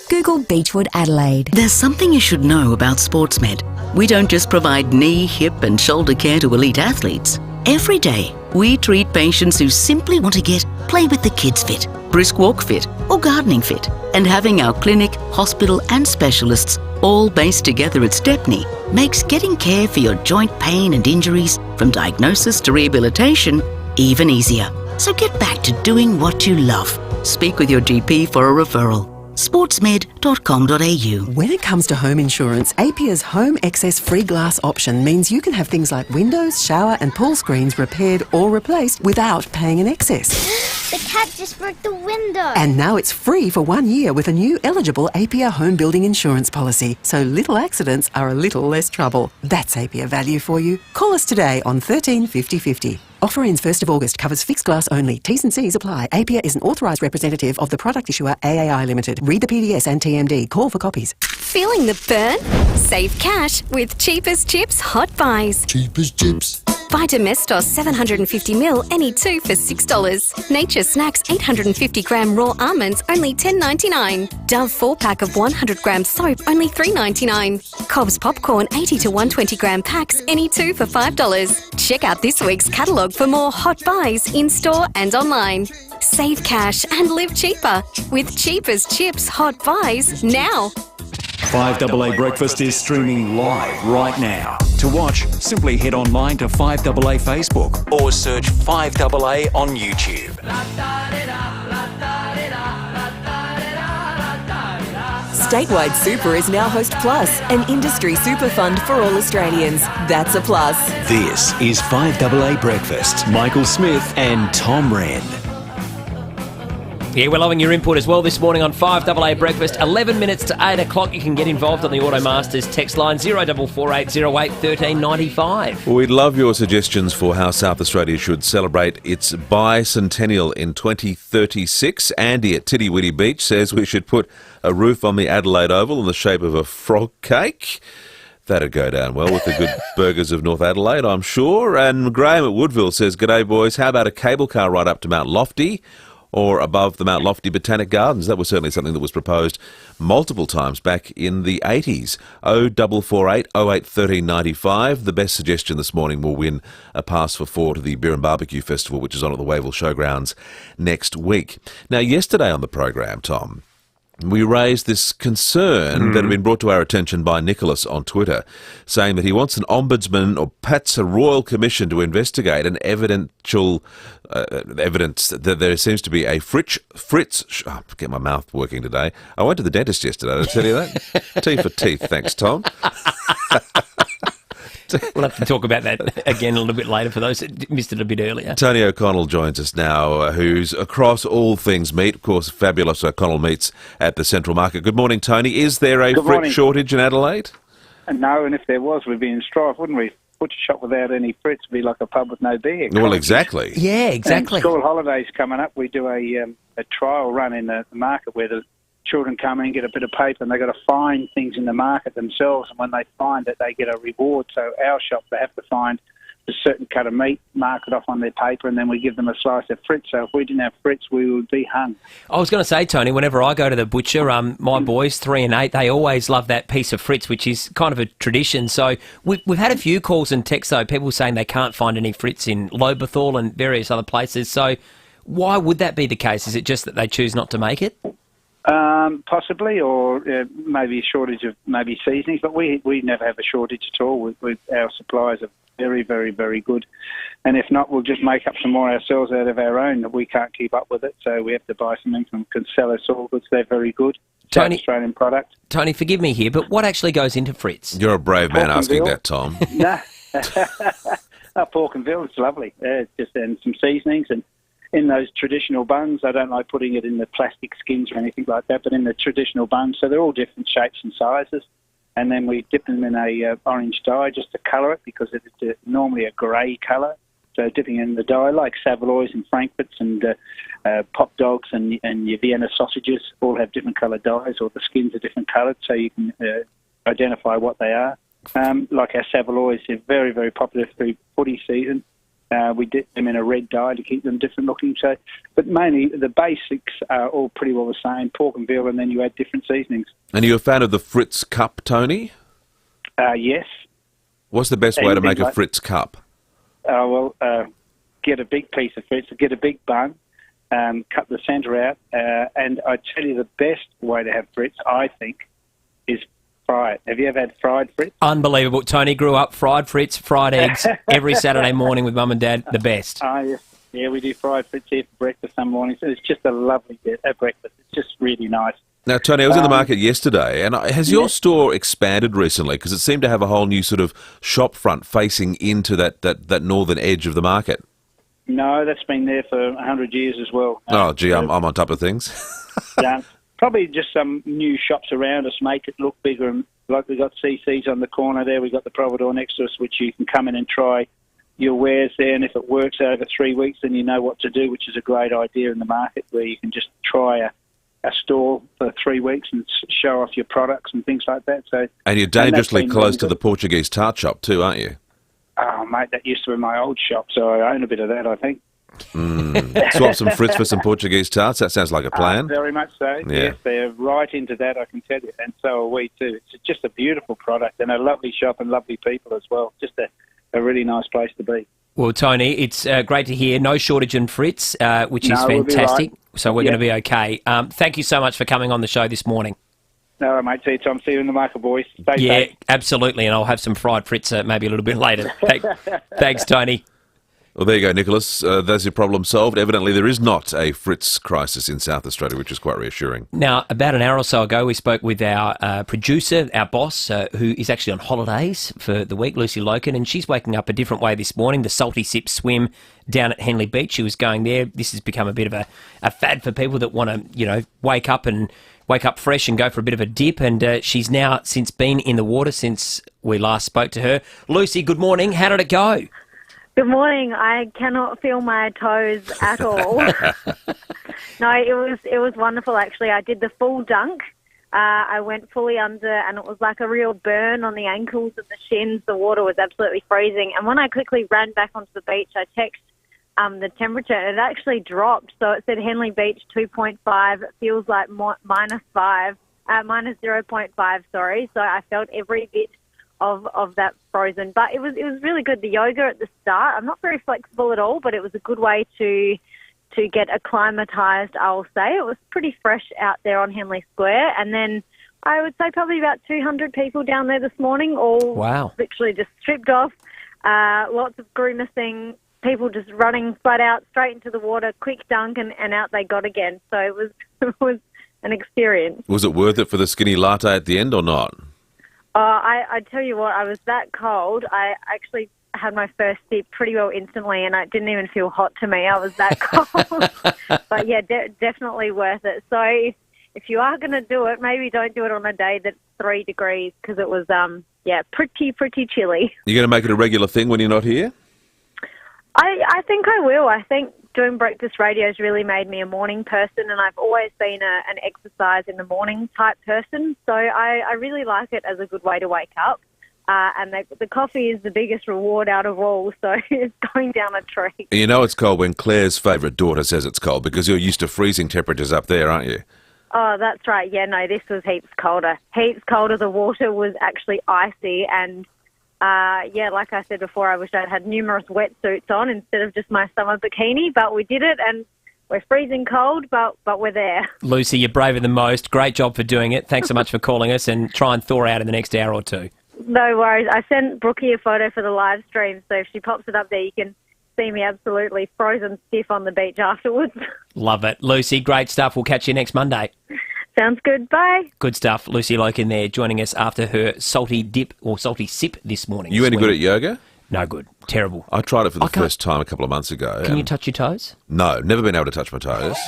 Google Beechwood Adelaide. There's something you should know about SportsMed. We don't just provide knee, hip and shoulder care to elite athletes. Every day, we treat patients who simply want to get play with the kids fit, brisk walk fit or gardening fit. And having our clinic, hospital and specialists all based together at Stepney makes getting care for your joint pain and injuries, from diagnosis to rehabilitation, even easier. So get back to doing what you love. Speak with your GP for a referral. sportsmed.com.au. When it comes to home insurance, APIA's Home Excess Free Glass option means you can have things like windows, shower and pool screens repaired or replaced without paying an excess. The cat just broke the window. And now it's free for 1 year with a new eligible APIA home building insurance policy. So little accidents are a little less trouble. That's APIA value for you. Call us today on 13 50 50. Offer ends 1st of August. Covers fixed glass only. T's and C's apply. APIA is an authorised representative of the product issuer AAI Limited. Read the PDS and TMD. Call for copies. Feeling the burn? Save cash with Cheapest Chips Hot Buys. Cheapest Chips. Vitamestos 750ml, any 2 for $6. Nature Snacks 850-gram raw almonds, only $10.99. Dove 4-pack of 100-gram soap, only $3.99. Cobb's Popcorn 80 to 120-gram packs, any 2 for $5. Check out this week's catalogue for more hot buys in-store and online. Save cash and live cheaper with Cheapest Chips Hot Buys now. 5AA Breakfast is streaming live right now. To watch, simply head online to 5AA Facebook or search 5AA on YouTube. Statewide Super is now Host Plus, an industry super fund for all Australians. That's a plus. This is 5AA Breakfast. Michael Smith and Tom Wren. Yeah, we're loving your input as well this morning on 5AA Breakfast. 11 minutes to 8 o'clock. You can get involved on the Automasters text line 044808 1395. We'd love your suggestions for how South Australia should celebrate its bicentennial in 2036. Andy at Titty Witty Beach says we should put a roof on the Adelaide Oval in the shape of a frog cake. That'd go down well with the good burgers of North Adelaide, I'm sure. And Graham at Woodville says, "G'day, boys. How about a cable car ride up to Mount Lofty or above the Mount Lofty Botanic Gardens?" That was certainly something that was proposed multiple times back in the 80s. 0448 08 1395. The best suggestion this morning will win a pass for 4 to the Beer and Barbecue Festival, which is on at the Wavell Showgrounds next week. Now, yesterday on the program, Tom, we raised this concern that had been brought to our attention by Nicholas on Twitter, saying that he wants an ombudsman or perhaps a royal commission to investigate an evidential evidence that there seems to be a get my mouth working today. I went to the dentist yesterday, did I tell you that? Tea for teeth, thanks, Tom. We'll have to talk about that again a little bit later for those that missed it a bit earlier. Tony O'Connell joins us now, who's across all things meat. Of course, fabulous O'Connell Meats at the Central Market. Good morning, Tony. Is there a frit shortage in Adelaide? No, and if there was, we'd be in strife, wouldn't we? Butcher shop without any frits would be like a pub with no beer. Well, exactly. Yeah, exactly. And school holidays coming up, we do a trial run in the market where the children come in, get a bit of paper, and they've got to find things in the market themselves. And when they find it, they get a reward. So our shop, they have to find a certain cut of meat, mark it off on their paper, and then we give them a slice of frit. So if we didn't have frits, we would be hung. I was going to say, Tony, whenever I go to the butcher, my boys, 3 and 8, they always love that piece of frits, which is kind of a tradition. So we've had a few calls and texts, though, people saying they can't find any frits in Lobethal and various other places. So why would that be the case? Is it just that they choose not to make it? Possibly, or maybe a shortage of maybe seasonings, but we never have a shortage at all. Our suppliers are very, very, very good. And if not, we'll just make up some more ourselves out of our own. We can't keep up with it, so we have to buy something from Kinsella Saw Goods. They're very good. South Australian product. Tony, forgive me here, but what actually goes into frits? You're a brave man asking that, Tom. No. Pork and veal, it's lovely. And some seasonings and in those traditional buns. I don't like putting it in the plastic skins or anything like that, but in the traditional buns. So they're all different shapes and sizes. And then we dip them in a orange dye just to colour it, because it's normally a grey colour. So dipping in the dye, like Savoys and Frankfurts and pop dogs and your Vienna sausages all have different coloured dyes, or the skins are different coloured, so you can identify what they are. Like our Savoys, they're very, very popular through footy season. We dip them in a red dye to keep them different looking. So, but mainly the basics are all pretty well the same: pork and veal, and then you add different seasonings. And are you a fan of the Fritz Cup, Tony? Yes. What's the best way to make a Fritz Cup? Get a big piece of Fritz, get a big bun, cut the centre out, and I tell you the best way to have Fritz, I think, is fry it. Have you ever had fried Fritz? Unbelievable. Tony grew up fried Fritz, fried eggs every Saturday morning with Mum and Dad. The best. Yes. Yeah, we do fried Fritz here for breakfast some mornings. It's just a lovely breakfast. It's just really nice. Now, Tony, I was in the market yesterday, and has your store expanded recently? Because it seemed to have a whole new sort of shop front facing into that northern edge of the market. No, that's been there for 100 years as well. Oh, gee, I'm on top of things. Probably just some new shops around us make it look bigger. And like we've got CC's on the corner there, we've got the Providore next to us, which you can come in and try your wares there. And if it works over 3 weeks, then you know what to do, which is a great idea in the market, where you can just try a store for 3 weeks and show off your products and things like that. So, and you're dangerously close to the Portuguese tart shop too, aren't you? Oh, mate, that used to be my old shop, so I own a bit of that, I think. Swap some Fritz for some Portuguese tarts. That sounds like a plan. Very much so. Yeah. Yes, they're right into that, I can tell you. And so are we too. It's just a beautiful product and a lovely shop and lovely people as well. Just a really nice place to be. Well, Tony, it's great to hear. No shortage in Fritz, which is fantastic. We'll so we're going to be okay. Thank you so much for coming on the show this morning. All right, mate. See you, Tom. See you in the market, boys. Stay safe. Absolutely. And I'll have some fried Fritz maybe a little bit later. Thanks, Tony. Well, there you go, Nicholas. That's your problem solved. Evidently, there is not a Fritz crisis in South Australia, which is quite reassuring. Now, about an hour or so ago, we spoke with our producer, our boss, who is actually on holidays for the week, Lucy Loken, and she's waking up a different way this morning. The Salty Sip swim down at Henley Beach. She was going there. This has become a bit of a fad for people that want to, wake up fresh and go for a bit of a dip. And she's now since been in the water since we last spoke to her. Lucy, good morning. How did it go? Good morning. I cannot feel my toes at all. No, it was wonderful, actually. I did the full dunk. I went fully under, and it was like a real burn on the ankles and the shins. The water was absolutely freezing. And when I quickly ran back onto the beach, I checked the temperature, and it actually dropped. So it said Henley Beach 2.5. It feels like minus 0.5, sorry. So I felt every bit of that frozen. But it was really good. The yoga at the start, I'm not very flexible at all, but it was a good way to get acclimatised, I'll say. It was pretty fresh out there on Henley Square. And then I would say probably about 200 people down there this morning, all literally just stripped off, lots of grimacing, people just running flat out straight into the water, quick dunk, and out they got again. So it was an experience. Was it worth it for the skinny latte at the end or not? I tell you what, I was that cold. I actually had my first sip pretty well instantly, and it didn't even feel hot to me. I was that cold. But yeah, definitely worth it. So if you are going to do it, maybe don't do it on a day that's 3 degrees, because it was pretty chilly. You're going to make it a regular thing when you're not here? I think I will. I think doing breakfast radio has really made me a morning person, and I've always been an exercise in the morning type person. So I really like it as a good way to wake up. And the coffee is the biggest reward out of all, so it's going down a treat. You know it's cold when Claire's favourite daughter says it's cold, because you're used to freezing temperatures up there, aren't you? Oh, that's right. Yeah, no, this was heaps colder. Heaps colder. The water was actually icy, and like I said before, I wish I'd had numerous wetsuits on instead of just my summer bikini, but we did it, and we're freezing cold, but we're there. Lucy, you're braver than most. Great job for doing it. Thanks so much for calling us, and try and thaw out in the next hour or two. No worries. I sent Brookie a photo for the live stream, so if she pops it up there, you can see me absolutely frozen stiff on the beach afterwards. Love it. Lucy, great stuff. We'll catch you next Monday. Sounds good. Bye. Good stuff. Lucy Loken there joining us after her salty dip or salty sip this morning. You any good at yoga? No good. Terrible. I tried it for the first time a couple of months ago. Can you touch your toes? No, never been able to touch my toes,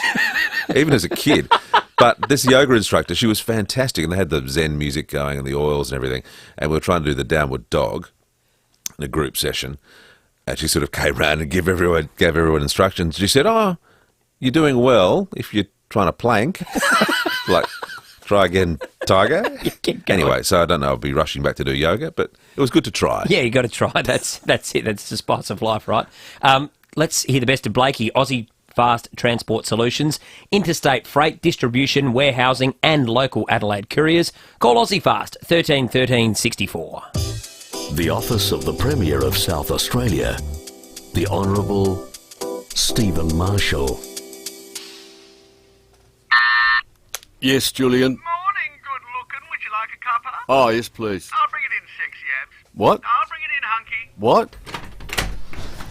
even as a kid. But this yoga instructor, she was fantastic, and they had the Zen music going and the oils and everything, and we were trying to do the downward dog in a group session, and she sort of came round and gave everyone instructions. She said, "Oh, you're doing well if you're trying to plank." Like, try again, tiger. Anyway, so I don't know, I'll be rushing back to do yoga, but it was good to try. Yeah, you got to try. That's it. That's the spice of life, right? Let's hear the best of Blakey. Aussie Fast Transport Solutions, interstate freight, distribution, warehousing and local Adelaide couriers. Call Aussie Fast 13 13 64. The Office of the Premier of South Australia, the Honourable Stephen Marshall. Yes, Julian. Morning, good looking. Would you like a cuppa? Oh, yes, please. I'll bring it in, sexy abs. What? I'll bring it in, hunky. What?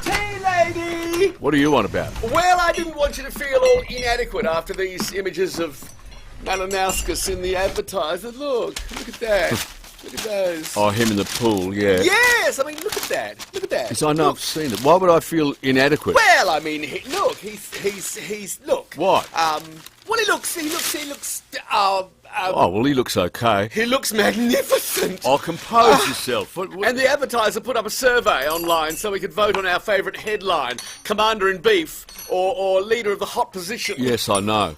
Tea lady! What do you want about? Well, I didn't want you to feel all inadequate after these images of Malinauskas in the advertiser. Look at that. Look at those. Oh, him in the pool, yeah. Yes, I mean, look at that. Look at that. Yes, I know, I've seen it. Why would I feel inadequate? Well, I mean, look. What? Well, he looks. Oh, well, he looks okay. He looks magnificent. Oh, compose yourself. And the advertiser put up a survey online so we could vote on our favourite headline, Commander in Beef or Leader of the Hot Position. Yes, I know.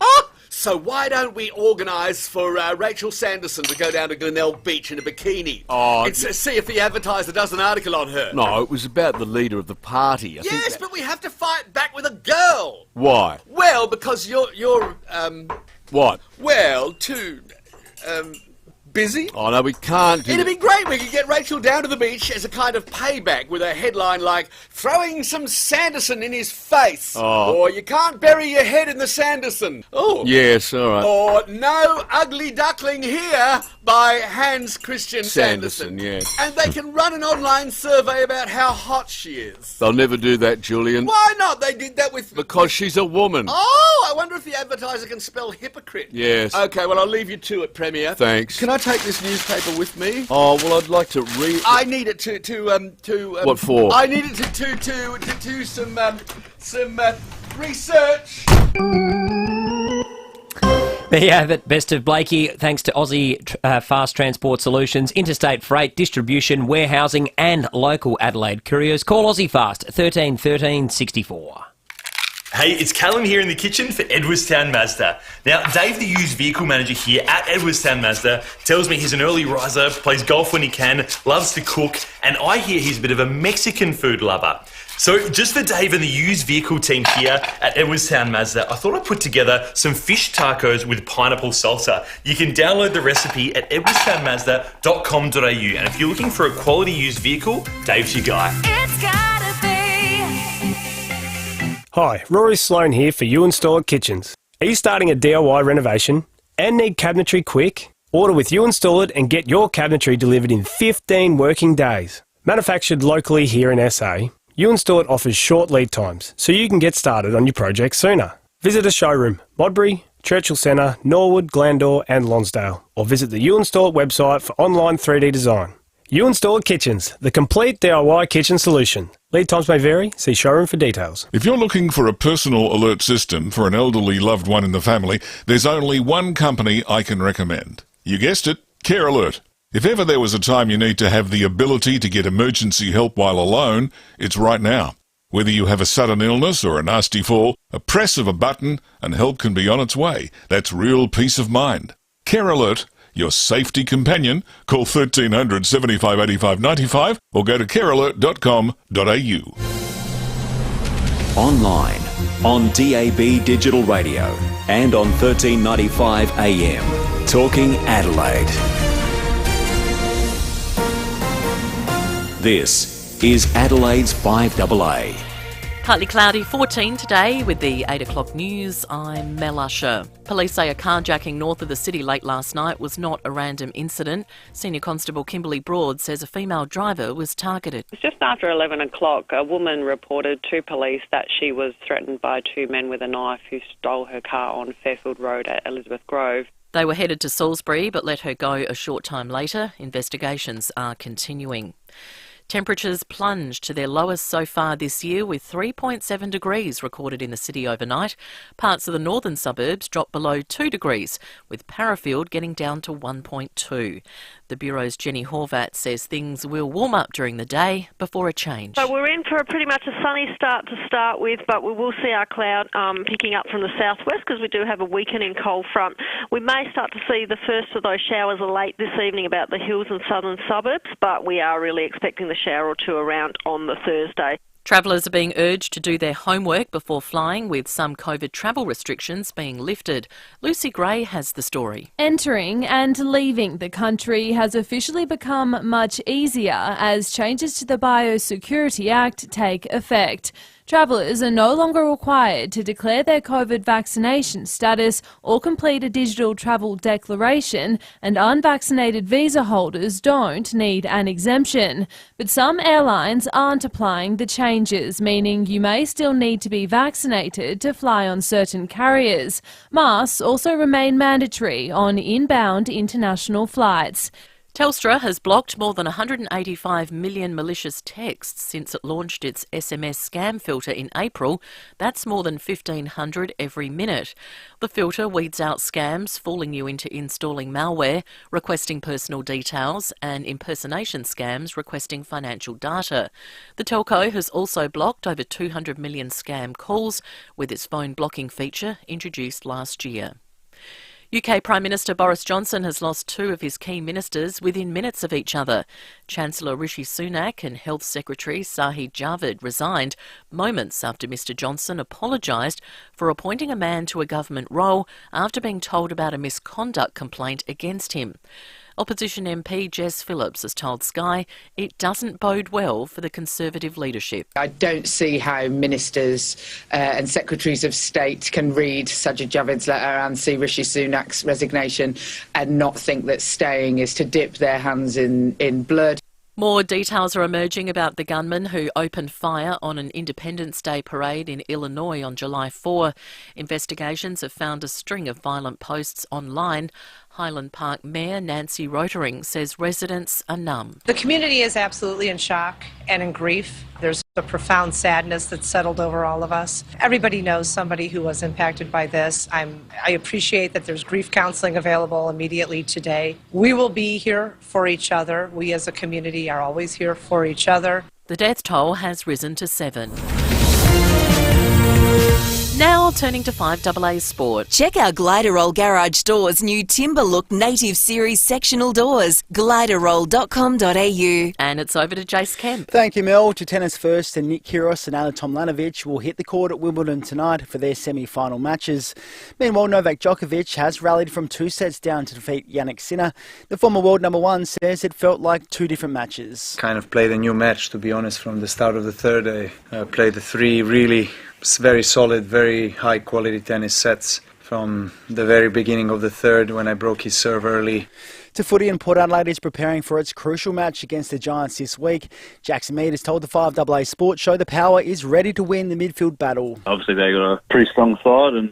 So why don't we organise for Rachel Sanderson to go down to Glenelg Beach in a bikini? And see if the advertiser does an article on her. No, it was about the leader of the party. Yes, but we have to fight back with a girl. Why? Well, because you're What? Well, busy. Oh, no, we can't do It'd that. be great. We could get Rachel down to the beach as a kind of payback with a headline like, throwing some Sanderson in his face. Oh. Or you can't bury your head in the Sanderson. Oh. Yes, all right. Or no ugly duckling here by Hans Christian Sanderson. Yes. And they can run an online survey about how hot she is. They'll never do that, Julian. Why not? They did that with... Because she's a woman. Oh, I wonder if the advertiser can spell hypocrite. Yes. Okay, well, I'll leave you to it, Premier. Thanks. Can I take this newspaper with me? Oh, well, I'd like to read... I need it to What for? I need it to do some research. There you have it. Best of Blakey, thanks to Aussie Fast Transport Solutions, interstate freight, distribution, warehousing and local Adelaide couriers. Call Aussie Fast, 13 13 64. Hey, it's Callum here in the kitchen for Edwardstown Mazda. Now, Dave, the used vehicle manager here at Edwardstown Mazda, tells me he's an early riser, plays golf when he can, loves to cook, and I hear he's a bit of a Mexican food lover. So, just for Dave and the used vehicle team here at Edwardstown Mazda, I thought I'd put together some fish tacos with pineapple salsa. You can download the recipe at edwardstownmazda.com.au, and if you're looking for a quality used vehicle, Dave's your guy. It's gotta be. Hi, Rory Sloan here for You Install It Kitchens. Are you starting a DIY renovation and need cabinetry quick? Order with You Install It and get your cabinetry delivered in 15 working days. Manufactured locally here in SA, You Install It offers short lead times, so you can get started on your project sooner. Visit a showroom, Modbury, Churchill Centre, Norwood, Glandore and Lonsdale, or visit the You Install It website for online 3D design. You Install It Kitchens, the complete DIY kitchen solution. Lead times may vary. See showroom for details. If you're looking for a personal alert system for an elderly loved one in the family, there's only one company I can recommend. You guessed it, Care Alert. If ever there was a time you need to have the ability to get emergency help while alone, it's right now. Whether you have a sudden illness or a nasty fall, a press of a button and help can be on its way. That's real peace of mind. Care Alert, your safety companion. Call 1300 75 85 95 or go to carealert.com.au. Online, on DAB Digital Radio and on 1395 AM. Talking Adelaide. This is Adelaide's 5AA. Partly cloudy, 14 today with the 8 o'clock news. I'm Mel Usher. Police say a carjacking north of the city late last night was not a random incident. Senior Constable Kimberly Broad says a female driver was targeted. It's just after 11 o'clock. A woman reported to police that she was threatened by two men with a knife who stole her car on Fairfield Road at Elizabeth Grove. They were headed to Salisbury but let her go a short time later. Investigations are continuing. Temperatures plunged to their lowest so far this year, with 3.7 degrees recorded in the city overnight. Parts of the northern suburbs dropped below 2 degrees, with Parafield getting down to 1.2. The Bureau's Jenny Horvat says things will warm up during the day before a change. So we're in for pretty much a sunny start to start with, but we will see our cloud picking up from the southwest because we do have a weakening cold front. We may start to see the first of those showers late this evening about the hills and southern suburbs, but we are really expecting the shower or two around on the Thursday. Travellers are being urged to do their homework before flying, with some COVID travel restrictions being lifted. Lucy Gray has the story. Entering and leaving the country has officially become much easier as changes to the Biosecurity Act take effect. Travellers are no longer required to declare their COVID vaccination status or complete a digital travel declaration, and unvaccinated visa holders don't need an exemption. But some airlines aren't applying the changes, meaning you may still need to be vaccinated to fly on certain carriers. Masks also remain mandatory on inbound international flights. Telstra has blocked more than 185 million malicious texts since it launched its SMS scam filter in April. That's more than 1,500 every minute. The filter weeds out scams, fooling you into installing malware, requesting personal details, and impersonation scams requesting financial data. The telco has also blocked over 200 million scam calls with its phone blocking feature introduced last year. UK Prime Minister Boris Johnson has lost two of his key ministers within minutes of each other. Chancellor Rishi Sunak and Health Secretary Sahid Javid resigned moments after Mr Johnson apologised for appointing a man to a government role after being told about a misconduct complaint against him. Opposition MP Jess Phillips has told Sky it doesn't bode well for the Conservative leadership. I don't see how ministers and secretaries of state can read Sajid Javid's letter and see Rishi Sunak's resignation and not think that staying is to dip their hands in blood. More details are emerging about the gunman who opened fire on an Independence Day parade in Illinois on July 4. Investigations have found a string of violent posts online. Highland Park Mayor Nancy Rotering says residents are numb. The community is absolutely in shock and in grief. There's a profound sadness that's settled over all of us. Everybody knows somebody who was impacted by this. I appreciate that there's grief counseling available immediately today. We will be here for each other. We as a community are always here for each other. The death toll has risen to 7. Now turning to 5AA Sport. Check out Gliderroll Garage Doors' new Timber Look Native Series sectional doors. Gliderroll.com.au. And it's over to Jace Kemp. Thank you, Mel. To tennis first, and Nick Kyrgios and Ana Tomljanovic will hit the court at Wimbledon tonight for their semi-final matches. Meanwhile, Novak Djokovic has rallied from 2 sets down to defeat Jannik Sinner. The former world number 1 says it felt like 2 different matches. Kind of played a new match, to be honest, from the start of the third. I played the 3 really very solid, very high quality tennis sets from the very beginning of the third when I broke his serve early. To footy, and Port Adelaide is preparing for its crucial match against the Giants this week. Jackson Mead has told the 5AA Sports Show the Power is ready to win the midfield battle. Obviously they've got a pretty strong side and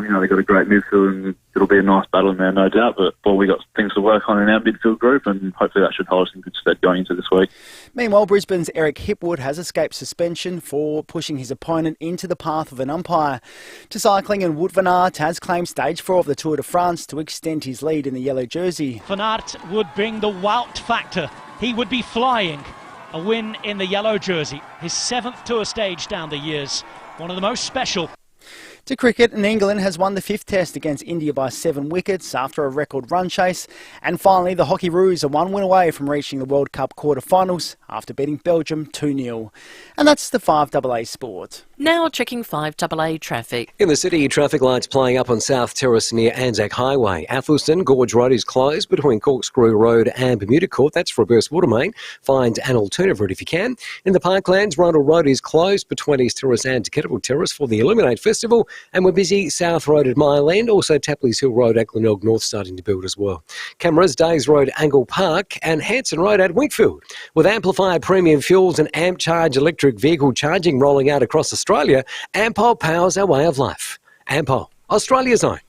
they've got a great midfield and it'll be a nice battle in there, no doubt. But we got things to work on in our midfield group and hopefully that should hold us in good stead going into this week. Meanwhile, Brisbane's Eric Hipwood has escaped suspension for pushing his opponent into the path of an umpire. To cycling, and Wout van Aert has claimed stage 4 of the Tour de France to extend his lead in the yellow jersey. Van Aert would bring the Wout factor. He would be flying. A win in the yellow jersey. His 7th Tour stage down the years. One of the most special. To cricket, and England has won the 5th test against India by 7 wickets after a record run chase. And finally, the Hockeyroos are 1 win away from reaching the World Cup quarter-finals after beating Belgium 2-0. And that's the 5AA Sport. Now checking 5AA traffic. In the city, traffic lights playing up on South Terrace near Anzac Highway. Athelston Gorge Road is closed between Corkscrew Road and Bermuda Court. That's reverse water main. Find an alternative route if you can. In the Parklands, Rundle Road is closed between East Terrace and Kettleville Terrace for the Illuminate Festival. And we're busy South Road at Mile End. Also Tapley's Hill Road at Glenelg North starting to build as well. Cameras, Days Road, Angle Park and Hanson Road at Wheatfield. With Amplify Premium Fuels and Amp Charge electric vehicle charging rolling out across Australia, Ampol powers our way of life. Ampol, Australia's own.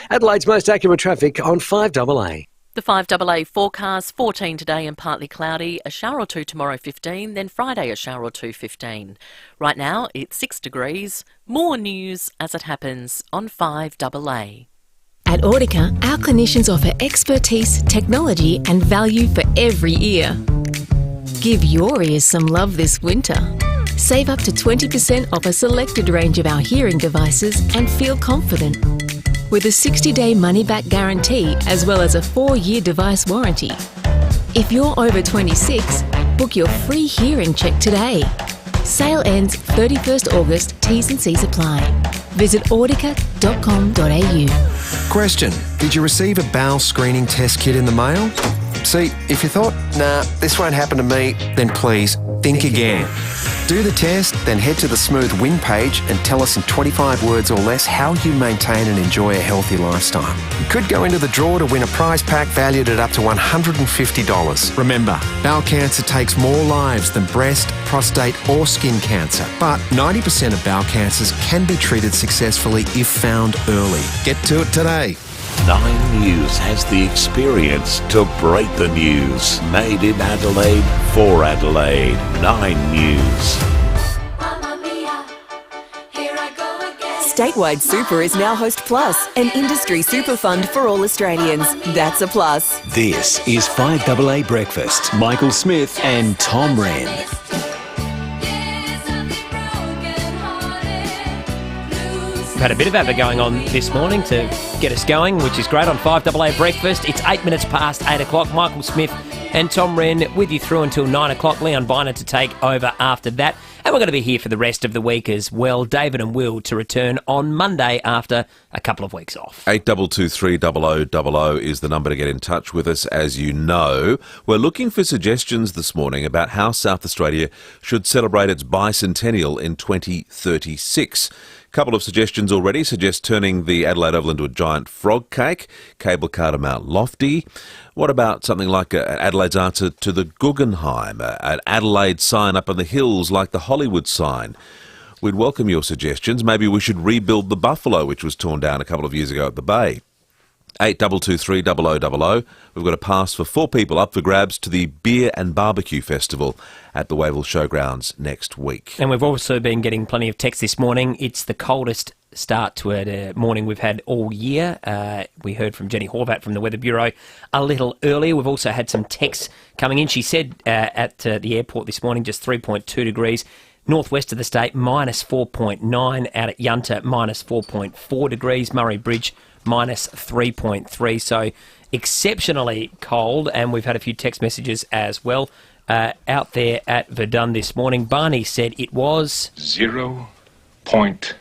Adelaide's most accurate traffic on 5AA. The 5AA forecast, 14 today and partly cloudy, a shower or 2 tomorrow 15, then Friday a shower or 2 15. Right now it's 6 degrees. More news as it happens on 5AA. At Audica, our clinicians offer expertise, technology and value for every ear. Give your ears some love this winter. Save up to 20% off a selected range of our hearing devices and feel confident. With a 60-day money-back guarantee as well as a 4-year device warranty. If you're over 26, book your free hearing check today. Sale ends 31st August, T's and C's apply. Visit audica.com.au. Question: did you receive a bowel screening test kit in the mail? See, if you thought, nah, this won't happen to me, then please think again. Do the test, then head to the Smooth Win page and tell us in 25 words or less how you maintain and enjoy a healthy lifestyle. You could go into the draw to win a prize pack valued at up to $150. Remember, bowel cancer takes more lives than breast, prostate or skin cancer, but 90% of bowel cancers can be treated successfully if found early. Get to it today. 9 News has the experience to break the news. Made in Adelaide for Adelaide. 9 News. Statewide Super is now Host Plus, an industry super fund for all Australians. That's a plus. This is 5AA Breakfast. Michael Smith and Tom Wren. We've had a bit of advert going on this morning to get us going, which is great on 5AA Breakfast. It's 8 minutes past 8 o'clock. Michael Smith and Tom Wren with you through until 9 o'clock. Leon Bynard to take over after that. And we're going to be here for the rest of the week as well. David and Will to return on Monday after a couple of weeks off. 8223 0000 is the number to get in touch with us, as you know. We're looking for suggestions this morning about how South Australia should celebrate its bicentennial in 2036. Couple of suggestions already suggest turning the Adelaide Oval into a giant frog cake, cable car to Mount Lofty. What about something like Adelaide's answer to the Guggenheim, an Adelaide sign up on the hills like the Hollywood sign? We'd welcome your suggestions. Maybe we should rebuild the Buffalo, which was torn down a couple of years ago at the Bay. 8223 0000. We've got a pass for 4 people up for grabs to the Beer and Barbecue Festival at the Wavell Showgrounds next week. And we've also been getting plenty of text this morning. It's the coldest start to a morning we've had all year. We heard from Jenny Horvat from the Weather Bureau a little earlier. We've also had some texts coming in. She said at the airport this morning, just 3.2 degrees. Northwest of the state, minus 4.9. Out at Yunta, minus 4.4 degrees. Murray Bridge, minus 3.3. So exceptionally cold, and we've had a few text messages as well. Out there at Verdun this morning, Barney said it was 0.0.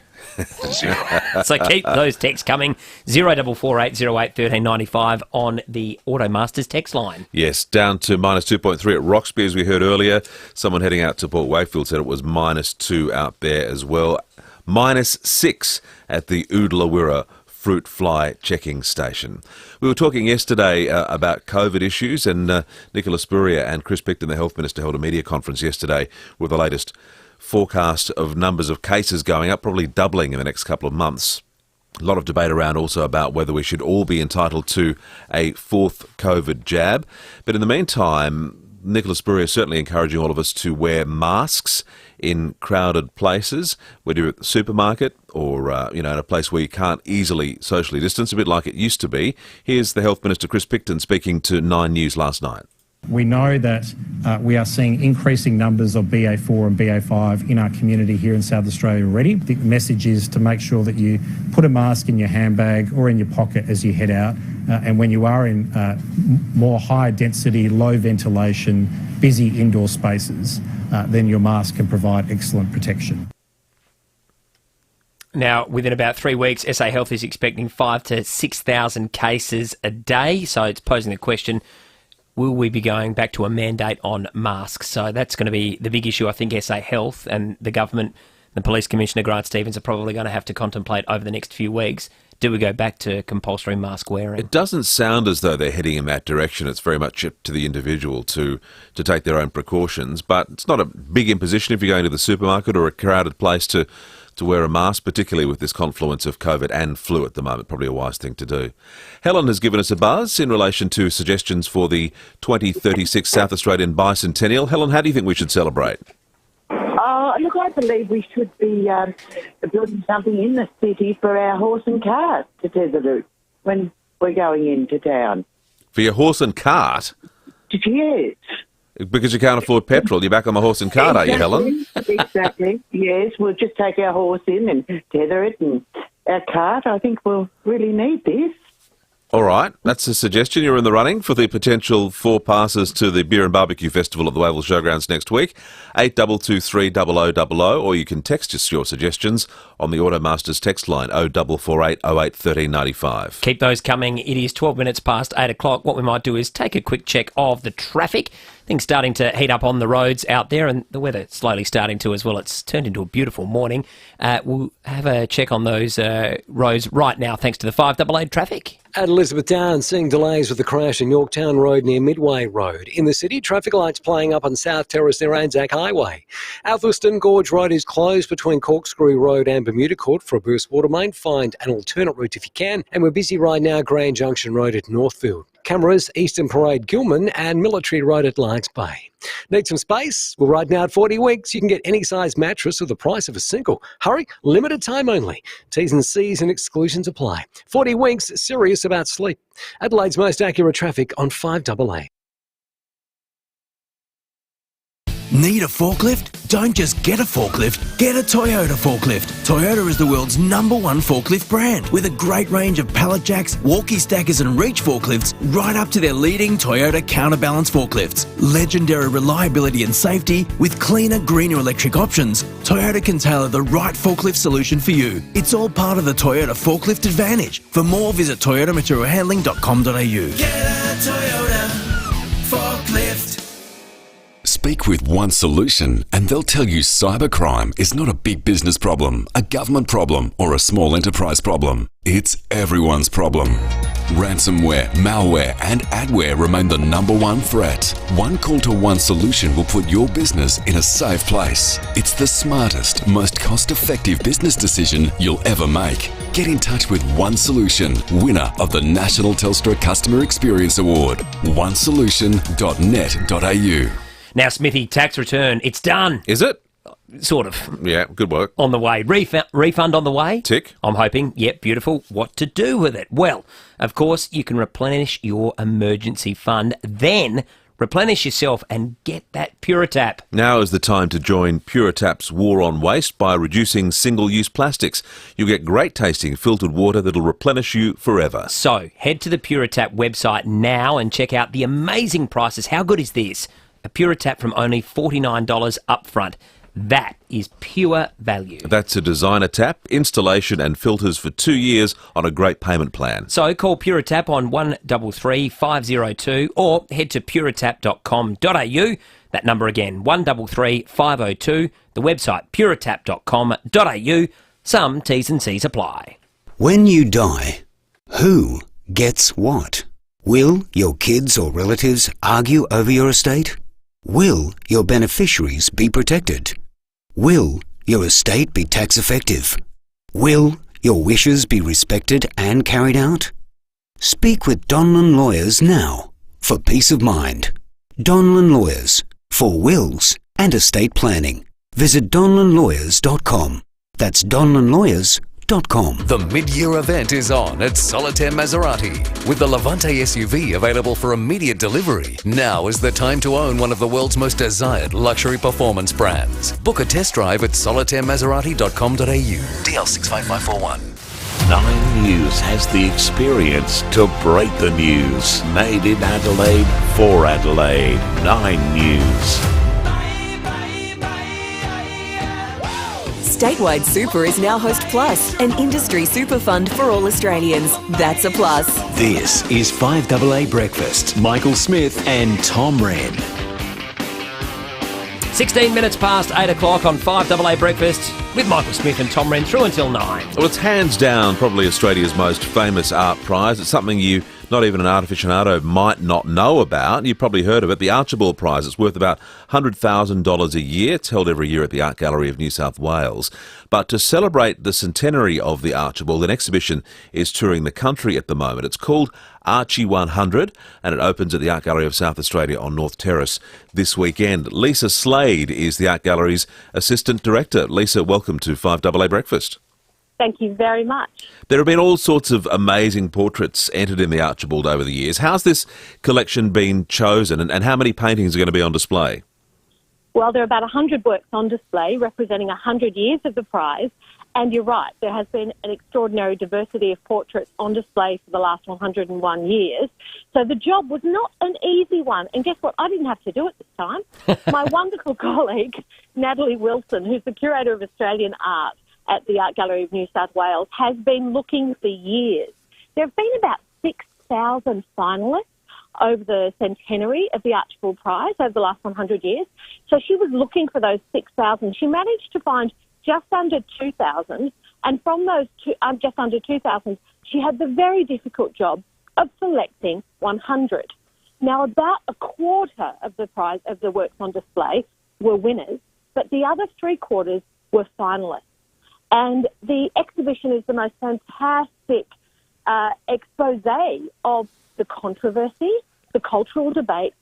So keep those texts coming. 0448 08 1395 on the Automasters text line. Yes, down to minus 2.3 at Roxby, as we heard earlier. Someone heading out to Port Wakefield said it was minus 2 out there as well. Minus 6 at the Oodlawirra fruit fly checking station. We were talking yesterday about COVID issues, and Nicola Spurrier and Chris Picton, the Health Minister, held a media conference yesterday with the latest forecast of numbers of cases going up, probably doubling in the next couple of months. A lot of debate around also about whether we should all be entitled to a 4th COVID jab. But in the meantime, Nicola Spurrier is certainly encouraging all of us to wear masks in crowded places, whether you're at the supermarket or in a place where you can't easily socially distance, a bit like it used to be. Here's the Health Minister, Chris Picton, speaking to 9 News last night. We know that we are seeing increasing numbers of BA4 and BA5 in our community here in South Australia already. The message is to make sure that you put a mask in your handbag or in your pocket as you head out. And when you are in more high density, low ventilation, busy indoor spaces, then your mask can provide excellent protection. Now, within about 3 weeks, SA Health is expecting 5,000 to 6,000 cases a day. So it's posing the question, will we be going back to a mandate on masks? So that's going to be the big issue. I think SA Health and the government, the Police Commissioner Grant Stevens, are probably going to have to contemplate over the next few weeks. Do we go back to compulsory mask wearing? It doesn't sound as though they're heading in that direction. It's very much up to the individual to take their own precautions. But it's not a big imposition if you're going to the supermarket or a crowded place to wear a mask, particularly with this confluence of COVID and flu at the moment. Probably a wise thing to do. Helen has given us a buzz in relation to suggestions for the 2036 South Australian Bicentennial. Helen, how do you think we should celebrate? Look, I believe we should be building something in the city for our horse and cart to tether to when we're going into town. For your horse and cart? Yes. Because you can't afford petrol, you're back on the horse and cart, Exactly. Are you, Helen? Exactly. Yes, we'll just take our horse in and tether it, and our cart. I think we'll really need this. All right, that's a suggestion. You're in the running for the potential 4 passes to the Beer and Barbecue Festival at the Wavell Showgrounds next week. 8223 0000, or you can text us your suggestions on the Automasters text line 0448 08 1395. Keep those coming. It is 12 minutes past 8 o'clock. What we might do is take a quick check of the traffic. Things starting to heat up on the roads out there, and the weather slowly starting to as well. It's turned into a beautiful morning. We'll have a check on those roads right now, thanks to the 5AA traffic. At Elizabethtown, seeing delays with the crash in Yorktown Road near Midway Road. In the city, traffic lights playing up on South Terrace near Anzac Highway. Alphaston Gorge Road is closed between Corkscrew Road and Bermuda Court for a burst water main. Find an alternate route if you can. And we're busy right now, Grand Junction Road at Northfield. Cameras, Eastern Parade Gilman and Military Road at Larks Bay. Need some space? Well, right now at 40 weeks, you can get any size mattress for the price of a single. Hurry, limited time only. T's and C's and exclusions apply. 40 weeks, serious about sleep. Adelaide's most accurate traffic on 5AA. Need a forklift? Don't just get a forklift, get a Toyota forklift. Toyota is the world's #1 forklift brand with a great range of pallet jacks, walkie stackers and reach forklifts right up to their leading Toyota counterbalance forklifts. Legendary reliability and safety with cleaner, greener electric options. Toyota can tailor the right forklift solution for you. It's all part of the Toyota Forklift Advantage. For more, visit toyotamaterialhandling.com.au. Get a Toyota forklift. Speak with One Solution and they'll tell you cybercrime is not a big business problem, a government problem or a small enterprise problem. It's everyone's problem. Ransomware, malware and adware remain the #1 threat. One call to One Solution will put your business in a safe place. It's the smartest, most cost-effective business decision you'll ever make. Get in touch with One Solution, winner of the National Telstra Customer Experience Award. onesolution.net.au. Now, Smithy, tax return, it's done. Is it? Sort of. Yeah, good work. On the way. Refund on the way? Tick. I'm hoping. Yep, beautiful. What to do with it? Well, of course, you can replenish your emergency fund, then replenish yourself and get that PureTap. Now is the time to join PureTap's war on waste by reducing single-use plastics. You'll get great tasting filtered water that'll replenish you forever. So, head to the PureTap website now and check out the amazing prices. How good is this? A PureTap from only $49 upfront. That is pure value. That's a designer tap, installation and filters for 2 years on a great payment plan. So call PureTap on 133 502 or head to puretap.com.au. That number again, 133 502. The website puretap.com.au. Some T's and C's apply. When you die, who gets what? Will your kids or relatives argue over your estate? Will your beneficiaries be protected? Will your estate be tax effective? Will your wishes be respected and carried out? Speak with Donlan Lawyers now for peace of mind. Donlan Lawyers for wills and estate planning. Visit donlanlawyers.com. That's donlanlawyers.com. The mid-year event is on at Solitaire Maserati. With the Levante SUV available for immediate delivery, now is the time to own one of the world's most desired luxury performance brands. Book a test drive at solitairemaserati.com.au. DL 65541. 9 News has the experience to break the news. Made in Adelaide for Adelaide. 9 News. Statewide Super is now Host Plus, an industry super fund for all Australians. That's a plus. This is 5AA Breakfast. Michael Smith and Tom Wren. 16 minutes past 8 o'clock on 5AA Breakfast with Michael Smith and Tom Wren through until 9. Well, it's hands down probably Australia's most famous art prize. It's something you, not even an art aficionado, might not know about. You've probably heard of it, the Archibald Prize. It's worth about $100,000 a year. It's held every year at the Art Gallery of New South Wales. But to celebrate the centenary of the Archibald, an exhibition is touring the country at the moment. It's called Archie 100, and it opens at the Art Gallery of South Australia on North Terrace this weekend. Lisa Slade is the Art Gallery's Assistant Director. Lisa, welcome to 5AA Breakfast. Thank you very much. There have been all sorts of amazing portraits entered in the Archibald over the years. How's this collection been chosen, and how many paintings are going to be on display? Well, there are about 100 works on display representing 100 years of the prize. And you're right, there has been an extraordinary diversity of portraits on display for the last 101 years. So the job was not an easy one. And guess what? I didn't have to do it this time. My wonderful colleague, Natalie Wilson, who's the Curator of Australian Art at the Art Gallery of New South Wales, has been looking for years. There have been about 6,000 finalists over the centenary of the Archibald Prize over the last 100 years. So she was looking for those 6,000. She managed to find just under 2,000, and from those just under 2,000, she had the very difficult job of selecting 100. Now, about a quarter of the prize of the works on display were winners, but the other 3/4 were finalists. And the exhibition is the most fantastic expose of the controversy, the cultural debate,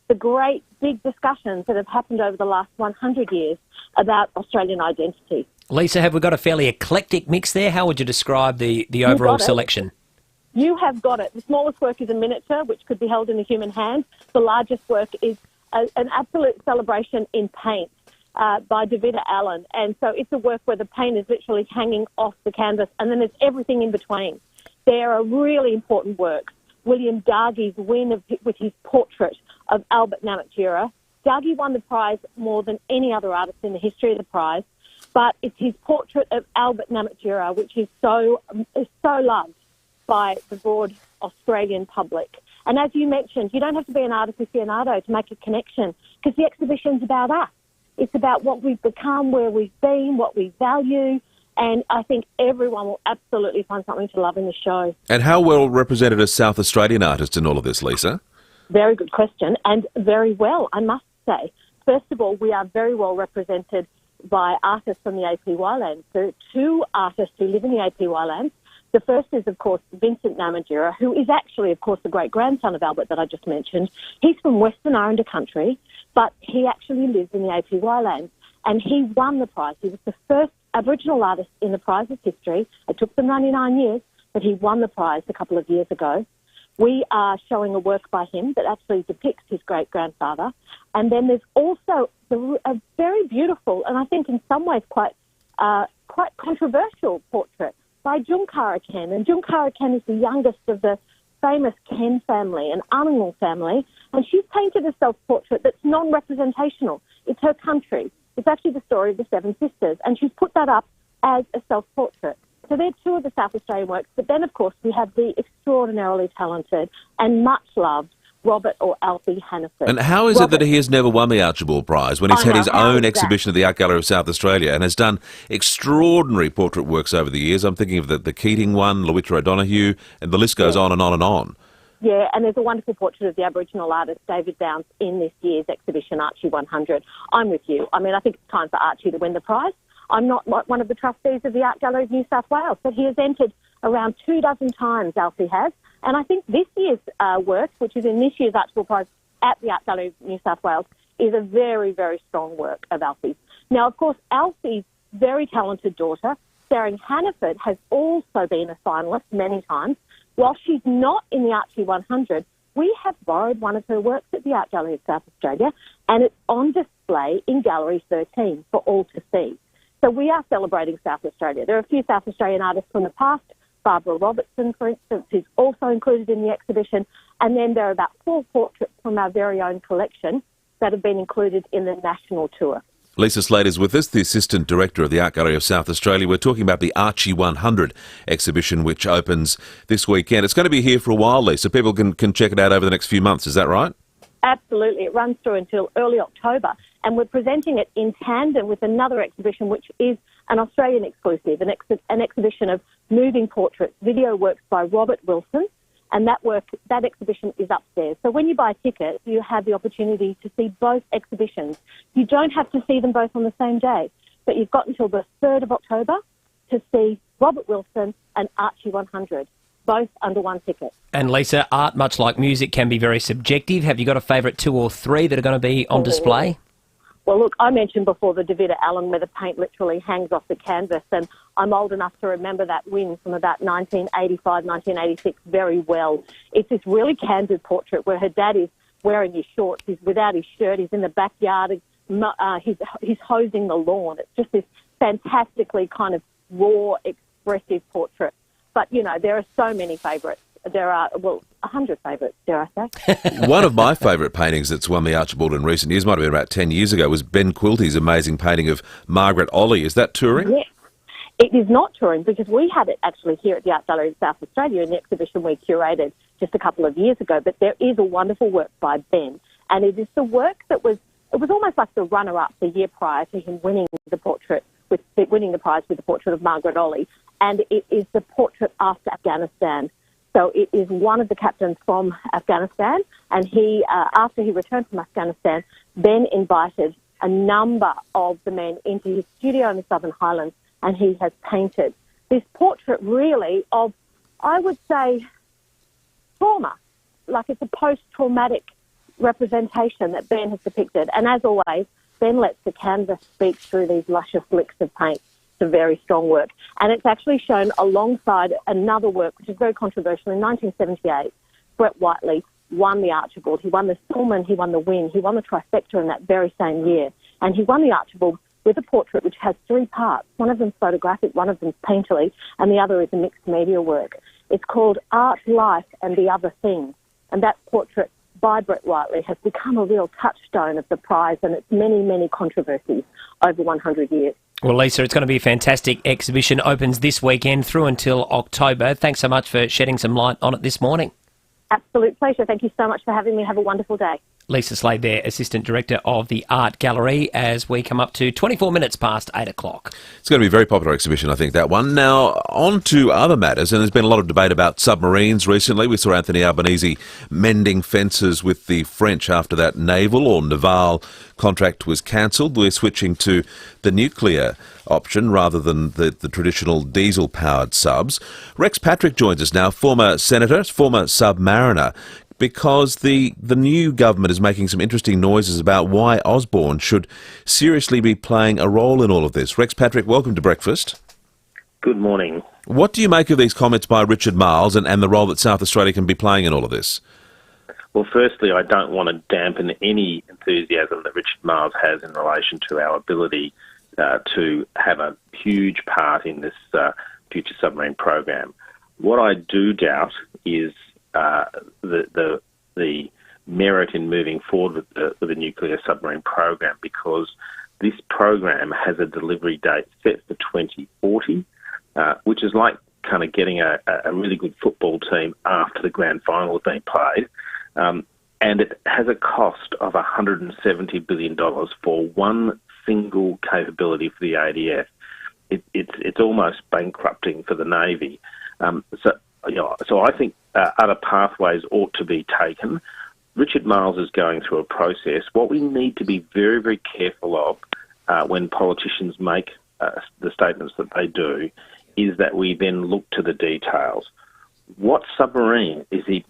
the great big discussions that have happened over the last 100 years about Australian identity. Lisa, have we got a fairly eclectic mix there? How would you describe the overall selection? You have got it. The smallest work is a miniature, which could be held in a human hand. The largest work is an absolute celebration in paint by FIVEAA Allen. And so it's a work where the paint is literally hanging off the canvas, and then there's everything in between. There are really important works. William Dargie's win with his portrait of Albert Namatjira. Dargie won the prize more than any other artist in the history of the prize, but it's his portrait of Albert Namatjira, which is so loved by the broad Australian public. And as you mentioned, you don't have to be an artist aficionado to make a connection, because the exhibition's about us. It's about what we've become, where we've been, what we value, and I think everyone will absolutely find something to love in the show. And how well represented are South Australian artists in all of this, Lisa? Very good question, and very well, I must say. First of all, we are very well represented by artists from the APY lands. There are two artists who live in the APY lands. The first is, of course, Vincent Namatjira, who is actually, of course, the great-grandson of Albert that I just mentioned. He's from Western Aranda country, but he actually lives in the APY lands, and he won the prize. He was the first Aboriginal artist in the prize's history. It took them 99 years, but he won the prize a couple of years ago. We are showing a work by him that actually depicts his great-grandfather. And then there's also a very beautiful, and I think in some ways quite controversial portrait by Junkara Ken. And Junkara Ken is the youngest of the famous Ken family, an Anangal family, and she's painted a self-portrait that's non-representational. It's her country. It's actually the story of the Seven Sisters, and she's put that up as a self-portrait. So they're two of the South Australian works. But then, of course, we have the extraordinarily talented and much-loved Robert or Alfie Hannaford. And how is it that he has never won the Archibald Prize when he's had his own exhibition at the Art Gallery of South Australia and has done extraordinary portrait works over the years? I'm thinking of the Keating one, Lewitra O'Donoghue, and the list goes on and on and on. Yeah, and there's a wonderful portrait of the Aboriginal artist David Downs in this year's exhibition, Archie 100. I'm with you. I mean, I think it's time for Archie to win the prize. I'm not one of the trustees of the Art Gallery of New South Wales, but he has entered around 24 times, Alfie has. And I think this year's work, which is in this year's Archibald Prize at the Art Gallery of New South Wales, is a very, very strong work of Alfie's. Now, of course, Alfie's very talented daughter, Sarah Hannaford, has also been a finalist many times. While she's not in the Archie 100, we have borrowed one of her works at the Art Gallery of South Australia, and it's on display in Gallery 13 for all to see. So we are celebrating South Australia. There are a few South Australian artists from the past, Barbara Robertson, for instance, who's also included in the exhibition, and then there are about 4 portraits from our very own collection that have been included in the national tour. Lisa Slade is with us, the Assistant Director of the Art Gallery of South Australia. We're talking about the Archie 100 exhibition, which opens this weekend. It's going to be here for a while, Lisa. People can check it out over the next few months. Is that right? Absolutely. It runs through until early October, and we're presenting it in tandem with another exhibition, which is an Australian exclusive, an exhibition of moving portraits, video works by Robert Wilson, and that exhibition is upstairs. So when you buy a ticket, you have the opportunity to see both exhibitions. You don't have to see them both on the same day, but you've got until the 3rd of October to see Robert Wilson and Archie 100, both under one ticket. And Lisa, art, much like music, can be very subjective. Have you got a favourite 2 or 3 that are going to be on display? Well, look, I mentioned before the FIVEAA Allen where the paint literally hangs off the canvas, and I'm old enough to remember that win from about 1985, 1986 very well. It's this really candid portrait where her dad is wearing his shorts, he's without his shirt, he's in the backyard, he's hosing the lawn. It's just this fantastically kind of raw, expressive portrait. But, you know, there are so many favourites. There are, 100 favourites, dare I say. One of my favourite paintings that's won the Archibald in recent years, might have been about 10 years ago, was Ben Quilty's amazing painting of Margaret Olley. Is that touring? Yes. It is not touring, because we had it actually here at the Art Gallery of South Australia in the exhibition we curated just a couple of years ago. But there is a wonderful work by Ben, and it is the work that was almost like the runner-up the year prior to him winning the prize with the portrait of Margaret Olley, and it is the portrait after Afghanistan. So it is one of the captains from Afghanistan, and he, after he returned from Afghanistan, then invited a number of the men into his studio in the Southern Highlands, and he has painted this portrait really of, I would say, trauma. Like it's a post-traumatic representation that Ben has depicted. And as always, Ben lets the canvas speak through these luscious licks of paint. It's a very strong work. And it's actually shown alongside another work, which is very controversial. In 1978, Brett Whiteley won the Archibald. He won the Stillman, he won the Win, he won the trifecta in that very same year. And he won the Archibald with a portrait which has three parts. One of them's photographic, one of them's painterly, and the other is a mixed media work. It's called Art, Life and the Other Things. And that portrait by Brett Whiteley has become a real touchstone of the prize and its many, many controversies over 100 years. Well, Lisa, it's going to be a fantastic exhibition. Opens this weekend through until October. Thanks so much for shedding some light on it this morning. Absolute pleasure. Thank you so much for having me. Have a wonderful day. Lisa Slade there, Assistant Director of the Art Gallery, as we come up to 24 minutes past 8 o'clock. It's going to be a very popular exhibition, I think, that one. Now, on to other matters, and there's been a lot of debate about submarines recently. We saw Anthony Albanese mending fences with the French after that naval or naval contract was cancelled. We're switching to the nuclear option rather than the traditional diesel-powered subs. Rex Patrick joins us now, former senator, former submariner, because the new government is making some interesting noises about why Osborne should seriously be playing a role in all of this. Rex Patrick, welcome to Breakfast. Good morning. What do you make of these comments by Richard Marles and the role that South Australia can be playing in all of this? Well, firstly, I don't want to dampen any enthusiasm that Richard Marles has in relation to our ability to have a huge part in this future submarine program. What I do doubt is the merit in moving forward with the nuclear submarine program, because this program has a delivery date set for 2040, which is like kind of getting a really good football team after the grand final has been played. And it has a cost of $170 billion for one single capability for the ADF. It's almost bankrupting for the Navy. So I think other pathways ought to be taken. Richard Marles is going through a process. What we need to be very, very careful of when politicians make the statements that they do is that we then look to the details. What submarine is he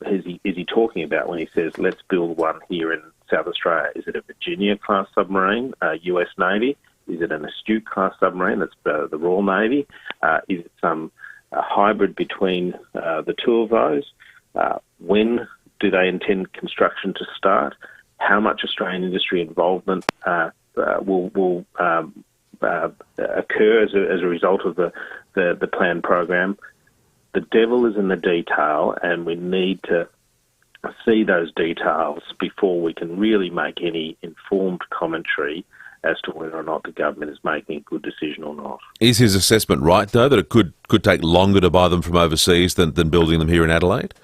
talking about when he says, let's build one here in South Australia? Is it a Virginia-class submarine, US Navy? Is it an Astute-class submarine, that's the Royal Navy? Is it some hybrid between the two of those? When do they intend construction to start? How much Australian industry involvement will occur as a result of the planned program? The devil is in the detail, and we need to see those details before we can really make any informed commentary as to whether or not the government is making a good decision or not. Is his assessment right, though, that it could take longer to buy them from overseas than building them here in Adelaide?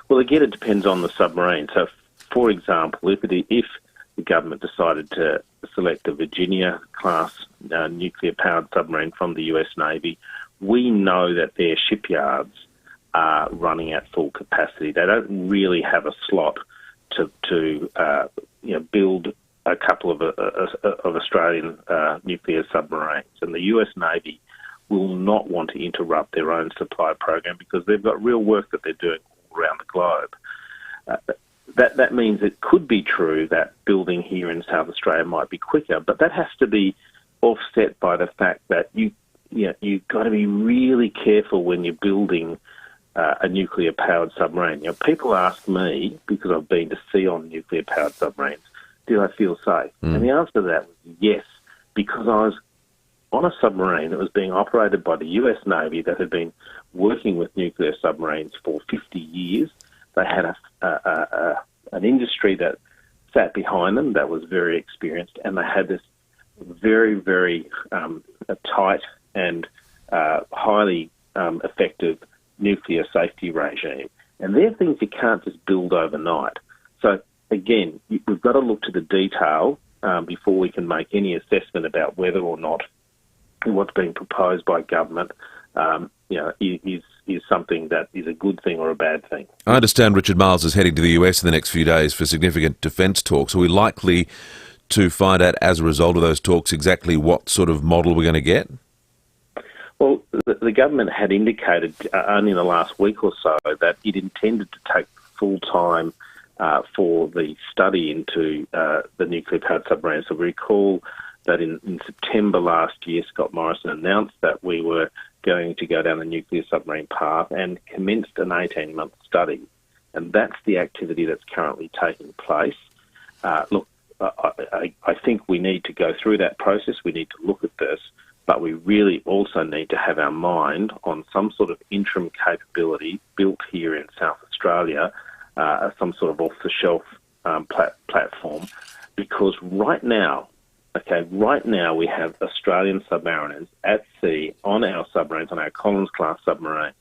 Well, again, it depends on the submarine. So, for example, if the government decided to select a Virginia-class nuclear-powered submarine from the US Navy, we know that their shipyards are running at full capacity. They don't really have a slot to build a couple of Australian nuclear submarines, and the US Navy will not want to interrupt their own supply program because they've got real work that they're doing all around the globe. That means it could be true that building here in South Australia might be quicker, but that has to be offset by the fact that you've got to be really careful when you're building a nuclear-powered submarine. People ask me, because I've been to sea on nuclear-powered submarines, do I feel safe? And the answer to that was yes, because I was on a submarine that was being operated by the US Navy that had been working with nuclear submarines for 50 years. They had an industry that sat behind them that was very experienced, and they had this very, very tight and highly effective nuclear safety regime. And they're things you can't just build overnight. So, again, we've got to look to the detail before we can make any assessment about whether or not what's being proposed by government is something that is a good thing or a bad thing. I understand Richard Marles is heading to the US in the next few days for significant defence talks. Are we likely to find out as a result of those talks exactly what sort of model we're going to get? Well, the government had indicated only in the last week or so that it intended to take full time for the study into the nuclear-powered submarines. So we recall that in September last year, Scott Morrison announced that we were going to go down the nuclear submarine path and commenced an 18-month study. And that's the activity that's currently taking place. Look, I think we need to go through that process. We need to look at this, but we really also need to have our mind on some sort of interim capability built here in South Australia, some sort of off-the-shelf platform, because right now we have Australian submariners at sea on our submarines, on our Collins-class submarines,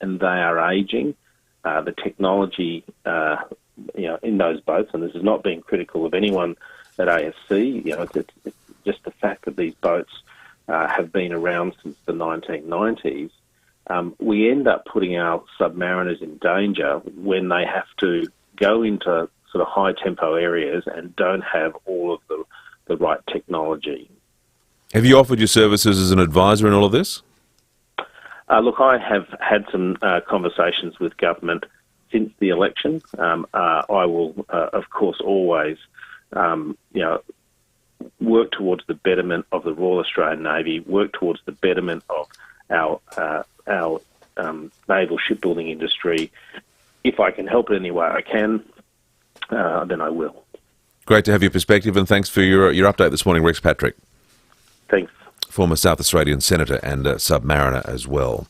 and they are ageing. The technology, in those boats, and this is not being critical of anyone at ASC, it's just the fact that these boats have been around since the 1990s. We end up putting our submariners in danger when they have to go into sort of high-tempo areas and don't have all of the right technology. Have you offered your services as an advisor in all of this? Look, I have had some conversations with government since the election. I will, of course, always, work towards the betterment of the Royal Australian Navy, work towards the betterment of our naval shipbuilding industry. If I can help it any way I can, then I will. Great to have your perspective, and thanks for your update this morning, Rex Patrick. Thanks. Former South Australian Senator and submariner as well.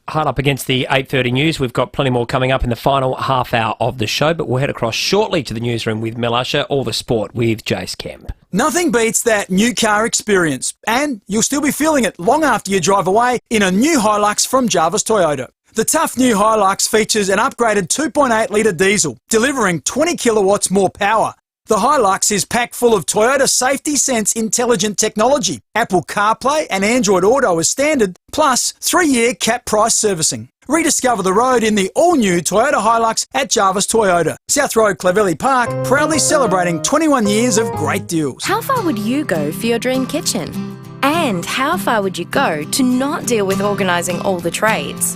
Hard up against the 8:30 news. We've got plenty more coming up in the final half hour of the show, but we'll head across shortly to the newsroom with Mel Usher, all the sport with Jace Kemp. Nothing beats that new car experience, and you'll still be feeling it long after you drive away in a new Hilux from Jarvis Toyota. The tough new Hilux features an upgraded 2.8-litre diesel, delivering 20 kilowatts more power. The Hilux is packed full of Toyota Safety Sense intelligent technology, Apple CarPlay and Android Auto as standard, plus 3-year cap price servicing. Rediscover the road in the all-new Toyota Hilux at Jarvis Toyota. South Road, Clovelly Park, proudly celebrating 21 years of great deals. How far would you go for your dream kitchen? And how far would you go to not deal with organising all the trades?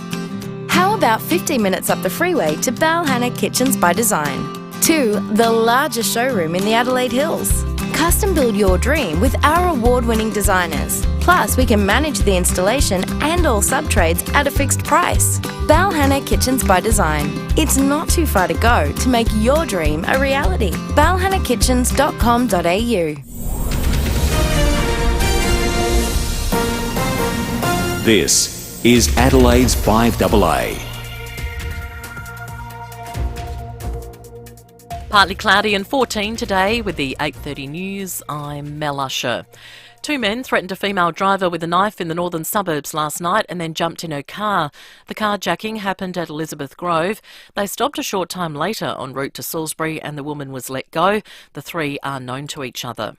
How about 15 minutes up the freeway to Balhanna Kitchens by Design? 2, the largest showroom in the Adelaide Hills. Custom build your dream with our award-winning designers. Plus, we can manage the installation and all sub-trades at a fixed price. Balhanna Kitchens by Design. It's not too far to go to make your dream a reality. balhannakitchens.com.au. This is Adelaide's 5AA. Partly cloudy and 14 today with the 8:30 news. I'm Mel Usher. 2 men threatened a female driver with a knife in the northern suburbs last night and then jumped in her car. The carjacking happened at Elizabeth Grove. They stopped a short time later en route to Salisbury and the woman was let go. The three are known to each other.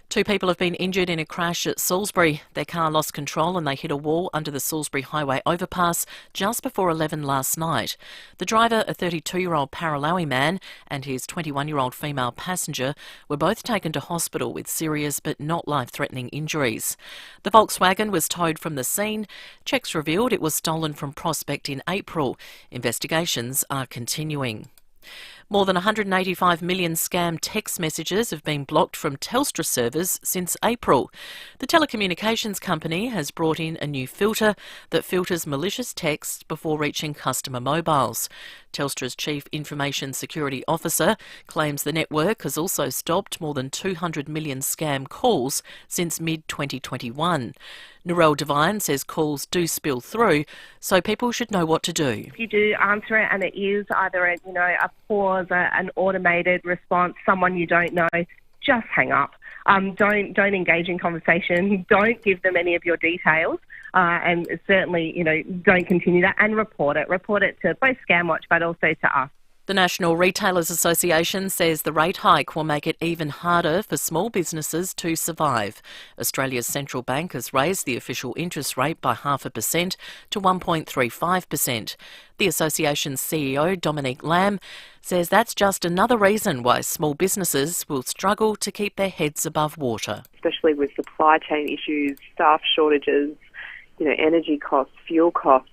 2 people have been injured in a crash at Salisbury. Their car lost control and they hit a wall under the Salisbury Highway overpass just before 11 last night. The driver, a 32-year-old Paralawi man, and his 21-year-old female passenger were both taken to hospital with serious but not life-threatening injuries. The Volkswagen was towed from the scene. Checks revealed it was stolen from Prospect in April. Investigations are continuing. More than 185 million scam text messages have been blocked from Telstra servers since April. The telecommunications company has brought in a new filter that filters malicious texts before reaching customer mobiles. Telstra's Chief Information Security Officer claims the network has also stopped more than 200 million scam calls since mid-2021. Narelle Devine says calls do spill through, so people should know what to do. If you do answer it and it is either a pause, an automated response, someone you don't know, just hang up. Don't engage in conversation. Don't give them any of your details, and certainly don't continue that. And report it. Report it to both ScamWatch but also to us. The National Retailers Association says the rate hike will make it even harder for small businesses to survive. Australia's central bank has raised the official interest rate by 0.5% to 1.35%. The association's CEO, Dominic Lamb, says that's just another reason why small businesses will struggle to keep their heads above water. Especially with supply chain issues, staff shortages, energy costs, fuel costs.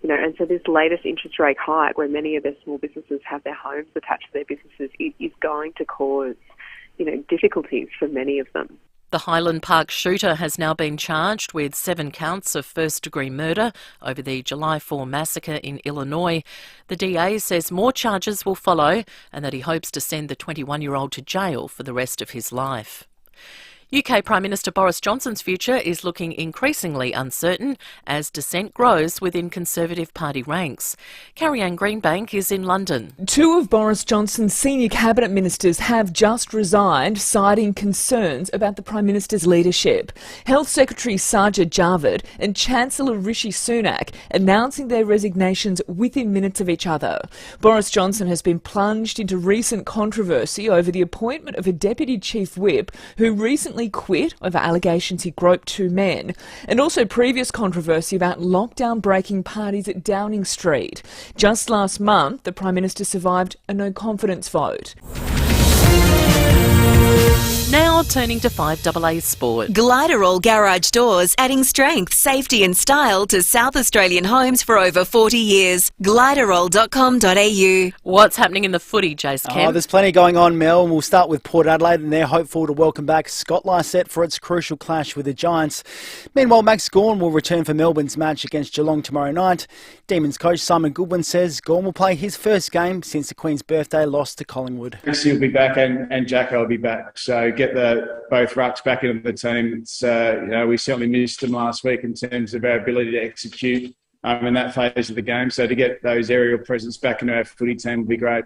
And so this latest interest rate hike, where many of their small businesses have their homes attached to their businesses, it is going to cause, difficulties for many of them. The Highland Park shooter has now been charged with 7 counts of first-degree murder over the July 4 massacre in Illinois. The DA says more charges will follow and that he hopes to send the 21-year-old to jail for the rest of his life. UK Prime Minister Boris Johnson's future is looking increasingly uncertain as dissent grows within Conservative Party ranks. Carrie-Anne Greenbank is in London. 2 of Boris Johnson's senior cabinet ministers have just resigned, citing concerns about the Prime Minister's leadership. Health Secretary Sajid Javid and Chancellor Rishi Sunak announcing their resignations within minutes of each other. Boris Johnson has been plunged into recent controversy over the appointment of a Deputy Chief Whip who recently quit over allegations he groped 2 men, and also previous controversy about lockdown-breaking parties at Downing Street. Just last month, the Prime Minister survived a no-confidence vote. Now turning to 5AA sport. Gliderall Garage Doors, adding strength, safety and style to South Australian homes for over 40 years. Gliderall.com.au. What's happening in the footy, Jace Kemp? There's plenty going on, Mel, and we'll start with Port Adelaide, and they're hopeful to welcome back Scott Lycett for its crucial clash with the Giants. Meanwhile, Max Gawn will return for Melbourne's match against Geelong tomorrow night. Demons coach Simon Goodwin says Gawn will play his first game since the Queen's birthday loss to Collingwood. Maxie will be back and Jacko will be back, so get both rucks back into the team. It's we certainly missed them last week in terms of our ability to execute in that phase of the game. So to get those aerial presence back into our footy team would be great.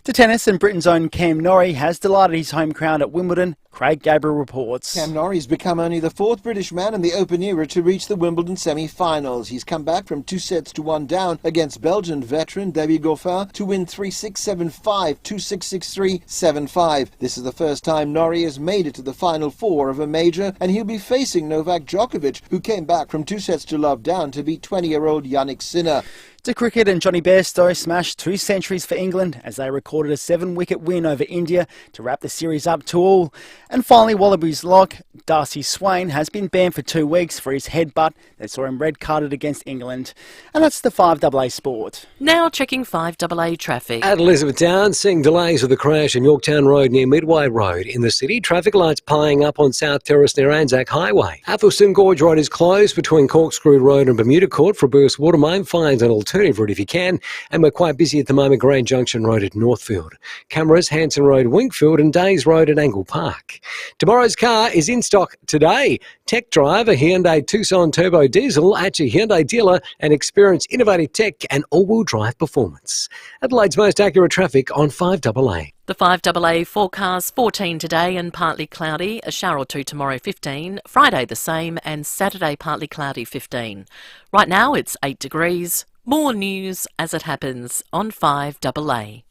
To tennis, and Britain's own Cam Norrie has delighted his home crowd at Wimbledon. Craig Gabriel reports. Cam Norrie's become only the 4th British man in the Open era to reach the Wimbledon semi-finals. He's come back from 2-1 down against Belgian veteran David Goffin to win 3-6, 7-5, 2-6, 6-3, 7-5. This is the first time Norrie has made it to the final 4 of a major, and he'll be facing Novak Djokovic, who came back from 2-0 down to beat 20-year-old Yannick Sinner. To cricket, and Johnny Bairstow smashed 2 centuries for England as they recorded a 7-wicket win over India to wrap the series up 2-2. And finally, Wallabies lock Darcy Swain has been banned for 2 weeks for his headbutt that saw him red-carded against England. And that's the 5AA sport. Now checking 5AA traffic. At Elizabethtown, seeing delays with the crash in Yorktown Road near Midway Road. In the city, traffic lights piling up on South Terrace near Anzac Highway. Athelstone Gorge Road is closed between Corkscrew Road and Bermuda Court for Burst Water Main. Find an alternative route if you can. And we're quite busy at the moment, Grand Junction Road at Northfield. Cameras, Hanson Road, Winkfield and Days Road at Angle Park. Tomorrow's car is in stock today. Tech Drive, a Hyundai Tucson Turbo Diesel at your Hyundai dealer and experience innovative tech and all-wheel drive performance. Adelaide's most accurate traffic on 5AA. The 5AA forecast 14 today and partly cloudy, a shower or 2 tomorrow 15, Friday the same and Saturday partly cloudy 15. Right now it's 8 degrees. More news as it happens on 5AA.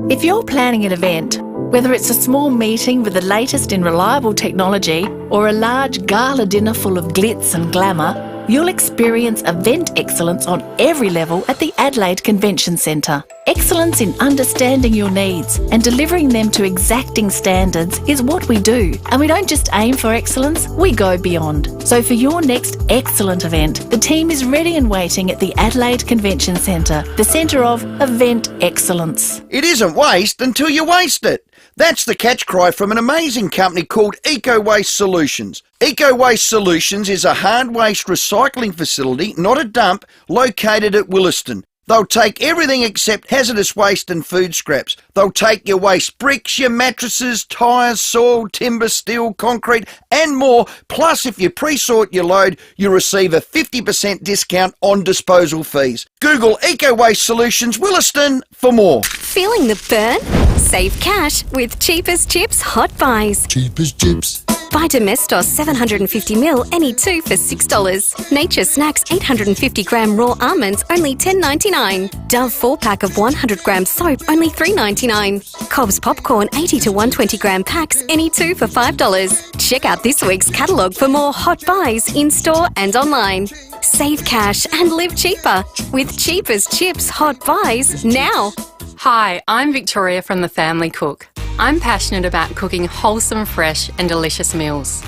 If you're planning an event, whether it's a small meeting with the latest in reliable technology or a large gala dinner full of glitz and glamour, you'll experience event excellence on every level at the Adelaide Convention Centre. Excellence in understanding your needs and delivering them to exacting standards is what we do. And we don't just aim for excellence, we go beyond. So for your next excellent event, the team is ready and waiting at the Adelaide Convention Centre, the centre of event excellence. It isn't waste until you waste it. That's the catch cry from an amazing company called Eco Waste Solutions. Eco Waste Solutions is a hard waste recycling facility, not a dump, located at Williston. They'll take everything except hazardous waste and food scraps. They'll take your waste bricks, your mattresses, tyres, soil, timber, steel, concrete and more. Plus, if you pre-sort your load, you'll receive a 50% discount on disposal fees. Google Eco Waste Solutions Williston for more. Feeling the burn? Save cash with Cheapest Chips Hot Buys. Cheapest Chips. Buy Domestos 750ml, any 2 for $6. Nature Snacks 850-gram raw almonds, only $10.99. Dove 4-pack of 100-gram soap, only $3.99. Cobb's Popcorn 80 to 120-gram packs, any 2 for $5. Check out this week's catalogue for more hot buys in-store and online. Save cash and live cheaper with Cheapest Chips Hot Buys now. Hi, I'm Victoria from The Family Cook. I'm passionate about cooking wholesome, fresh and delicious meals.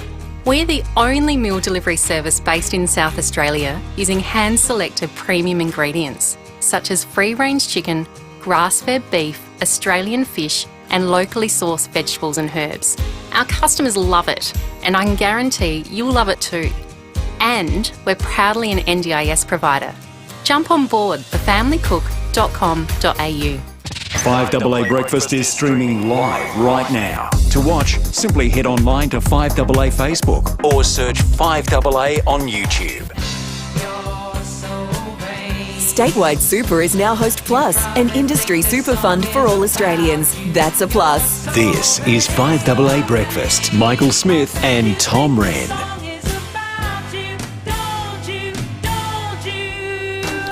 We're the only meal delivery service based in South Australia using hand-selected premium ingredients such as free-range chicken, grass-fed beef, Australian fish and locally sourced vegetables and herbs. Our customers love it and I can guarantee you'll love it too. And we're proudly an NDIS provider. Jump on board thefamilycook.com.au. 5AA Breakfast is streaming live right now. To watch, simply head online to 5AA Facebook or search 5AA on YouTube. Statewide Super is now Host Plus, an industry super fund for all Australians. That's a plus. This is 5AA Breakfast. Michael Smith and Tom Wren.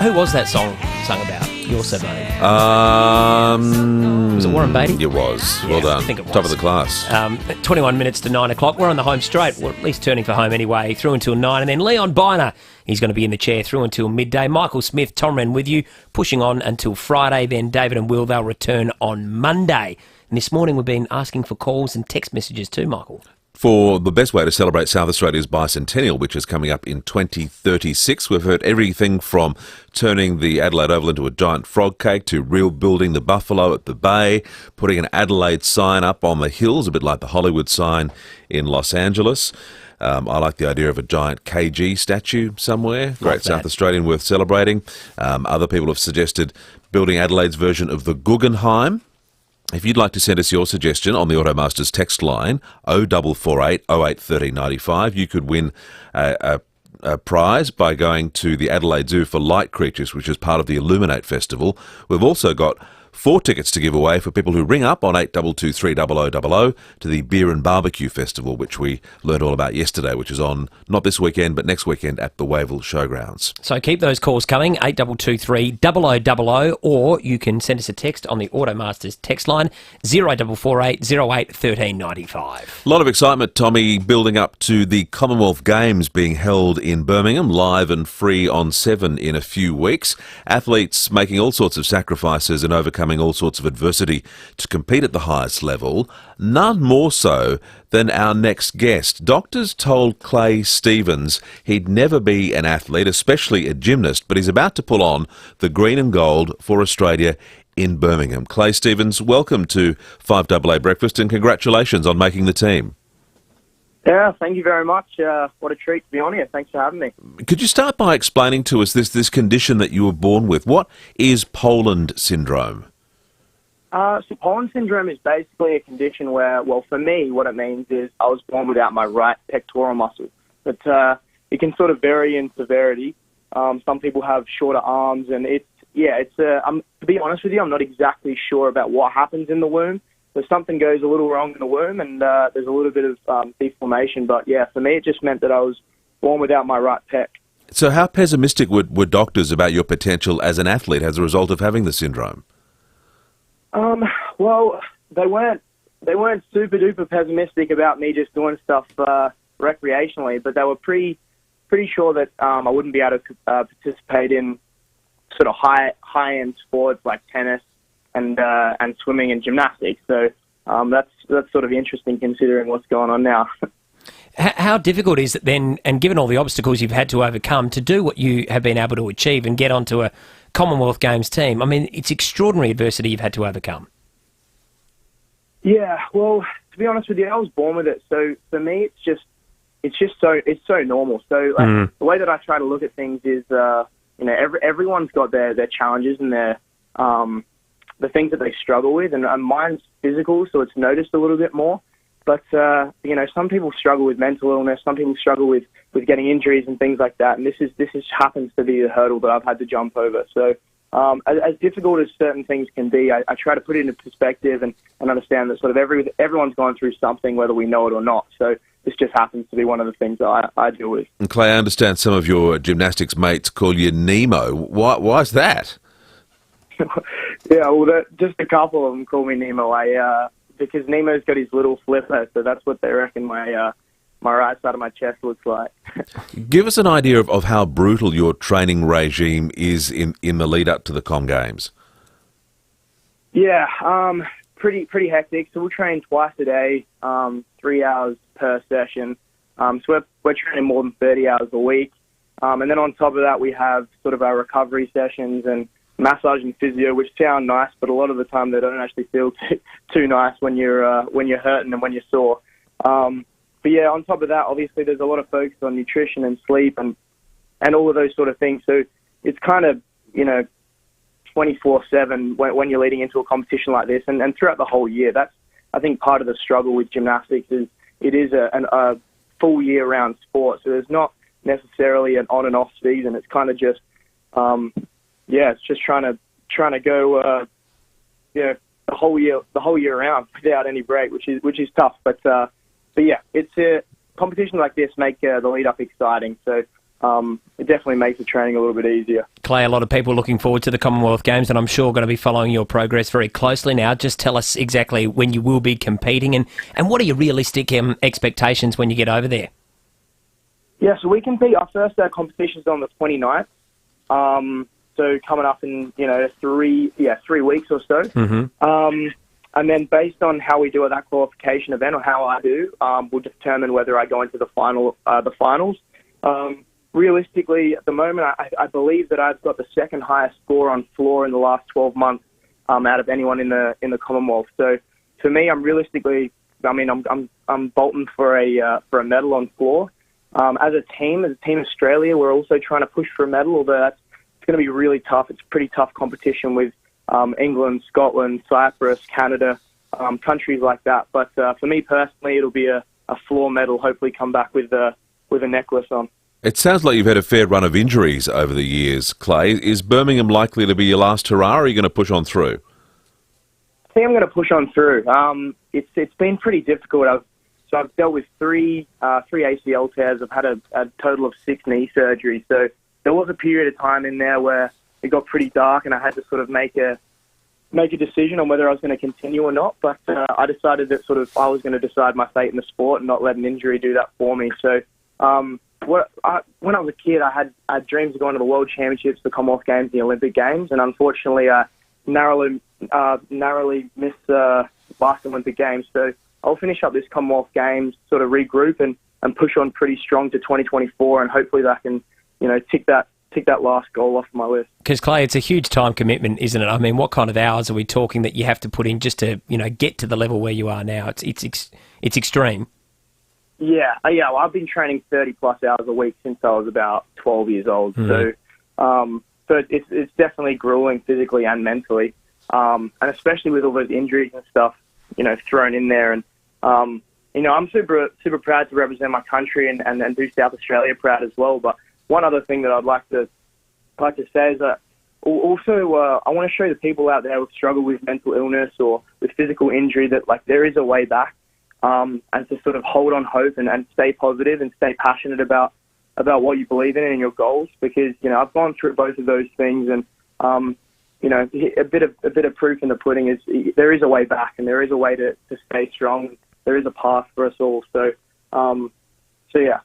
Who was that song sung about? You're so vain. Was it Warren Beatty? It was. Yeah, Well done. I think it was. Top of the class. 21 minutes to 9 o'clock. We're on the home straight. We're at least turning for home anyway, through until 9. And then Leon Biner, he's going to be in the chair through until midday. Michael Smith, Tom Wren with you, pushing on until Friday. Then David and Will, they'll return on Monday. And this morning we've been asking for calls and text messages too, Michael. For the best way to celebrate South Australia's bicentennial, which is coming up in 2036. We've heard everything from turning the Adelaide Oval into a giant frog cake to rebuilding the Buffalo at the Bay, putting an Adelaide sign up on the hills, a bit like the Hollywood sign in Los Angeles. I like the idea of a giant KG statue somewhere. Great South Australian, worth celebrating. Other people have suggested building Adelaide's version of the Guggenheim. If you'd like to send us your suggestion on the Automasters text line 0448 08 1395, you could win a prize by going to the Adelaide Zoo for Light Creatures, which is part of the Illuminate Festival. We've also got 4 tickets to give away for people who ring up on 8223 0000 to the Beer and Barbecue Festival, which we learned all about yesterday, which is on not this weekend but next weekend at the Wavell Showgrounds. So keep those calls coming, 8223 0000, or you can send us a text on the Automasters text line 0448 08 1395. A lot of excitement, Tommy, building up to the Commonwealth Games being held in Birmingham, live and free on 7 in a few weeks. Athletes making all sorts of sacrifices and overcoming all sorts of adversity to compete at the highest level, none more so than our next guest. Doctors told Clay Stevens he'd never be an athlete, especially a gymnast, but he's about to pull on the green and gold for Australia in Birmingham. Clay Stevens, welcome to 5AA Breakfast and congratulations on making the team. Yeah, thank you very much. What a treat to be on here. Thanks for having me. Could you start by explaining to us this condition that you were born with? What is Poland syndrome? So Poland syndrome is basically a condition where, well, for me, what it means is I was born without my right pectoral muscle. But it can sort of vary in severity. Some people have shorter arms, and to be honest with you, I'm not exactly sure about what happens in the womb. So something goes a little wrong in the womb, and there's a little bit of deformation. But yeah, for me, it just meant that I was born without my right pec. So how pessimistic were doctors about your potential as an athlete as a result of having the syndrome? Well, they weren't super duper pessimistic about me just doing stuff recreationally, but they were pretty sure that I wouldn't be able to participate in sort of high end sports like tennis and swimming and gymnastics. So that's sort of interesting considering what's going on now. How difficult is it then, and given all the obstacles you've had to overcome, to do what you have been able to achieve and get onto a Commonwealth Games team? I mean, it's extraordinary adversity you've had to overcome. Yeah, well, to be honest with you, I was born with it. So for me, it's so normal. So the way that I try to look at things is, everyone's got their challenges and their the things that they struggle with, and mine's physical, so it's noticed a little bit more. But, some people struggle with mental illness. Some people struggle with getting injuries and things like that. And this happens to be the hurdle that I've had to jump over. So as difficult as certain things can be, I try to put it into perspective and understand that sort of everyone's gone through something, whether we know it or not. So this just happens to be one of the things that I deal with. And Clay, I understand some of your gymnastics mates call you Nemo. Why is that? Yeah, well, just a couple of them call me Nemo. Because Nemo's got his little flipper, so that's what they reckon my right side of my chest looks like. Give us an idea of how brutal your training regime is in the lead up to the Com Games. Yeah, pretty hectic. So we'll train twice a day, 3 hours per session. So we're training more than 30 hours a week. And then on top of that, we have sort of our recovery sessions and massage and physio, which sound nice, but a lot of the time they don't actually feel too nice when you're hurting and when you're sore. yeah, on top of that, obviously there's a lot of focus on nutrition and sleep and all of those sort of things. So it's kind of, 24/7 when you're leading into a competition like this, and throughout the whole year. That's, I think, part of the struggle with gymnastics is it is a full year-round sport. So there's not necessarily an on and off season. It's kind of just, it's just trying to go, the whole year round without any break, which is tough. But yeah, it's competitions like this make the lead up exciting. So it definitely makes the training a little bit easier. Clay, a lot of people looking forward to the Commonwealth Games, and I'm sure going to be following your progress very closely now. Just tell us exactly when you will be competing, and what are your realistic expectations when you get over there? Yeah, so we compete. Our first competition's on the 29th. So coming up in 3 weeks or so. Mm-hmm. And then based on how we do at that qualification event, or how I do, will determine whether I go into the finals. Realistically, at the moment, I believe that I've got the second highest score on floor in the last 12 months out of anyone in the Commonwealth. So for me, I'm bolting for a medal on floor. As a team Australia, we're also trying to push for a medal, although it's going to be really tough. It's a pretty tough competition with England, Scotland, Cyprus, Canada, countries like that. But for me personally, it'll be a floor medal. Hopefully, come back with a necklace on. It sounds like you've had a fair run of injuries over the years, Clay. Is Birmingham likely to be your last hurrah, or are you going to push on through? I think I'm going to push on through. It's been pretty difficult. I've dealt with three ACL tears. I've had a total of 6 knee surgeries. So there was a period of time in there where it got pretty dark, and I had to sort of make a decision on whether I was going to continue or not. But I decided that I was going to decide my fate in the sport and not let an injury do that for me. So when I was a kid, I had dreams of going to the World Championships, the Commonwealth Games, the Olympic Games, and unfortunately, I narrowly missed the last Olympic Games. So I'll finish up this Commonwealth Games, sort of regroup and push on pretty strong to 2024, and hopefully that can, tick that last goal off my list. Because, Clay, it's a huge time commitment, isn't it? I mean, what kind of hours are we talking that you have to put in just to, get to the level where you are now? It's extreme. Yeah. Well, I've been training 30-plus hours a week since I was about 12 years old. Mm-hmm. So it's definitely grueling physically and mentally, and especially with all those injuries and stuff, thrown in there. And I'm super proud to represent my country and do South Australia proud as well. But one other thing that I'd like to say is that also I want to show the people out there who struggle with mental illness or with physical injury that there is a way back, and to sort of hold on hope and stay positive and stay passionate about what you believe in and your goals. Because I've gone through both of those things, and a bit of proof in the pudding is there is a way back, and there is a way to stay strong. There is a path for us all. So yeah.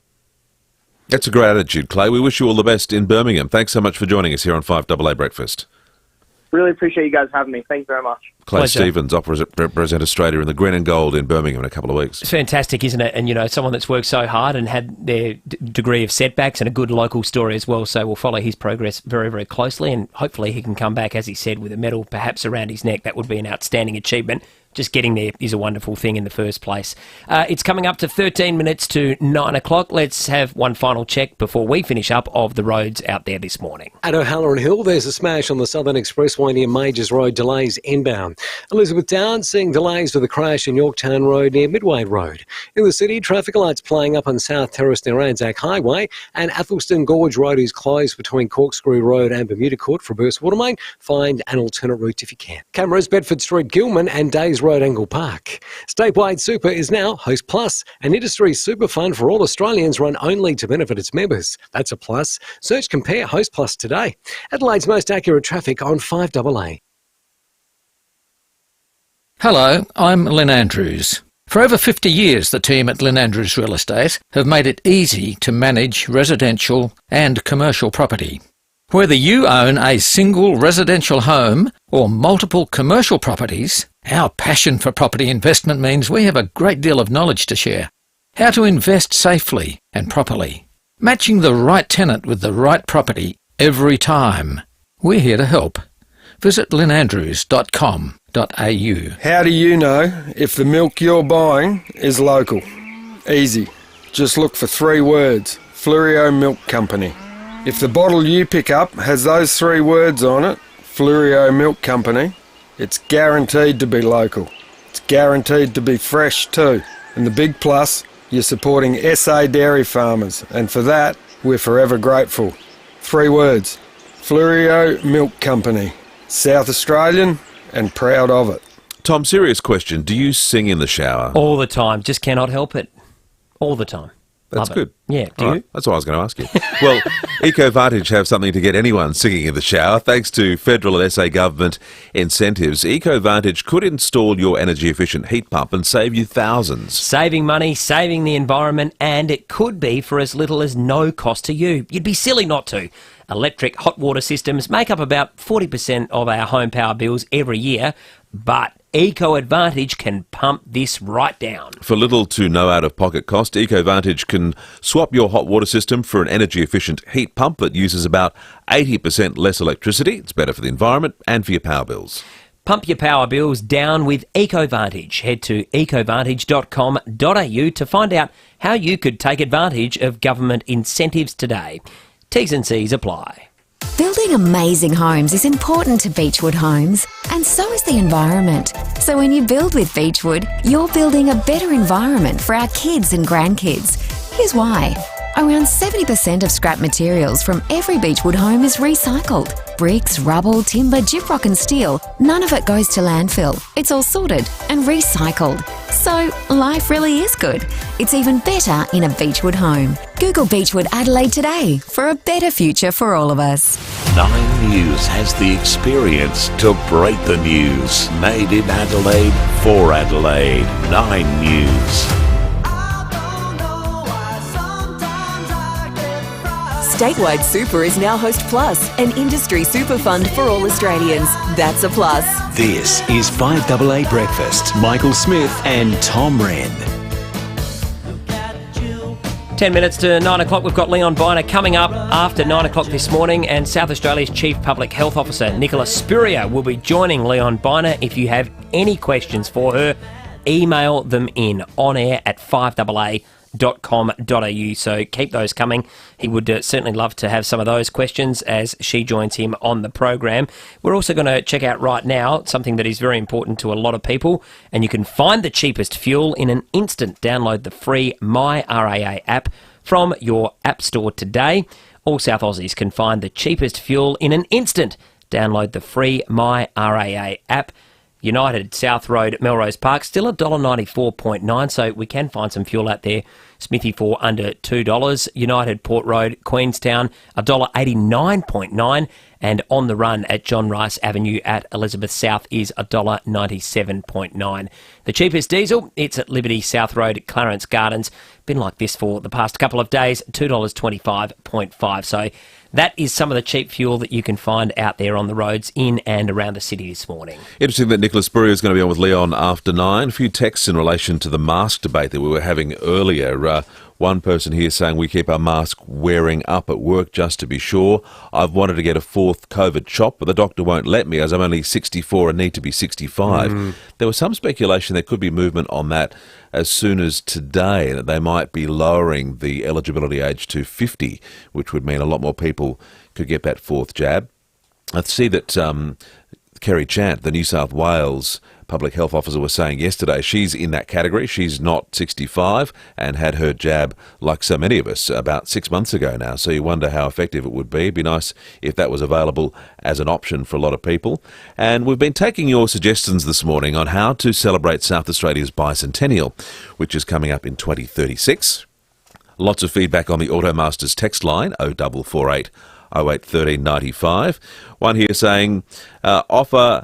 That's a great attitude, Clay. We wish you all the best in Birmingham. Thanks so much for joining us here on 5AA Breakfast. Really appreciate you guys having me. Thank you very much. Clay Stevens, represent Australia in the green and gold in Birmingham in a couple of weeks. It's fantastic, isn't it? And, someone that's worked so hard and had their degree of setbacks, and a good local story as well. So we'll follow his progress very, very closely, and hopefully he can come back, as he said, with a medal perhaps around his neck. That would be an outstanding achievement. Just getting there is a wonderful thing in the first place. It's coming up to 13 minutes to 9 o'clock. Let's have one final check before we finish up of the roads out there this morning. At O'Halloran Hill, there's a smash on the Southern Expressway near Majors Road, delays inbound. Elizabeth Town seeing delays with a crash in Yorktown Road near Midway Road. In the city, traffic lights playing up on South Terrace near Anzac Highway, and Athelston Gorge Road is closed between Corkscrew Road and Bermuda Court for burst water main. Find an alternate route if you can. Cameras, Bedford Street, Gilman and Days Road, Angle Park. Statewide Super is now Host Plus, an industry super fund for all Australians run only to benefit its members. That's a plus. Search Compare Host Plus today. Adelaide's most accurate traffic on 5AA. Hello, I'm Lynn Andrews. For over 50 years, the team at Lynn Andrews Real Estate have made it easy to manage residential and commercial property. Whether you own a single residential home or multiple commercial properties, our passion for property investment means we have a great deal of knowledge to share. How to invest safely and properly. Matching the right tenant with the right property every time. We're here to help. Visit lynandrews.com.au. How do you know if the milk you're buying is local? Easy. Just look for 3 words. FIVEAA Milk Company. If the bottle you pick up has those 3 words on it, FIVEAA Milk Company, it's guaranteed to be local. It's guaranteed to be fresh too. And the big plus, you're supporting SA dairy farmers, and for that, we're forever grateful. 3 words. FIVEAA Milk Company. South Australian and proud of it. Tom, serious question. Do you sing in the shower? All the time. Just cannot help it. All the time. That's Love good. It. Yeah, do All you? right, that's what I was going to ask you. Well, EcoVantage have something to get anyone singing in the shower. Thanks to federal and SA government incentives, EcoVantage could install your energy-efficient heat pump and save you thousands. Saving money, saving the environment, and it could be for as little as no cost to you. You'd be silly not to. Electric hot water systems make up about 40% of our home power bills every year, but EcoVantage can pump this right down. For little to no out-of-pocket cost, EcoVantage can swap your hot water system for an energy-efficient heat pump that uses about 80% less electricity. It's better for the environment and for your power bills. Pump your power bills down with EcoVantage. Head to ecovantage.com.au to find out how you could take advantage of government incentives today. T's and C's apply. Building amazing homes is important to Beechwood Homes, and so is the environment. So when you build with Beechwood, you're building a better environment for our kids and grandkids. Here's why. Around 70% of scrap materials from every Beechwood home is recycled. Bricks, rubble, timber, gyprock and steel, none of it goes to landfill. It's all sorted and recycled. So life really is good. It's even better in a Beechwood home. Google Beechwood Adelaide today for a better future for all of us. 9 News has the experience to break the news. Made in Adelaide for Adelaide. 9 News. Statewide Super is now Host Plus, an industry super fund for all Australians. That's a plus. This is 5AA Breakfast. Michael Smith and Tom Wren. 10 minutes to 9 o'clock. We've got Leon Biner coming up after 9 o'clock this morning, and South Australia's Chief Public Health Officer, Nicola Spurrier, will be joining Leon Biner. If you have any questions for her, email them in on air at 5AA.com.au. So keep those coming. He would certainly love to have some of those questions as she joins him on the program. We're also going to check out right now something that is very important to a lot of people, and you can find the cheapest fuel in an instant. Download the free MyRAA app from your app store today. All South Aussies can find the cheapest fuel in an instant. Download the free MyRAA app. United South Road, Melrose Park, still $1.94.9, so we can find some fuel out there. Smithy for under $2. United Port Road, Queenstown, $1.89.9, and On the Run at John Rice Avenue at Elizabeth South is $1.97.9. The cheapest diesel, it's at Liberty South Road, Clarence Gardens. Been like this for the past couple of days, $2.25.5. So that is some of the cheap fuel that you can find out there on the roads in and around the city this morning. Interesting that Nicola Spurrier is going to be on with Leon after 9. A few texts in relation to the mask debate that we were having earlier. One person here saying we keep our mask wearing up at work just to be sure. I've wanted to get a 4th COVID shot, but the doctor won't let me as I'm only 64 and need to be 65. There was some speculation there could be movement on that as soon as today, that they might be lowering the eligibility age to 50, which would mean a lot more people could get that 4th jab. I see that Kerry Chant, the New South Wales Public Health Officer, was saying yesterday she's in that category. She's not 65 and had her jab, like so many of us, about 6 months ago now. So you wonder how effective it would be. It'd be nice if that was available as an option for a lot of people. And we've been taking your suggestions this morning on how to celebrate South Australia's bicentennial, which is coming up in 2036. Lots of feedback on the Automasters text line, 0448 08 13 95. One here saying, Bob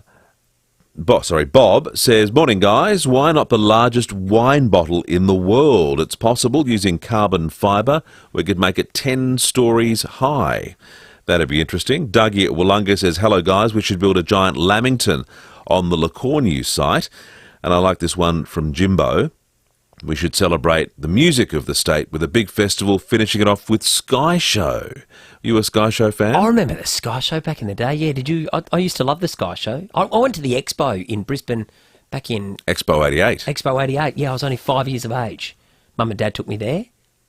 says, morning guys, why not the largest wine bottle in the world? It's possible using carbon fibre. We could make it 10 stories high. That'd be interesting. Dougie at Wollonga says, hello guys, we should build a giant Lamington on the Lacornu site. And I like this one from Jimbo. We should celebrate the music of the state with a big festival, finishing it off with Sky Show. You a Sky Show fan? I remember the Sky Show back in the day. Yeah, did you? I used to love the Sky Show. I went to the Expo in Brisbane back in... Expo 88. Expo 88. Yeah, I was only 5 years of age. Mum and Dad took me there.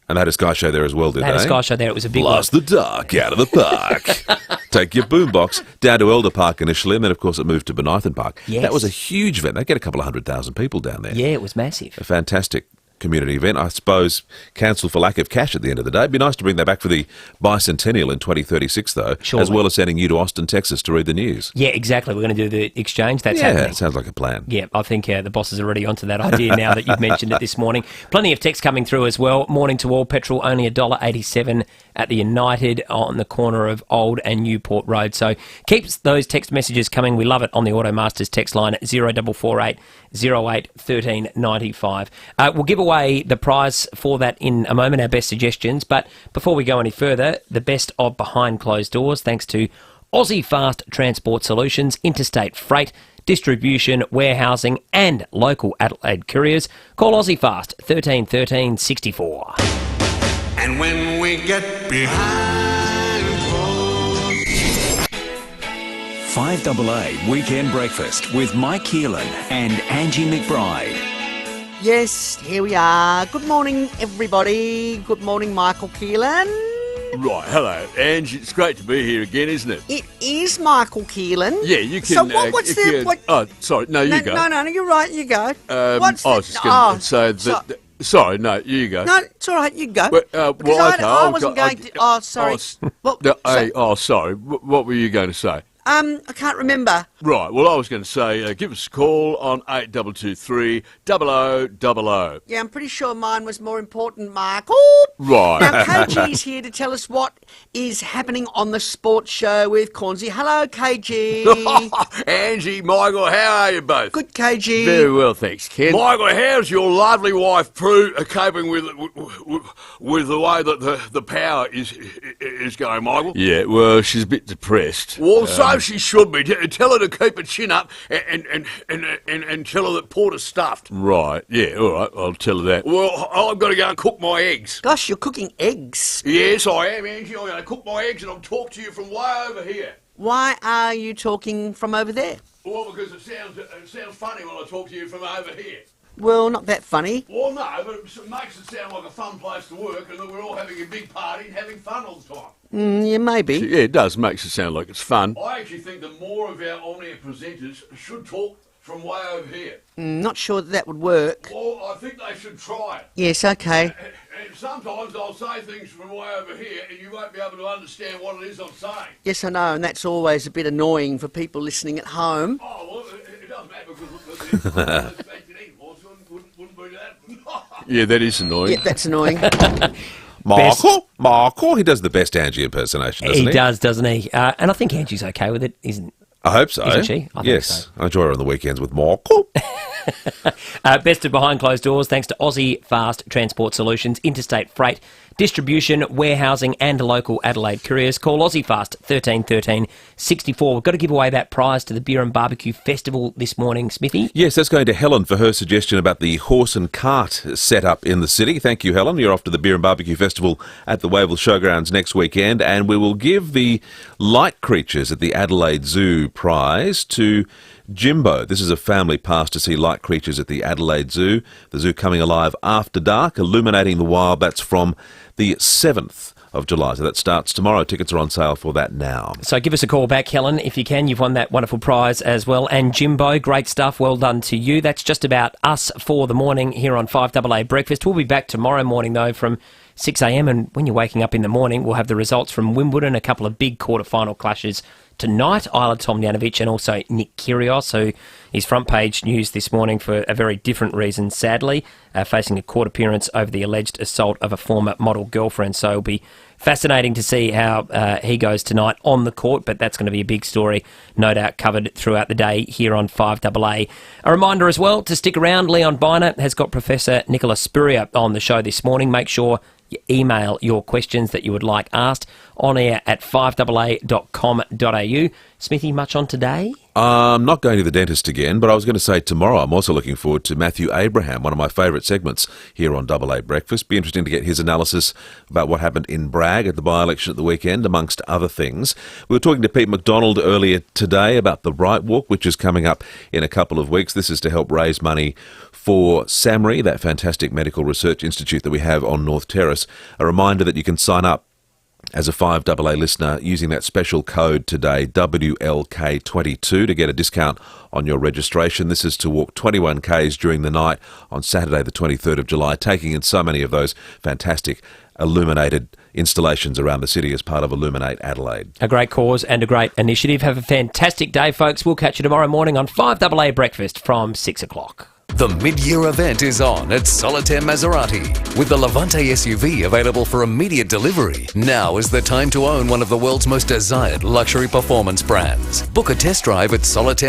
And they had a Sky Show there as well, did they? They had a Sky Show there. It was a big Blast the dark out of the park. Take your boombox down to Elder Park initially, and then, of course, it moved to Benithan Park. Yes. That was a huge event. They get a couple of 100,000 people down there. Yeah, it was massive. A fantastic community event. I suppose cancelled for lack of cash at the end of the day. It'd be nice to bring that back for the bicentennial in 2036, though, Surely. as well as sending you to Austin, Texas to read the news. Yeah, exactly. We're going to do the exchange. That's yeah, happening. it sounds like a plan. Yeah, I think the bosses are already onto that idea now that you've mentioned it this morning. Plenty of text coming through as well. Morning to all. Petrol only $1.87 at the United on the corner of Old and Newport Road. So keep those text messages coming. We love it on the Automasters text line at 0448 08 1395. We'll give away the prize for that in a moment, our best suggestions. But before we go any further, the best of behind closed doors, thanks to Aussie Fast Transport Solutions, interstate freight, distribution, warehousing and local Adelaide couriers. Call Aussie Fast 13 13 64. And when we get behind closed... 5AA Weekend Breakfast with Mike Keelan and Angie McBride. Yes, here we are. Good morning, everybody. Good morning, Michael Keelan. Right, hello, Ange. It's great to be here again, isn't it? It is Michael Keelan. Yeah, you can... So what's the... What? Oh, sorry, no, you go. No, you're right, you go. I was just going to say that... Sorry, no, you go. No, it's all right, you go. Well, I wasn't going to... Oh, sorry. Sorry. What were you going to say? I can't remember. Right, well, I was going to say, give us a call on 8223 0000. Yeah, I'm pretty sure mine was more important, Michael. Right. Now, KG's here to tell us what is happening on the sports show with Cornsey. Hello, KG. Angie, Michael, how are you both? Good, KG. Very well, thanks, Ken. Michael, how's your lovely wife Prue coping with the way that the power is going, Michael? Yeah, well, she's a bit depressed. Well, so she should be. Tell her to keep her chin up and tell her that Porter's stuffed. Right, yeah, all right, I'll tell her that. Well, I've got to go and cook my eggs. Gosh, you're cooking eggs? Yes, I am, Angie. I'm going to cook my eggs and I'll talk to you from way over here. Why are you talking from over there? Well, because it sounds funny when I talk to you from over here. Well, not that funny. Well, no, but it makes it sound like a fun place to work and that we're all having a big party and having fun all the time. Yeah, maybe. Yeah, it does. Makes it sound like it's fun. I actually think that more of our on-air presenters should talk from way over here. Not sure that would work. Well, I think they should try it. Yes, okay. And sometimes I'll say things from way over here and you won't be able to understand what it is I'm saying. Yes, I know, and that's always a bit annoying for people listening at home. Oh, well, it doesn't matter because... Yeah, that is annoying. Yeah, that's annoying. Michael, he does the best Angie impersonation, doesn't he? He does, doesn't he? And I think Angie's okay with it, isn't I hope so. Isn't she? I think yes, so. I enjoy her on the weekends with Michael. Best of behind closed doors, thanks to Aussie Fast Transport Solutions, interstate freight, distribution, warehousing and local Adelaide couriers. Call Aussie Fast 13 13 64. We've got to give away that prize to the Beer and Barbecue Festival this morning, Smithy. Yes, that's going to Helen for her suggestion about the horse and cart set up in the city. Thank you, Helen. You're off to the Beer and Barbecue Festival at the Wavell Showgrounds next weekend, and we will give the light creatures at the Adelaide Zoo prize to Jimbo. This is a family pass to see light creatures at the Adelaide Zoo. The zoo coming alive after dark, illuminating the wild. That's from the 7th of July. So that starts tomorrow. Tickets are on sale for that now. So give us a call back, Helen, if you can. You've won that wonderful prize as well. And Jimbo, great stuff. Well done to you. That's just about us for the morning here on 5AA Breakfast. We'll be back tomorrow morning, though, from 6 a.m. And when you're waking up in the morning, we'll have the results from Wimbledon, a couple of big quarterfinal clashes tonight. Isla Tomljanovic and also Nick Kyrgios, who is front page news this morning for a very different reason, sadly, facing a court appearance over the alleged assault of a former model girlfriend. So it'll be fascinating to see how he goes tonight on the court, but that's going to be a big story, no doubt covered throughout the day here on 5AA. A reminder as well to stick around. Leon Biner has got Professor Nicola Spurrier on the show this morning. Make sure you email your questions that you would like asked on air at 5AA.com.au. Smithy, much on today? I'm not going to the dentist again, but I was going to say tomorrow I'm also looking forward to Matthew Abraham, one of my favourite segments here on AA Breakfast. Be interesting to get his analysis about what happened in Bragg at the by-election at the weekend, amongst other things. We were talking to Pete McDonald earlier today about the Right Walk, which is coming up in a couple of weeks. This is to help raise money for SAMRI, that fantastic medical research institute that we have on North Terrace. A reminder that you can sign up as a 5AA listener using that special code today, WLK22, to get a discount on your registration. This is to walk 21 Ks during the night on Saturday the 23rd of July, taking in so many of those fantastic illuminated installations around the city as part of Illuminate Adelaide. A great cause and a great initiative. Have a fantastic day, folks. We'll catch you tomorrow morning on 5AA Breakfast from 6 o'clock. The mid-year event is on at Solitaire Maserati. With the Levante SUV available for immediate delivery, now is the time to own one of the world's most desired luxury performance brands. Book a test drive at Solitaire